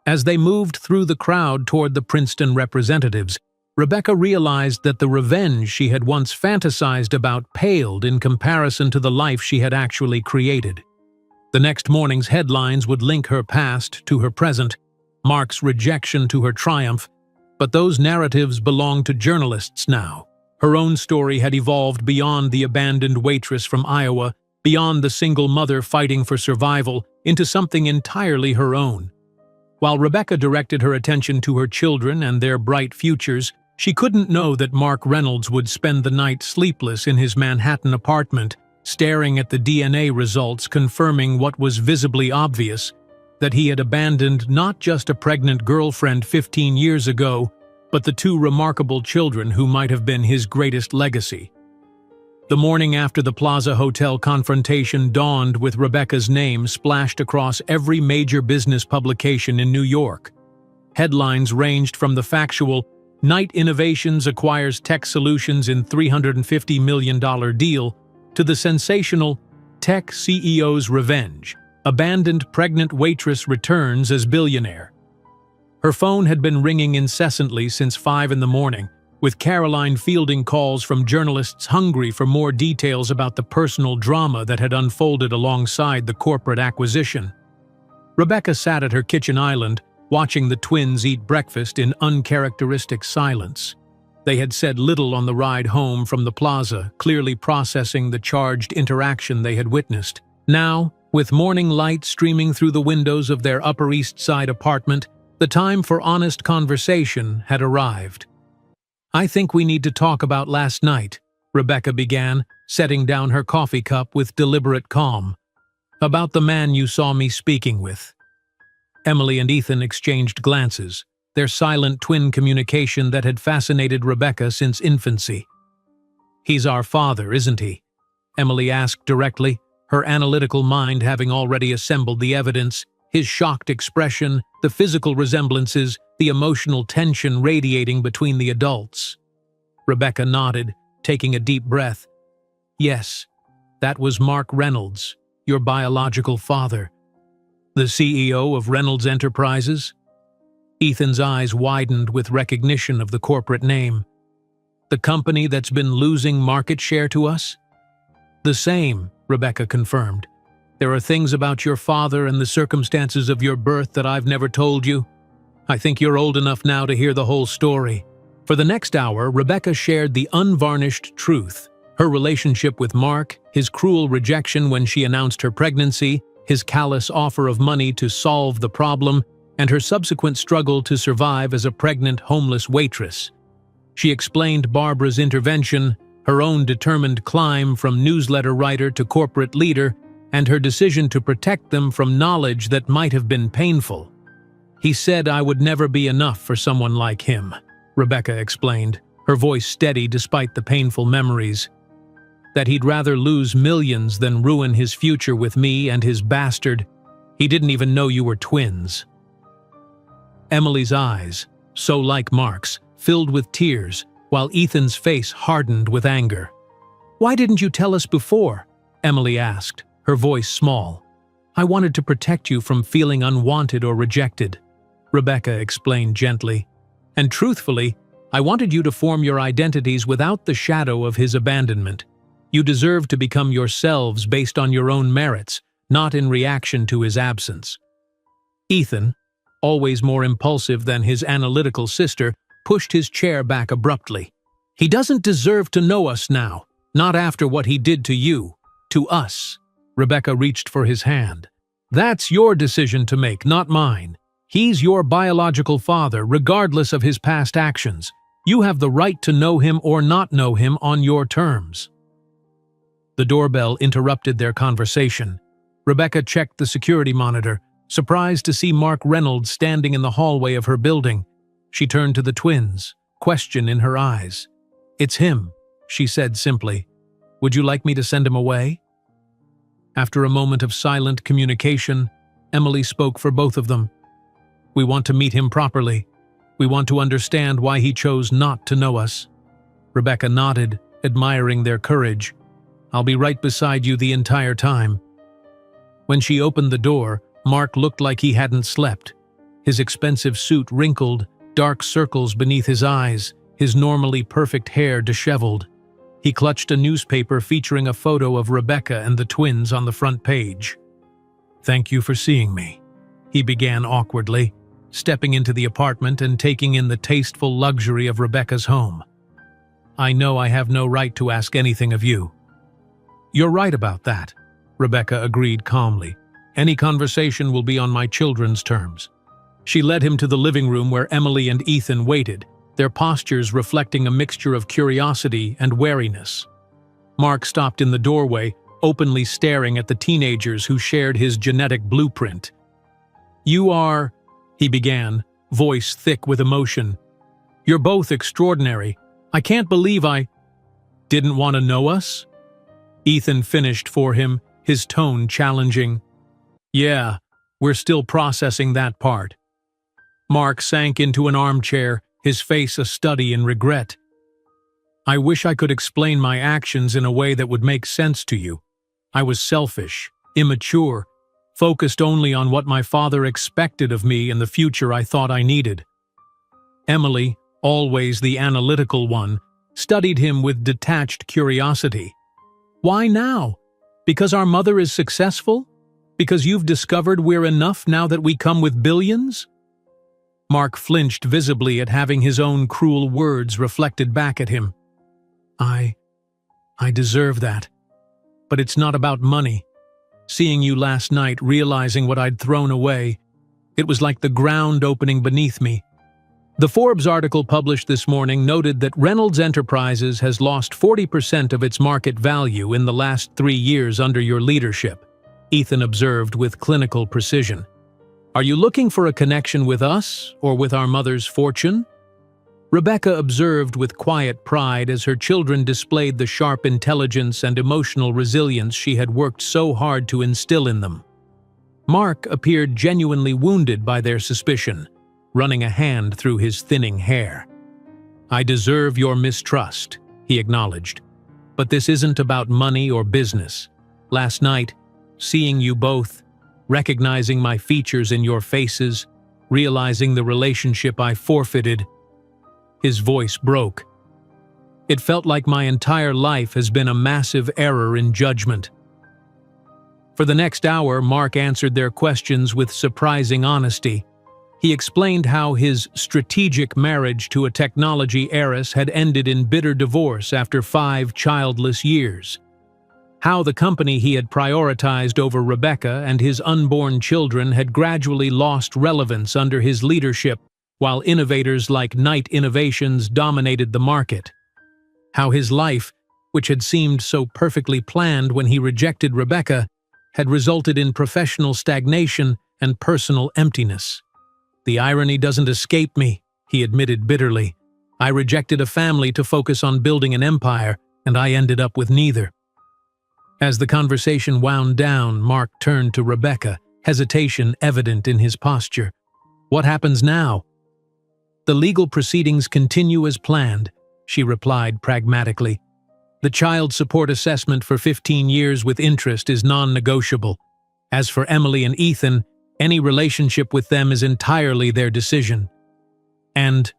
A: As they moved through the crowd toward the Princeton representatives, Rebecca realized that the revenge she had once fantasized about paled in comparison to the life she had actually created. The next morning's headlines would link her past to her present, Mark's rejection to her triumph, but those narratives belonged to journalists now. Her own story had evolved beyond the abandoned waitress from Iowa, beyond the single mother fighting for survival, into something entirely her own. While Rebecca directed her attention to her children and their bright futures, she couldn't know that Mark Reynolds would spend the night sleepless in his Manhattan apartment, staring at the DNA results confirming what was visibly obvious, that he had abandoned not just a pregnant girlfriend 15 years ago, but the two remarkable children who might have been his greatest legacy. The morning after the Plaza Hotel confrontation dawned with Rebecca's name splashed across every major business publication in New York. Headlines ranged from the factual "Knight Innovations acquires tech solutions in $350 million deal" to the sensational "Tech CEO's revenge. Abandoned pregnant waitress returns as billionaire." Her phone had been ringing incessantly since 5 in the morning, with Caroline fielding calls from journalists hungry for more details about the personal drama that had unfolded alongside the corporate acquisition. Rebecca sat at her kitchen island, watching the twins eat breakfast in uncharacteristic silence. They had said little on the ride home from the plaza, clearly processing the charged interaction they had witnessed. Now, with morning light streaming through the windows of their Upper East Side apartment, the time for honest conversation had arrived. "I think we need to talk about last night," Rebecca began, setting down her coffee cup with deliberate calm. "About the man you saw me speaking with." Emily and Ethan exchanged glances, their silent twin communication that had fascinated Rebecca since infancy. "He's our father, isn't he?" Emily asked directly, her analytical mind having already assembled the evidence, his shocked expression, the physical resemblances, the emotional tension radiating between the adults. Rebecca nodded, taking a deep breath. "Yes, that was Mark Reynolds, your biological father." "The CEO of Reynolds Enterprises?" Ethan's eyes widened with recognition of the corporate name. "The company that's been losing market share to us?" "The same," Rebecca confirmed. "There are things about your father and the circumstances of your birth that I've never told you. I think you're old enough now to hear the whole story." For the next hour, Rebecca shared the unvarnished truth: her relationship with Mark, his cruel rejection when she announced her pregnancy, his callous offer of money to solve the problem, and her subsequent struggle to survive as a pregnant, homeless waitress. She explained Barbara's intervention, her own determined climb from newsletter writer to corporate leader, and her decision to protect them from knowledge that might have been painful. "He said I would never be enough for someone like him," Rebecca explained, her voice steady despite the painful memories. "That he'd rather lose millions than ruin his future with me and his bastard. He didn't even know you were twins." Emily's eyes, so like Mark's, filled with tears, while Ethan's face hardened with anger. "Why didn't you tell us before?" Emily asked, her voice small. "I wanted to protect you from feeling unwanted or rejected," Rebecca explained gently. "And truthfully, I wanted you to form your identities without the shadow of his abandonment. You deserve to become yourselves based on your own merits, not in reaction to his absence." Ethan, always more impulsive than his analytical sister, pushed his chair back abruptly. He doesn't deserve to know us now, not after what he did to you, to us. Rebecca reached for his hand. That's your decision to make, not mine. He's your biological father, regardless of his past actions. You have the right to know him or not know him on your terms. The doorbell interrupted their conversation. Rebecca checked the security monitor, surprised to see Mark Reynolds standing in the hallway of her building. She turned to the twins, question in her eyes. "It's him," she said simply. "Would you like me to send him away?" After a moment of silent communication, Emily spoke for both of them. "We want to meet him properly. We want to understand why he chose not to know us." Rebecca nodded, admiring their courage. "I'll be right beside you the entire time." When she opened the door, Mark looked like he hadn't slept. His expensive suit wrinkled, dark circles beneath his eyes, his normally perfect hair disheveled. He clutched a newspaper featuring a photo of Rebecca and the twins on the front page. "Thank you for seeing me," he began awkwardly, stepping into the apartment and taking in the tasteful luxury of Rebecca's home. "I know I have no right to ask anything of you." "You're right about that," Rebecca agreed calmly. "Any conversation will be on my children's terms." She led him to the living room where Emily and Ethan waited, their postures reflecting a mixture of curiosity and wariness. Mark stopped in the doorway, openly staring at the teenagers who shared his genetic blueprint. "You are," he began, voice thick with emotion. "You're both extraordinary. I can't believe I didn't want to know us?" Ethan finished for him, his tone challenging. "Yeah, we're still processing that part." Mark sank into an armchair, his face a study in regret. "I wish I could explain my actions in a way that would make sense to you. I was selfish, immature, focused only on what my father expected of me and the future I thought I needed." Emily, always the analytical one, studied him with detached curiosity. "Why now? Because our mother is successful? Because you've discovered we're enough now that we come with billions?" Mark flinched visibly at having his own cruel words reflected back at him. I deserve that. But it's not about money. Seeing you last night, realizing what I'd thrown away, it was like the ground opening beneath me. The Forbes article published this morning noted that Reynolds Enterprises has lost 40% of its market value in the last 3 years under your leadership, Ethan observed with clinical precision. "Are you looking for a connection with us or with our mother's fortune?" Rebecca observed with quiet pride as her children displayed the sharp intelligence and emotional resilience she had worked so hard to instill in them. Mark appeared genuinely wounded by their suspicion, running a hand through his thinning hair. "I deserve your mistrust," he acknowledged. "But this isn't about money or business. Last night, seeing you both, recognizing my features in your faces, realizing the relationship I forfeited." His voice broke. "It felt like my entire life has been a massive error in judgment." For the next hour, Mark answered their questions with surprising honesty. He explained how his strategic marriage to a technology heiress had ended in bitter divorce after 5 childless years. How the company he had prioritized over Rebecca and his unborn children had gradually lost relevance under his leadership, while innovators like Knight Innovations dominated the market. How his life, which had seemed so perfectly planned when he rejected Rebecca, had resulted in professional stagnation and personal emptiness. "The irony doesn't escape me," he admitted bitterly. "I rejected a family to focus on building an empire, and I ended up with neither." As the conversation wound down, Mark turned to Rebecca, hesitation evident in his posture. "What happens now?" "The legal proceedings continue as planned," she replied pragmatically. "The child support assessment for 15 years with interest is non-negotiable. As for Emily and Ethan, any relationship with them is entirely their decision." "And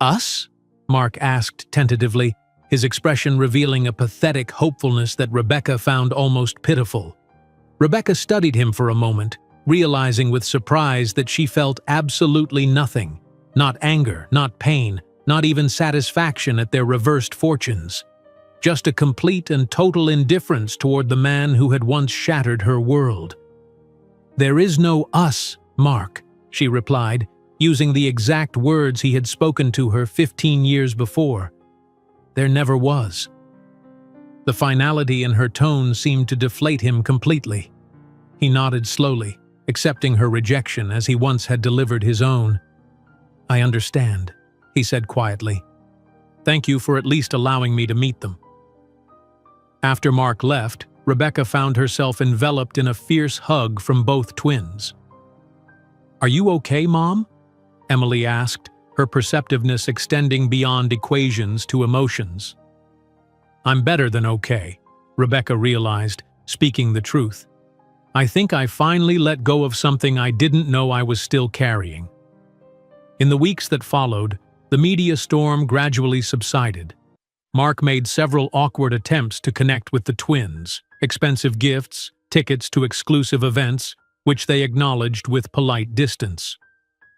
A: us?" Mark asked tentatively, his expression revealing a pathetic hopefulness that Rebecca found almost pitiful. Rebecca studied him for a moment, realizing with surprise that she felt absolutely nothing. Not anger, not pain, not even satisfaction at their reversed fortunes. Just a complete and total indifference toward the man who had once shattered her world. "There is no us, Mark," she replied, using the exact words he had spoken to her 15 years before. "There never was." The finality in her tone seemed to deflate him completely. He nodded slowly, accepting her rejection as he once had delivered his own. "I understand," he said quietly. "Thank you for at least allowing me to meet them." After Mark left, Rebecca found herself enveloped in a fierce hug from both twins. "Are you okay, Mom?" Emily asked, her perceptiveness extending beyond equations to emotions. "I'm better than okay," Rebecca realized, speaking the truth. "I think I finally let go of something I didn't know I was still carrying." In the weeks that followed, the media storm gradually subsided. Mark made several awkward attempts to connect with the twins, expensive gifts, tickets to exclusive events, which they acknowledged with polite distance.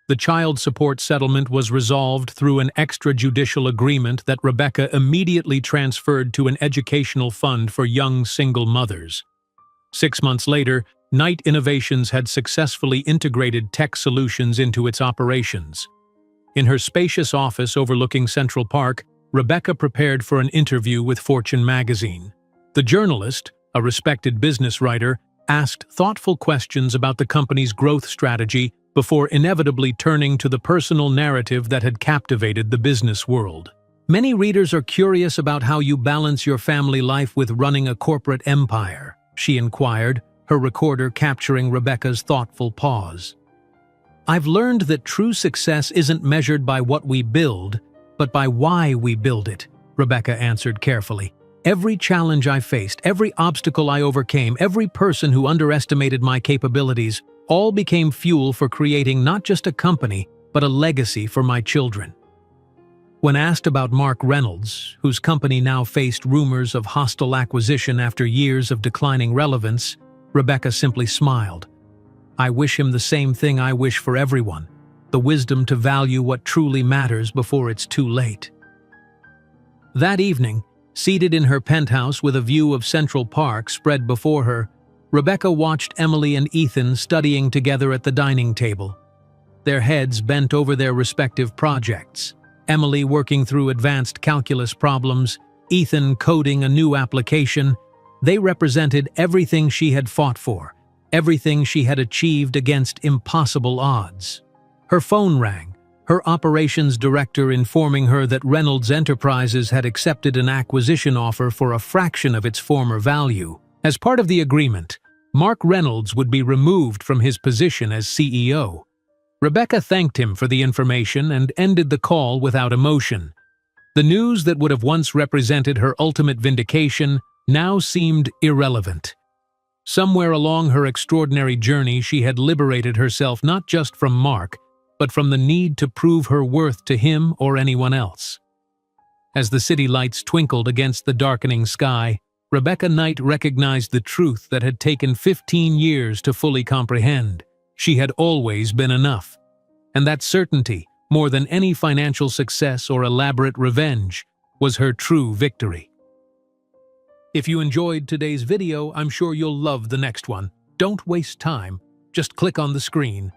A: The child support settlement was resolved through an extrajudicial agreement that Rebecca immediately transferred to an educational fund for young single mothers. 6 months later, Knight Innovations had successfully integrated tech solutions into its operations. In her spacious office overlooking Central Park, Rebecca prepared for an interview with Fortune magazine. The journalist, a respected business writer, asked thoughtful questions about the company's growth strategy before inevitably turning to the personal narrative that had captivated the business world. "Many readers are curious about how you balance your family life with running a corporate empire," she inquired, her recorder capturing Rebecca's thoughtful pause. "I've learned that true success isn't measured by what we build, but by why we build it," Rebecca answered carefully. "Every challenge I faced, every obstacle I overcame, every person who underestimated my capabilities, all became fuel for creating not just a company, but a legacy for my children." When asked about Mark Reynolds, whose company now faced rumors of hostile acquisition after years of declining relevance, Rebecca simply smiled. "I wish him the same thing I wish for everyone, the wisdom to value what truly matters before it's too late." That evening, seated in her penthouse with a view of Central Park spread before her, Rebecca watched Emily and Ethan studying together at the dining table. Their heads bent over their respective projects, Emily working through advanced calculus problems, Ethan coding a new application. They represented everything she had fought for, everything she had achieved against impossible odds. Her phone rang, her operations director informing her that Reynolds Enterprises had accepted an acquisition offer for a fraction of its former value. As part of the agreement, Mark Reynolds would be removed from his position as CEO. Rebecca thanked him for the information and ended the call without emotion. The news that would have once represented her ultimate vindication now seemed irrelevant. Somewhere along her extraordinary journey, she had liberated herself not just from Mark, but from the need to prove her worth to him or anyone else. As the city lights twinkled against the darkening sky, Rebecca Knight recognized the truth that had taken 15 years to fully comprehend. She had always been enough. And that certainty, more than any financial success or elaborate revenge, was her true victory. If you enjoyed today's video, I'm sure you'll love the next one. Don't waste time. Just click on the screen.